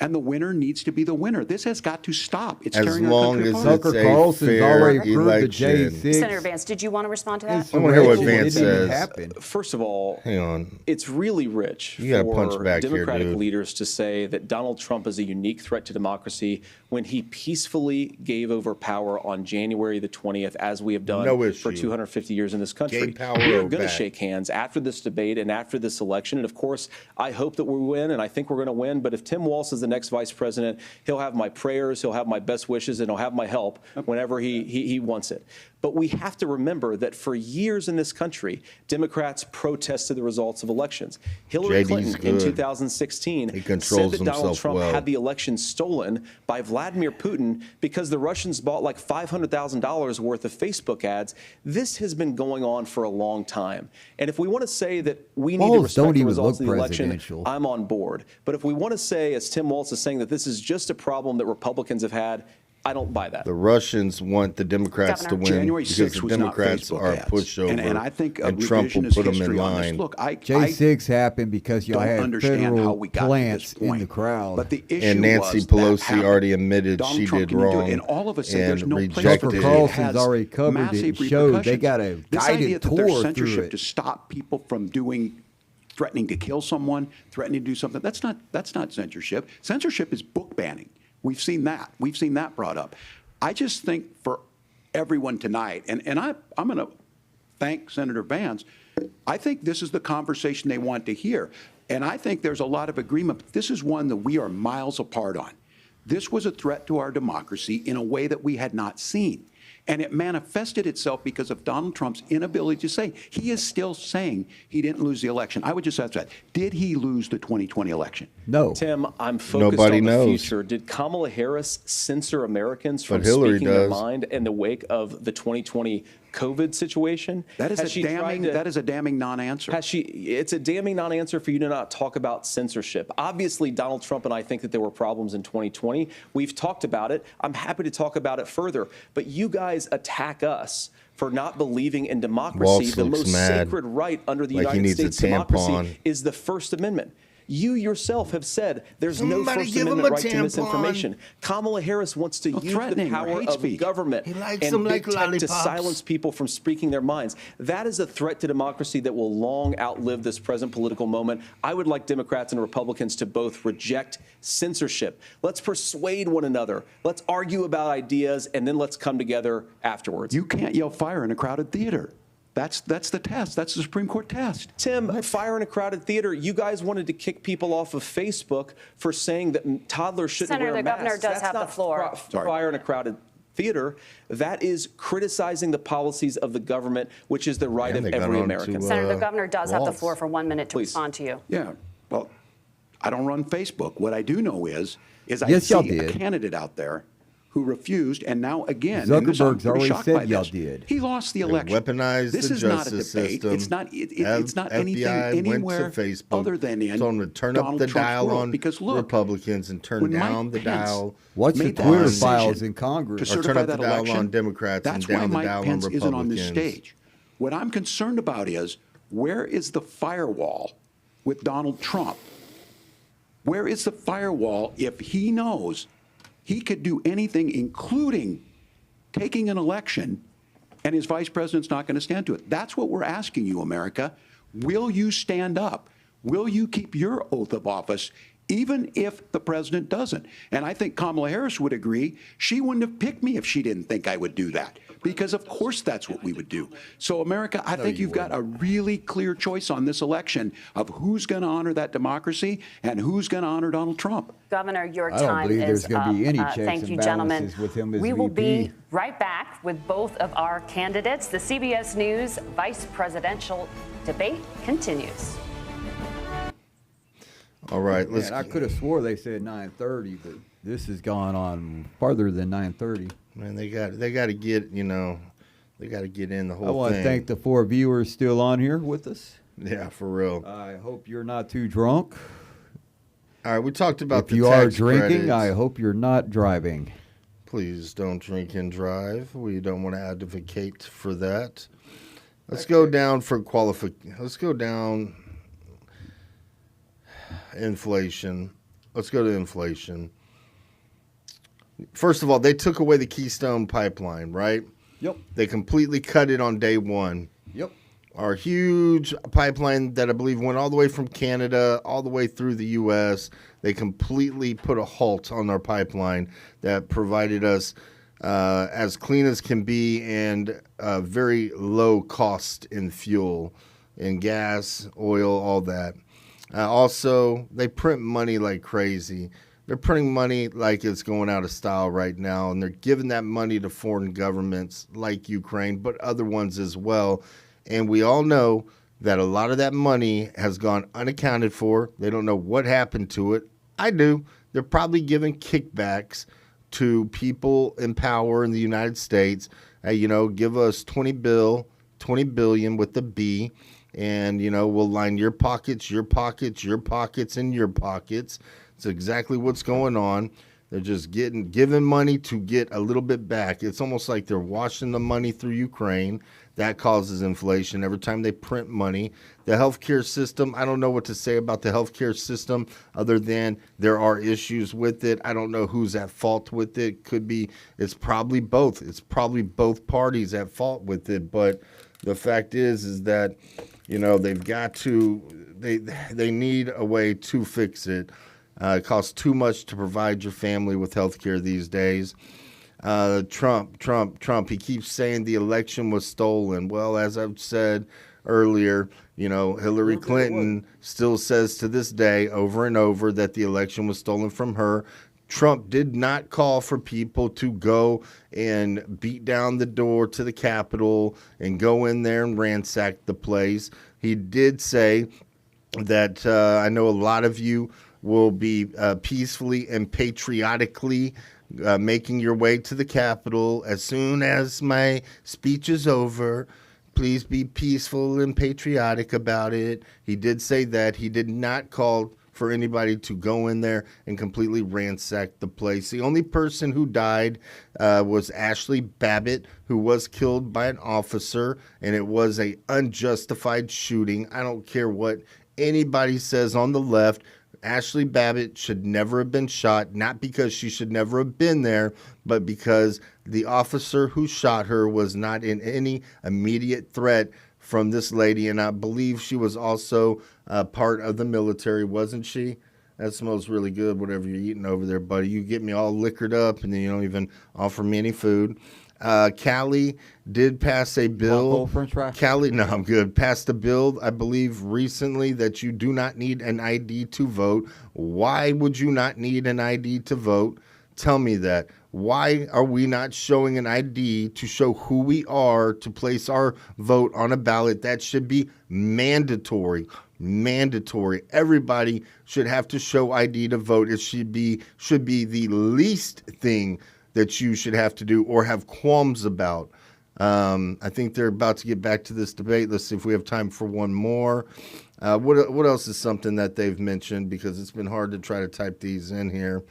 and the winner needs to be the winner. This has got to stop. It's As tearing our long country as apart. it's Tucker a Carlson's fair already approved the election. J6. Senator Vance, did you want to respond to that? I want to hear what It Vance didn't even says. happen. First of all, Hang on. it's really rich You gotta punch for back here, Democratic dude. leaders to say that Donald Trump is a unique threat to democracy when he peacefully gave over power on January the 20th, as we have done No for issue. 250 years in this country. Gave power We are going to back. shake hands after this debate and after this election. And of course, I hope that we win, and I think we're going to win. But if Tim Walz is the next vice president, he'll have my prayers, he'll have my best wishes, and he'll have my help whenever he wants it. But we have to remember that for years in this country, Democrats protested the results of elections. Hillary JD's Clinton in good. 2016 He controls said that Donald himself Trump well. had the election stolen by Vladimir Putin because the Russians bought like $500,000 worth of Facebook ads. This has been going on for a long time. And if we want to say that we need to Walz respect don't the even results look of the election, presidential. I'm on board. But if we want to say, as Tim Walz is saying, that this is just a problem that Republicans have had, I don't buy that. The Russians want the Democrats to win January because 6th the was not Democrats Facebook are ads. pushover, And I think a and Trump will revisionist put them in history on this. line. Look, I J6 happened because y'all don't had understand how federal we got to plants this in point. the crowd. But the issue And Nancy was that Pelosi happened. already admitted Donald she Trump did didn't do it. wrong And all of us say there's and no place for rejected this. it. Tucker Carlson's It has already covered it. massive It showed they repercussions. got a This guided idea that tour there's through censorship it. to stop people from threatening to kill someone, threatening to do something. That's not censorship. Censorship is book banning. We've seen that. We've seen that brought up. I just think for everyone tonight, and I'm going to thank Senator Vance. I think this is the conversation they want to hear. And I think there's a lot of agreement. But this is one that we are miles apart on. This was a threat to our democracy in a way that we had not seen. And it manifested itself because of Donald Trump's inability to say. He is still saying he didn't lose the election. I would just ask that. Did he lose the 2020 election? No. Tim, I'm focused Nobody on the knows. future. Did Kamala Harris censor Americans from But Hillary speaking their does. mind in the wake of the 2020 COVID situation? That is Has she tried to- that is a damning non-answer. It's a damning non-answer for you to not talk about censorship. Obviously, Donald Trump and I think that there were problems in 2020. We've talked about it. I'm happy to talk about it further. But you guys attack us for not believing in democracy. Walz The looks most mad, sacred right under the like he United needs a States democracy tampon. is the First Amendment. You yourself have said there's no Somebody First give him Amendment a right to tampon. misinformation. Kamala Harris wants to use the threatening or power hate of speech. government He likes and them big like tech to lollipops. silence people from speaking their minds. That is a threat to democracy that will long outlive this present political moment. I would like Democrats and Republicans to both reject censorship. Let's persuade one another. Let's argue about ideas, and then let's come together afterwards. You can't yell fire in a crowded theater. That's the test. That's the Supreme Court test. Tim, fire in a crowded theater. You guys wanted to kick people off of Facebook for saying that toddlers shouldn't Senator, wear the masks. governor does That's have the not floor. Fire in a crowded theater. That is criticizing the policies of the government, which is the right And of they got every on American. to, Senator, the governor does have the Walz. floor for 1 minute to Please. respond to you. Yeah. Well, I don't run Facebook. What I do know is I Yes, y'all see a did. candidate out there who refused, and now again, and this, I'm Zuckerberg's pretty already shocked said by y'all this. did. He lost the They election. weaponized This the is not a justice debate. system. It's not. It's not anything FBI anywhere went to Facebook, other than in told them to turn up Donald the Trump's dial world. on Because look, Republicans and turn when down Mike the Pence dial. Watch the made that Twitter decision files in Congress. to Or turn certify up the that dial election, on Democrats and that's down why the Mike dial on Pence isn't on this Republicans. stage. What I'm concerned about is where is the firewall with Donald Trump? Where is the firewall if he knows he could do anything, including taking an election, and his vice president's not going to stand to it? That's what we're asking you, America. Will you stand up? will you keep your oath of office even if the president doesn't? And I think Kamala Harris would agree. She wouldn't have picked me if she didn't think I would do that, because of course that's what we would do. So America, I think you've got a really clear choice on this election of who's going to honor that democracy and who's going to honor Donald Trump. Governor, your I don't time believe is there's going to be any checks Thank you, and gentlemen. balances with him as We will VP. be right back with both of our candidates. The CBS News vice presidential debate continues. All right, let's. Man, I could have swore they said 9:30, but this has gone on farther than 9:30. Man, they got to get, they got to get in the whole I want thing. to thank the 4 viewers still on here with us. Yeah, for real. I hope you're not too drunk. All right, we talked about If the you are tax drinking, credits. I hope you're not driving. Please don't drink and drive. We don't want to advocate for that. Let's go down for Let's go down. Inflation. Let's go to inflation. First of all, they took away the Keystone Pipeline, right? Yep. They completely cut it on day one. Yep. Our huge pipeline that I believe went all the way from Canada all the way through the U.S., they completely put a halt on our pipeline that provided us as clean as can be and very low cost in fuel, in gas, oil, all that. Also, they print money like crazy. They're printing money like it's going out of style right now, and they're giving that money to foreign governments like Ukraine, but other ones as well. And we all know that a lot of that money has gone unaccounted for. They don't know what happened to it. I do. They're probably giving kickbacks to people in power in the United States. Give us 20 billion with the B. And, we'll line your pockets, your pockets, your pockets, and your pockets. It's exactly what's going on. They're just giving money to get a little bit back. It's almost like they're washing the money through Ukraine. That causes inflation every time they print money. The healthcare system, I don't know what to say about the healthcare system other than there are issues with it. I don't know who's at fault with it. It's probably both. It's probably both parties at fault with it. But the fact is that they've got to, they need a way to fix it. It costs too much to provide your family with health care these days. Trump, he keeps saying the election was stolen. Well, as I've said earlier, Hillary Clinton still says to this day over and over that the election was stolen from her. Trump did not call for people to go and beat down the door to the Capitol and go in there and ransack the place. He did say that I know a lot of you will be peacefully and patriotically making your way to the Capitol as soon as my speech is over. Please be peaceful and patriotic about it. He did say that. He did not call for anybody to go in there and completely ransack the place. The only person who died was Ashley Babbitt, who was killed by an officer, and it was a unjustified shooting. I don't care what anybody says on the left. Ashley Babbitt should never have been shot, not because she should never have been there, but because the officer who shot her was not in any immediate threat from this lady, and I believe she was also part of the military, wasn't she? That smells really good, whatever you're eating over there, buddy. You get me all liquored up, and then you don't even offer me any food. Cali did pass a bill. Cali, no, I'm good. Passed a bill, I believe, recently that you do not need an ID to vote. Why would you not need an ID to vote? Tell me that. Why are we not showing an ID to show who we are to place our vote on a ballot? That should be mandatory. Mandatory. Everybody should have to show ID to vote. It should be the least thing that you should have to do or have qualms about. I think they're about to get back to this debate. Let's see if we have time for one more. What else is something that they've mentioned, because it's been hard to try to type these in here.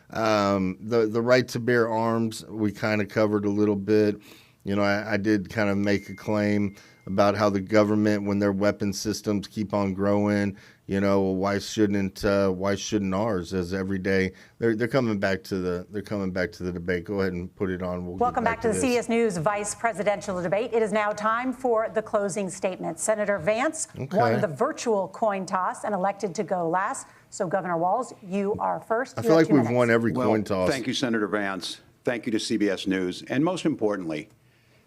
The right to bear arms, we kind of covered a little bit. You know, I did kind of make a claim about how the government, when their weapon systems keep on growing, you know, why shouldn't ours? As every day they're coming back to the debate. Go ahead and put it on. Welcome back to the CBS News vice presidential debate. It is now time for the closing statement. Senator Vance won the virtual coin toss and elected to go last. So, Governor Walz, you are first. I feel like we've won every coin toss. Thank you, Senator Vance. Thank you to CBS News, and most importantly,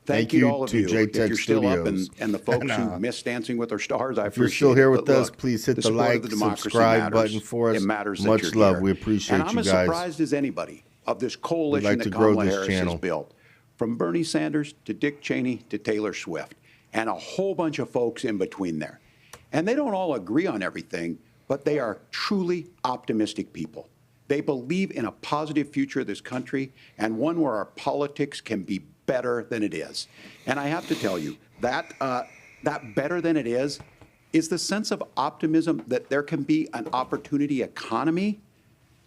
thank you to all of you. If you're still up and the folks who miss Dancing with Our Stars, I appreciate it. If you're still here with us, look, please hit the support like, of democracy subscribe matters. button for us. It matters that Much you're love. here. We appreciate and I'm you as guys. surprised as anybody of this coalition like that to grow Kamala this Harris channel. has built, from Bernie Sanders to Dick Cheney to Taylor Swift, and a whole bunch of folks in between there. And they don't all agree on everything, but they are truly optimistic people. They believe in a positive future of this country and one where our politics can be better than it is. And I have to tell you, that better than it is the sense of optimism that there can be an opportunity economy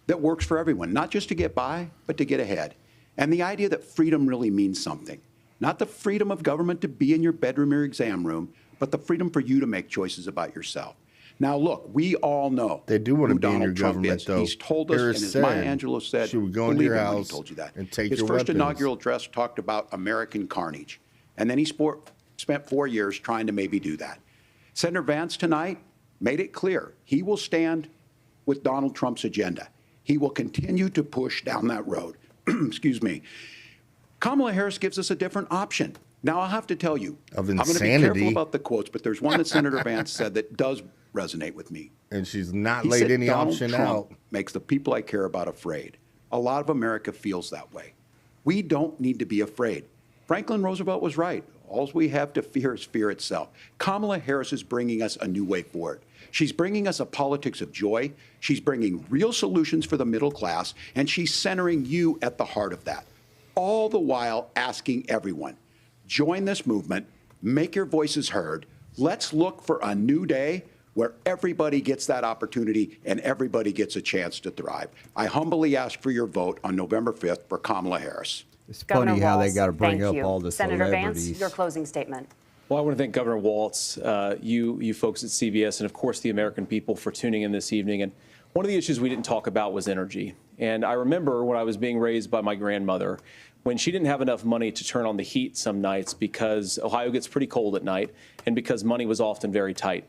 that works for everyone, not just to get by, but to get ahead. And the idea that freedom really means something. Not the freedom of government to be in your bedroom or exam room, but the freedom for you to make choices about yourself. Now, look, we all know They do want to who be in Donald your Trump government, is. though. He's told us, Harris and as said Maya Angelou said, she would go into believe your him when he house told you that. and take His your first weapons. inaugural address talked about American carnage, and then he spent 4 years trying to maybe do that. Senator Vance tonight made it clear he will stand with Donald Trump's agenda. He will continue to push down that road. Excuse me. Kamala Harris gives us a different option. Now, I'll have to tell you, Of I'm going to be insanity. careful about the quotes, but there's one that Senator Vance said that does resonate with me. And she's not He laid said any Donald option Trump out. makes the people I care about afraid. A lot of America feels that way. We don't need to be afraid. Franklin Roosevelt was right. All we have to fear is fear itself. Kamala Harris is bringing us a new way forward. She's bringing us a politics of joy. She's bringing real solutions for the middle class, and she's centering you at the heart of that. All the while asking everyone, join this movement, make your voices heard. Let's look for a new day where everybody gets that opportunity and everybody gets a chance to thrive. I humbly ask for your vote on November 5th for Kamala Harris. It's Governor funny how they Walz, got to bring thank up you. all the Senator celebrities. Vance, your closing statement. Well, I want to thank Governor Walz, you folks at CBS, and of course the American people for tuning in this evening. And one of the issues we didn't talk about was energy. And I remember when I was being raised by my grandmother, when she didn't have enough money to turn on the heat some nights because Ohio gets pretty cold at night and because money was often very tight.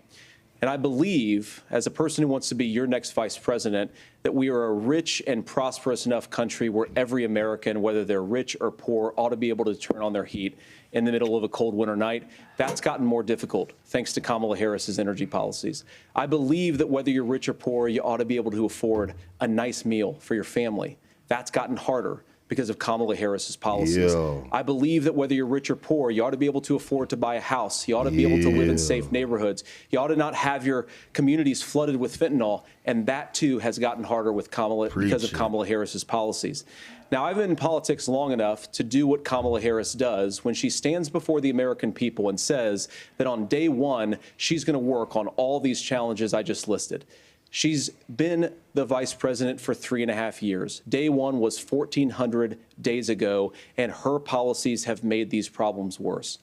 And I believe, as a person who wants to be your next vice president, that we are a rich and prosperous enough country where every American, whether they're rich or poor, ought to be able to turn on their heat in the middle of a cold winter night. That's gotten more difficult thanks to Kamala Harris's energy policies. I believe that whether you're rich or poor, you ought to be able to afford a nice meal for your family. That's gotten harder because of Kamala Harris's policies. I believe that whether you're rich or poor, you ought to be able to afford to buy a house. You ought to be able to live in safe neighborhoods. You ought to not have your communities flooded with fentanyl. And that, too, has gotten harder with Kamala because of Kamala Harris's policies. Now, I've been in politics long enough to do what Kamala Harris does when she stands before the American people and says that on day one, she's going to work on all these challenges I just listed. She's been the vice president for 3.5 years. Day one was 1,400 days ago, and her policies have made these problems worse.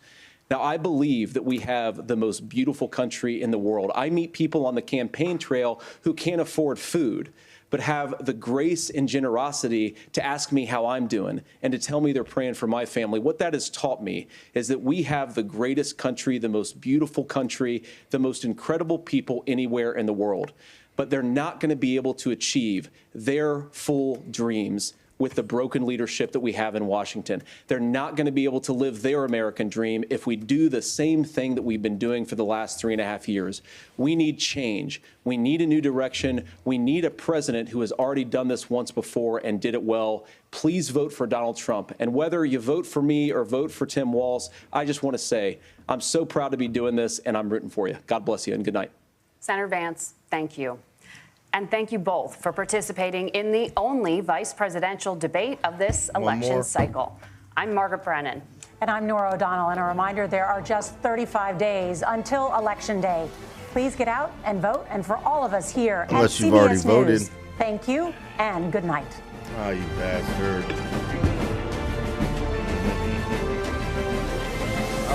Now, I believe that we have the most beautiful country in the world. I meet people on the campaign trail who can't afford food, but have the grace and generosity to ask me how I'm doing and to tell me they're praying for my family. What that has taught me is that we have the greatest country, the most beautiful country, the most incredible people anywhere in the world. But they're not going to be able to achieve their full dreams with the broken leadership that we have in Washington. They're not going to be able to live their American dream if we do the same thing that we've been doing for the last 3.5 years. We need change. We need a new direction. We need a president who has already done this once before and did it well. Please vote for Donald Trump. And whether you vote for me or vote for Tim Walz, I just want to say I'm so proud to be doing this, and I'm rooting for you. God bless you, and good night. Senator Vance, thank you. And thank you both for participating in the only vice presidential debate of this election cycle. I'm Margaret Brennan. And I'm Nora O'Donnell. And a reminder, there are just 35 days until Election Day. Please get out and vote. And for all of us here at CBS News, thank you and good night. Oh, you bastard.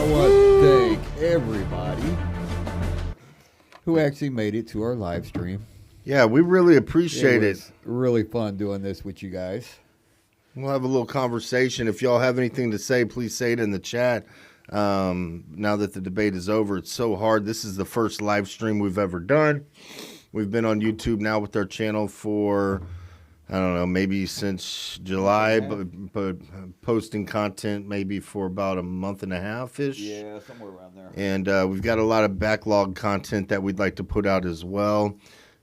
I want to thank everybody who actually made it to our live stream. Yeah, we really appreciate it. Was really fun doing this with you guys. We'll have a little conversation. If y'all have anything to say, please say it in the chat. Now that the debate is over, it's so hard. This is the first live stream we've ever done. We've been on YouTube now with our channel for, I don't know, maybe since July, but posting content maybe for about a month and a half-ish. Yeah, somewhere around there. And we've got a lot of backlog content that we'd like to put out as well.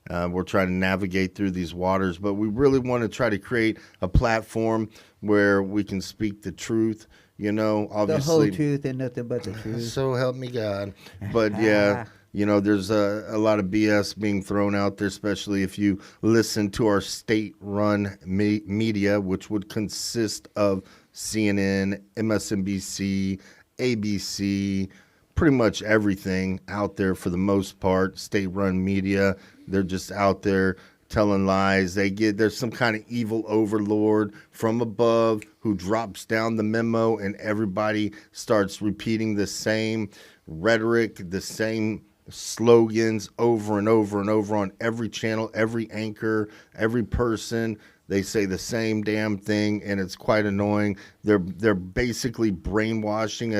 We're trying to navigate through these waters, but we really want to try to create a platform where we can speak the truth, you know, obviously. The whole truth and nothing but the truth. So help me God. But yeah, you know, there's a lot of BS being thrown out there, especially if you listen to our state-run media, which would consist of CNN, MSNBC, ABC, pretty much everything out there for the most part, state-run media. They're just out there telling lies. There's some kind of evil overlord from above who drops down the memo, and everybody starts repeating the same rhetoric, the same slogans over and over and over on every channel, every anchor, every person. They say the same damn thing, and it's quite annoying. They're basically brainwashing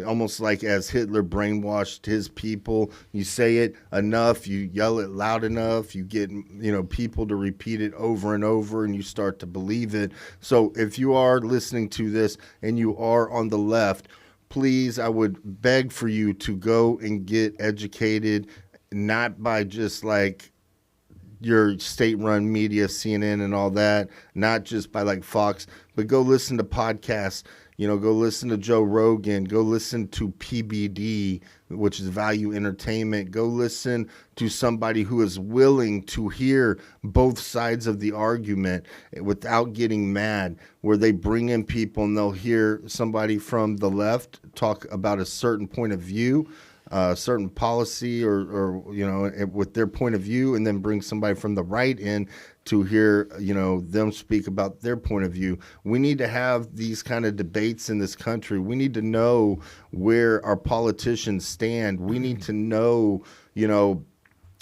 almost like as Hitler brainwashed his people. You say it enough, you yell it loud enough, you get, you know, people to repeat it over and over, and you start to believe it. So if you are listening to this and you are on the left, please, I would beg for you to go and get educated, not by just like your state-run media, CNN and all that, not just by like Fox, but go listen to podcasts. You know, go listen to Joe Rogan. Go listen to PBD, which is Value Entertainment. Go listen to somebody who is willing to hear both sides of the argument without getting mad, where they bring in people and they'll hear somebody from the left talk about a certain point of view, certain policy or you know, with their point of view, and then bring somebody from the right in to hear, you know, them speak about their point of view. We need to have these kind of debates in this country. We need to know where our politicians stand. We need to know, you know,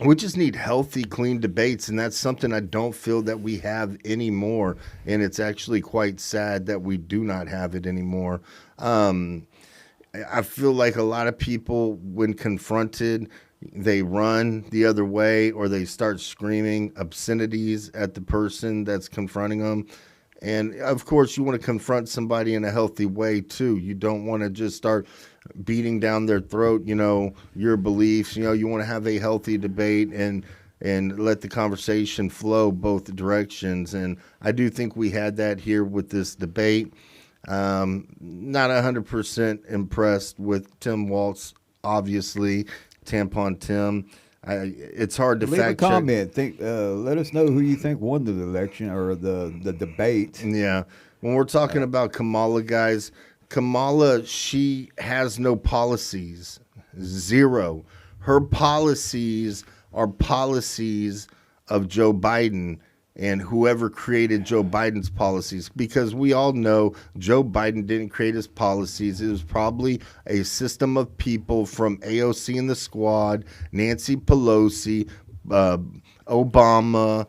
we just need healthy, clean debates, and that's something I don't feel that we have anymore, and it's actually quite sad that we do not have it anymore. I feel like a lot of people, when confronted, they run the other way or they start screaming obscenities at the person that's confronting them. And of course, you want to confront somebody in a healthy way too. You don't want to just start beating down their throat, you know, your beliefs. You know, you want to have a healthy debate and let the conversation flow both directions. And I do think we had that here with this debate. Not 100% impressed with Tim Walz, obviously. Tampon Tim. It's hard to Leave fact a comment. Let us know who you think won the election or the debate. Yeah. When we're talking about Kamala, guys, Kamala, she has no policies. Zero. Her policies are policies of Joe Biden and whoever created Joe Biden's policies, because we all know Joe Biden didn't create his policies. It was probably a system of people from AOC and the Squad, Nancy Pelosi, Obama,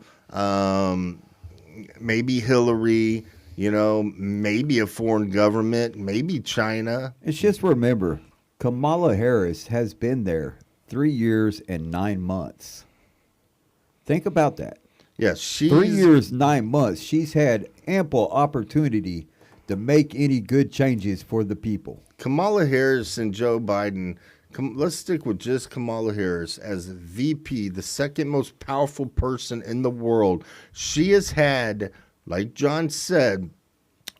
maybe Hillary, you know, maybe a foreign government, maybe China. It's just remember, Kamala Harris has been there 3 years and 9 months. Think about that. Yes, 3 years, 9 months. She's had ample opportunity to make any good changes for the people. Kamala Harris and Joe Biden, let's stick with just Kamala Harris as VP, the second most powerful person in the world. She has had, like John said,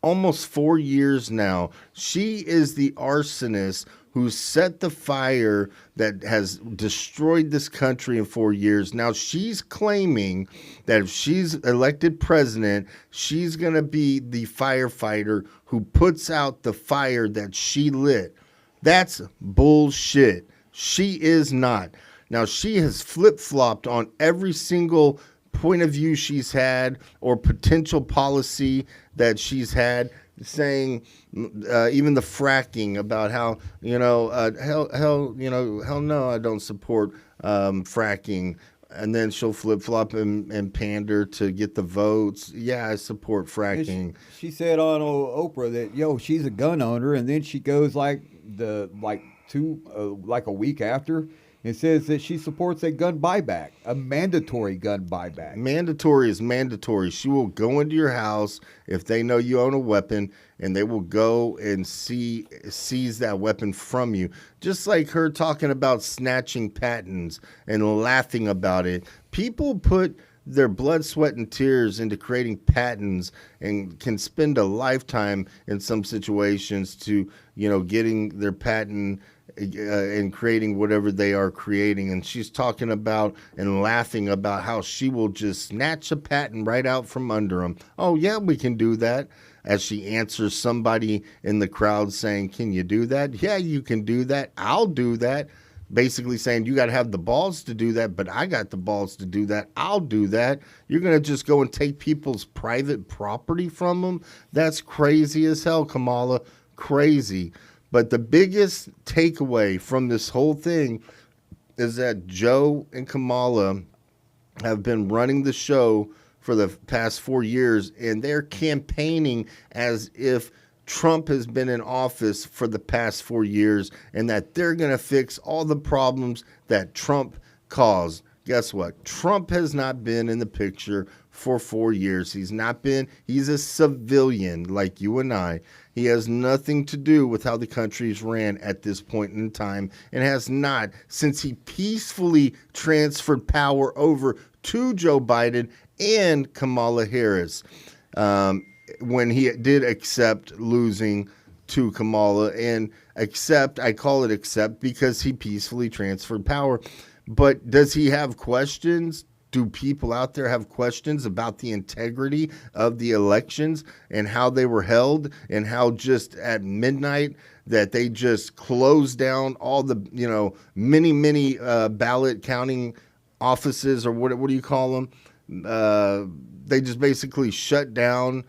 almost 4 years now. She is the arsonist who set the fire that has destroyed this country in 4 years. Now she's claiming that if she's elected president, she's going to be the firefighter who puts out the fire that she lit. That's bullshit. She is not. Now she has flip-flopped on every single point of view she's had or potential policy that she's had. saying even the fracking about how, hell no, I don't support fracking. And then she'll flip-flop and pander to get the votes. Yeah, I support fracking. She said on Oprah that, she's a gun owner, and then she goes like a week after and says that she supports a gun buyback, a mandatory gun buyback. Mandatory is mandatory. She will go into your house if they know you own a weapon, and they will go and seize that weapon from you. Just like her talking about snatching patents and laughing about it. People put their blood, sweat, and tears into creating patents and can spend a lifetime in some situations to, getting their patent and creating whatever they are creating. And she's talking about and laughing about how she will just snatch a patent right out from under them. Oh, yeah, we can do that. As she answers somebody in the crowd saying, can you do that? Yeah, you can do that. I'll do that. Basically saying you got to have the balls to do that, but I got the balls to do that. I'll do that. You're going to just go and take people's private property from them? That's crazy as hell, Kamala. Crazy. But the biggest takeaway from this whole thing is that Joe and Kamala have been running the show for the past 4 years, and they're campaigning as if Trump has been in office for the past 4 years and that they're going to fix all the problems that Trump caused. Guess what? Trump has not been in the picture for 4 years. He's a civilian like you and I. He has nothing to do with how the country's ran at this point in time, and has not since he peacefully transferred power over to Joe Biden and Kamala Harris. When he did accept losing to Kamala, and I call it accept because he peacefully transferred power. But does he have questions? Do people out there have questions about the integrity of the elections and how they were held, and how just at midnight that they just closed down all the, many ballot counting offices, or what do you call them? They just basically shut down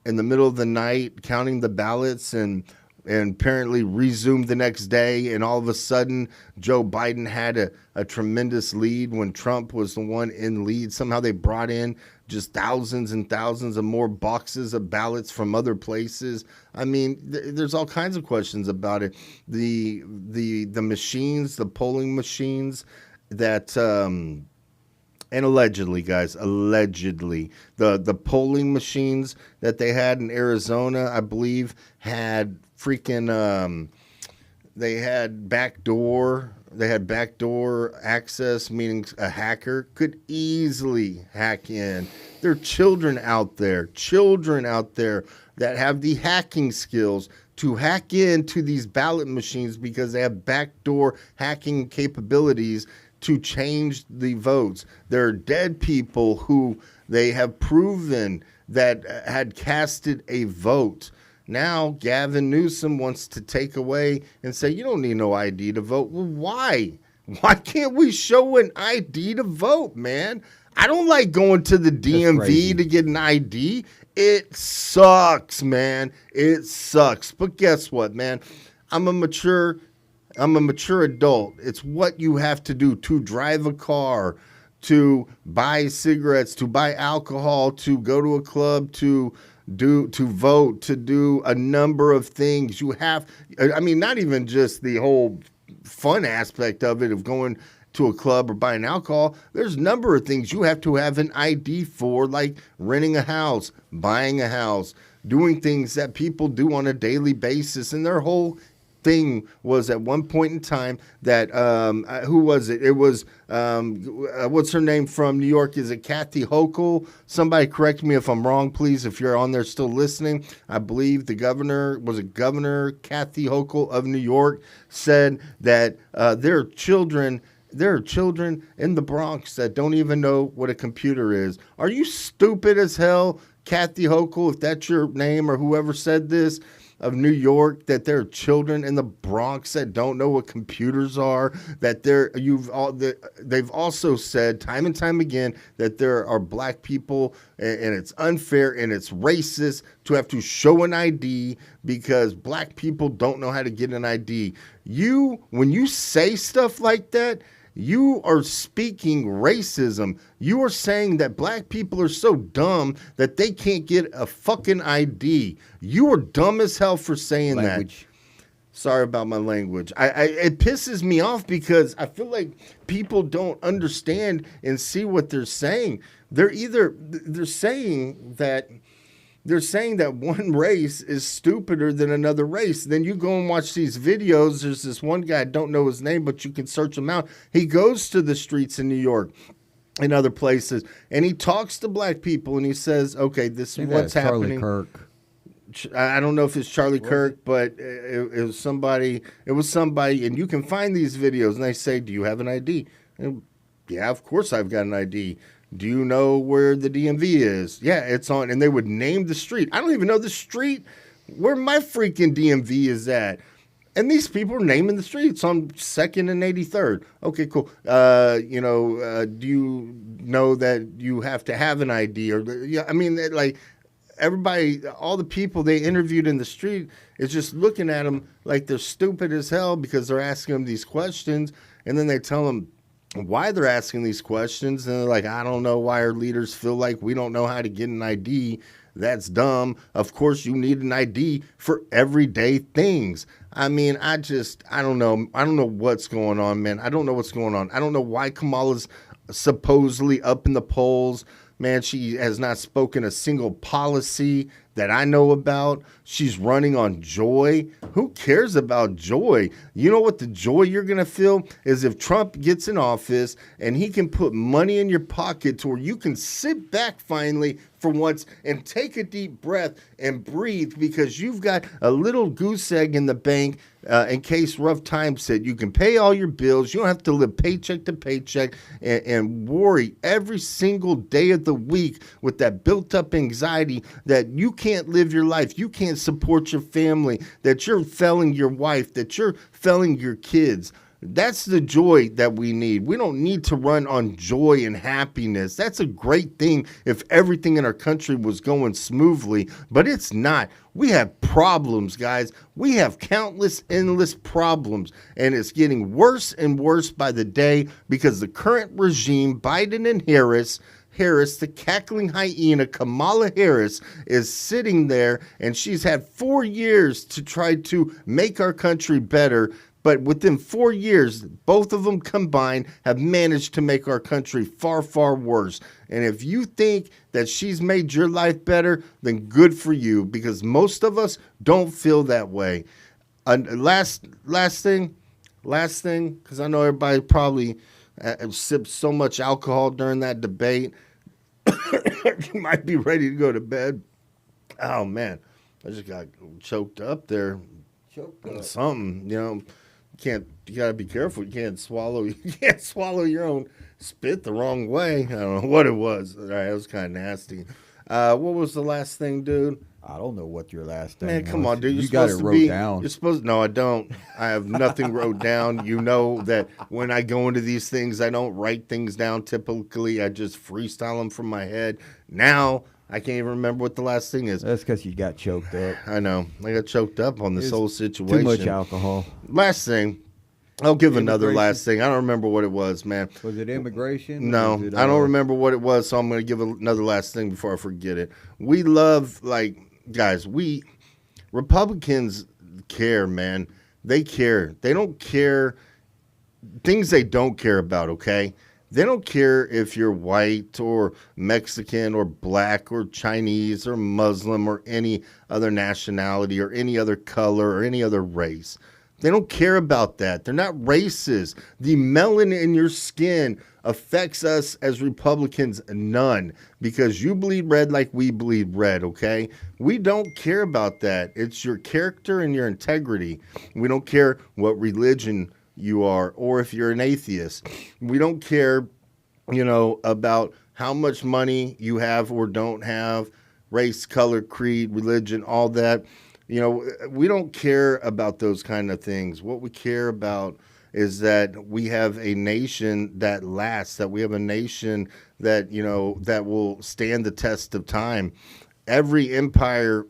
in the middle of the night counting the ballots, and apparently resumed the next day, and all of a sudden Joe Biden had a tremendous lead when Trump was the one in lead. Somehow they brought in just thousands and thousands of more boxes of ballots from other places. I mean, there's all kinds of questions about it. The machines, the polling machines that and allegedly, guys, the polling machines that they had in Arizona, I believe, had freaking they had backdoor access, meaning a hacker could easily hack in. There are children out there that have the hacking skills to hack into these ballot machines because they have backdoor hacking capabilities to change the votes. There are dead people who they have proven that had casted a vote. Now Gavin Newsom wants to take away and say, you don't need no ID to vote. Well, why? Why can't we show an ID to vote, man? I don't like going to the DMV to get an ID. It sucks, man. It sucks. But guess what, man? I'm a mature adult. It's what you have to do to drive a car, to buy cigarettes, to buy alcohol, to go to a club, to vote, to do a number of things. You have, I mean, not even just the whole fun aspect of it of going to a club or buying alcohol. There's a number of things you have to have an ID for, like renting a house, buying a house, doing things that people do on a daily basis. And their whole thing was at one point in time that who was it? It was what's her name from New York? Is it Kathy Hochul? Somebody correct me if I'm wrong, please. If you're on there still listening, I believe the governor Kathy Hochul of New York said that there are children in the Bronx that don't even know what a computer is. Are you stupid as hell, Kathy Hochul? If that's your name or whoever said this. of New York, that there are children in the Bronx that don't know what computers are, that they've also said time and time again that there are black people, and it's unfair and it's racist to have to show an ID because black people don't know how to get an ID. When you say stuff like that, you are speaking racism. You are saying that black people are so dumb that they can't get a fucking ID. You are dumb as hell for saying that. Sorry about my language. It pisses me off because I feel like people don't understand and see what they're saying. They're saying that one race is stupider than another race. Then you go and watch these videos. There's this one guy, I don't know his name, but you can search him out. He goes to the streets in New York and other places, and he talks to black people, and he says, okay, this is what's happening. Charlie Kirk. I don't know if it's Charlie Kirk, but it was somebody. It was somebody, and you can find these videos, and they say, do you have an ID? And, yeah, of course I've got an ID. Do you know where the DMV is? Yeah, it's on. And they would name the street. I don't even know the street where my freaking DMV is at. And these people are naming the streets on 2nd and 83rd. Okay, cool. Do you know that you have to have an ID? Like everybody, all the people they interviewed in the street is just looking at them like they're stupid as hell because they're asking them these questions. And then they tell them why they're asking these questions, and they're like, I don't know why our leaders feel like we don't know how to get an ID. That's dumb. Of course you need an ID for everyday things. I mean, I don't know. I don't know what's going on, man. I don't know what's going on. I don't know why Kamala's supposedly up in the polls. Man, she has not spoken a single policy that I know about. She's running on joy. Who cares about joy? You know what the joy you're going to feel is if Trump gets in office and he can put money in your pocket to where you can sit back finally for once and take a deep breath and breathe because you've got a little goose egg in the bank in case rough times hit. You can pay all your bills. You don't have to live paycheck to paycheck and worry every single day of the week with that built up anxiety that you can't live your life. You can't support your family, that you're failing your wife, that you're failing your kids. That's the joy that we need. We don't need to run on joy and happiness. That's a great thing if everything in our country was going smoothly, but it's not. We have problems, guys. We have countless, endless problems, and it's getting worse and worse by the day because the current regime, Biden and Harris, the cackling hyena, Kamala Harris, is sitting there, and she's had 4 years to try to make our country better. But within 4 years, both of them combined have managed to make our country far, far worse. And if you think that she's made your life better, then good for you, because most of us don't feel that way. Last thing, because I know everybody probably sipped so much alcohol during that debate. You might be ready to go to bed. Oh, man. I just got choked up there. Something, you gotta be careful. You can't swallow your own spit the wrong way. I don't know what it was. All right, it was kind of nasty. What was the last thing, dude? I don't know what your last thing Man, come was. on, dude. You got it wrote down. You're supposed. No, I don't. I have nothing wrote down. You know that when I go into these things, I don't write things down. Typically, I just freestyle them from my head. Now I can't even remember what the last thing is. That's because you got choked up. I know. I got choked up on this whole situation. Too much alcohol. Last thing. I'll give another last thing. I don't remember what it was, man. Was it immigration? No, I don't remember what it was, so I'm going to give another last thing before I forget it. We love, guys, Republicans care, man. They care. They don't care things they don't care about, okay? They don't care if you're white or Mexican or black or Chinese or Muslim or any other nationality or any other color or any other race. They don't care about that. They're not racist. The melanin in your skin affects us as Republicans none, because you bleed red like we bleed red, okay? We don't care about that. It's your character and your integrity. We don't care what religion you are or if you're an atheist. We don't care, about how much money you have or don't have, race, color, creed, religion, all that. You know, we don't care about those kind of things. What we care about is that we have a nation that lasts, that we have a nation that, you know, that will stand the test of time. Every empire,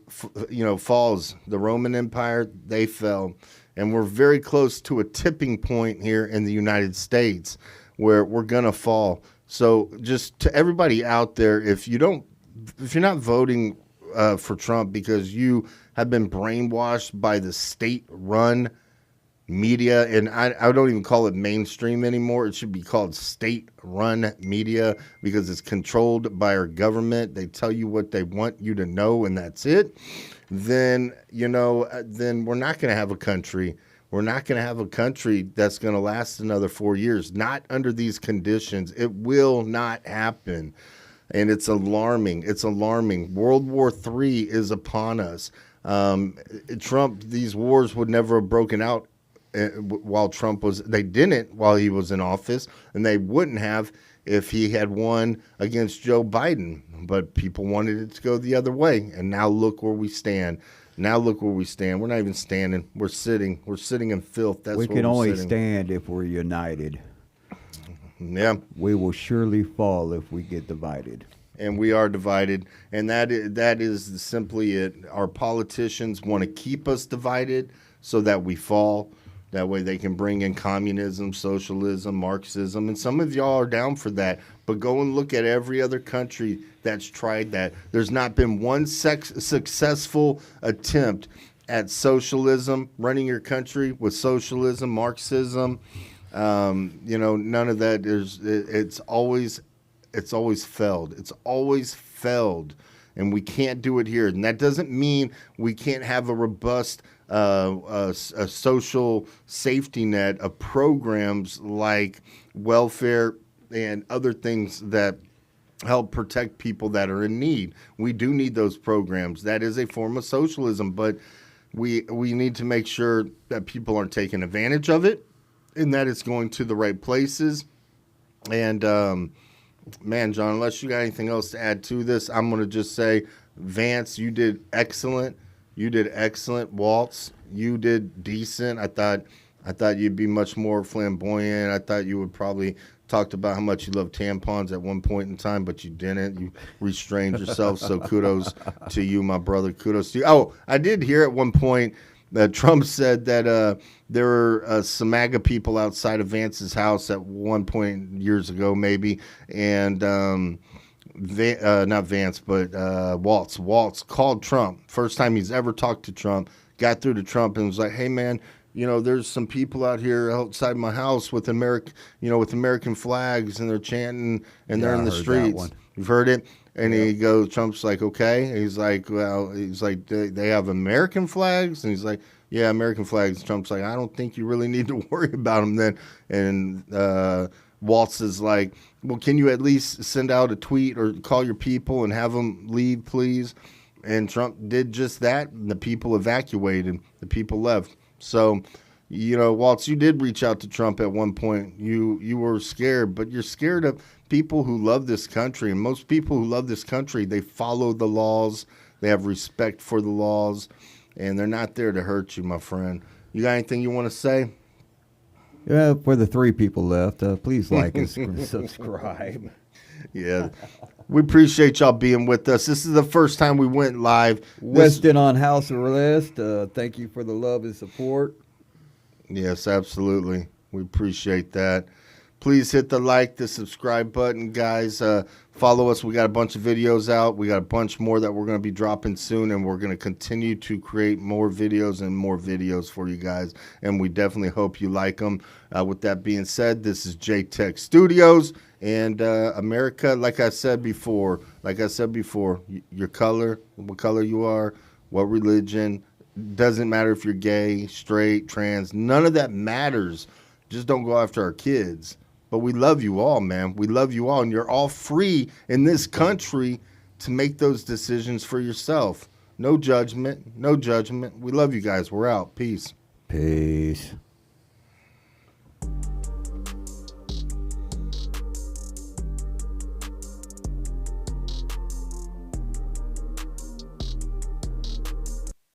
you know, falls. The Roman Empire, they fell. And we're very close to a tipping point here in the United States where we're going to fall. So just to everybody out there, if you're not voting for Trump because you have been brainwashed by the state-run media, and I don't even call it mainstream anymore. It should be called state-run media because it's controlled by our government. They tell you what they want you to know, and that's it. Then, you know, then we're not going to have a country. We're not going to have a country that's going to last another 4 years. Not under these conditions. It will not happen. And it's alarming. It's alarming. World War III is upon us. Trump, these wars would never have broken out while Trump was, they didn't while he was in office, and they wouldn't have if he had won against Joe Biden. But people wanted it to go the other way, and now look where we stand. Now look where we stand. We're not even standing. We're sitting. We're sitting in filth. That's we where can we're only sitting. stand if we're united. Yeah. We will surely fall if we get divided. And we are divided, and that is simply it. Our politicians want to keep us divided so that we fall. That way they can bring in communism, socialism, Marxism, and some of y'all are down for that. But go and look at every other country that's tried that. There's not been one successful attempt at socialism, running your country with socialism, Marxism. You know, none of that. It's always failed. It's always failed, and we can't do it here. And that doesn't mean we can't have a robust a social safety net of programs like welfare and other things that help protect people that are in need. We do need those programs. That is a form of socialism, but we need to make sure that people aren't taking advantage of it and that it's going to the right places. And man, John, unless you got anything else to add to this, I'm going to just say, Vance, you did excellent. You did excellent. Walz, you did decent. I thought you'd be much more flamboyant. I thought you would probably talked about how much you love tampons at one point in time, but you didn't. You restrained yourself. So kudos to you, my brother. Kudos to you. Oh, I did hear at one point that Trump said that there were some MAGA people outside of Vance's house at one point years ago, maybe, and not Vance, but Walz. Walz called Trump. First time he's ever talked to Trump. Got through to Trump and was like, "Hey, man, you know, there's some people out here outside my house with American flags, and they're chanting, and they're in the streets." You've heard it? And he goes, Trump's like, "Okay." And he's like, "Well," he's like, "They have American flags?" And he's like, "Yeah, American flags." Trump's like, "I don't think you really need to worry about them then." And Walz is like, "Well, can you at least send out a tweet or call your people and have them leave, please?" And Trump did just that. And the people evacuated. The people left. So, you know, Walz, you did reach out to Trump at one point. You were scared, but you're scared of people who love this country. And most people who love this country, they follow the laws. They have respect for the laws. And they're not there to hurt you, my friend. You got anything you want to say? Yeah, for the 3 people left, please like and subscribe. Yeah. We appreciate y'all being with us. This is the first time we went live. Weston on House Arrest. Thank you for the love and support. Yes, absolutely. We appreciate that. Please hit the like, the subscribe button, guys. Follow us. We got a bunch of videos out. We got a bunch more that we're going to be dropping soon, and we're going to continue to create more videos for you guys, and we definitely hope you like them. With that being said, this is J-Tech Studios, and America, like I said before, your color, what color you are, what religion, doesn't matter if you're gay, straight, trans, none of that matters. Just don't go after our kids. But we love you all, man. We love you all. And you're all free in this country to make those decisions for yourself. No judgment. No judgment. We love you guys. We're out. Peace. Peace.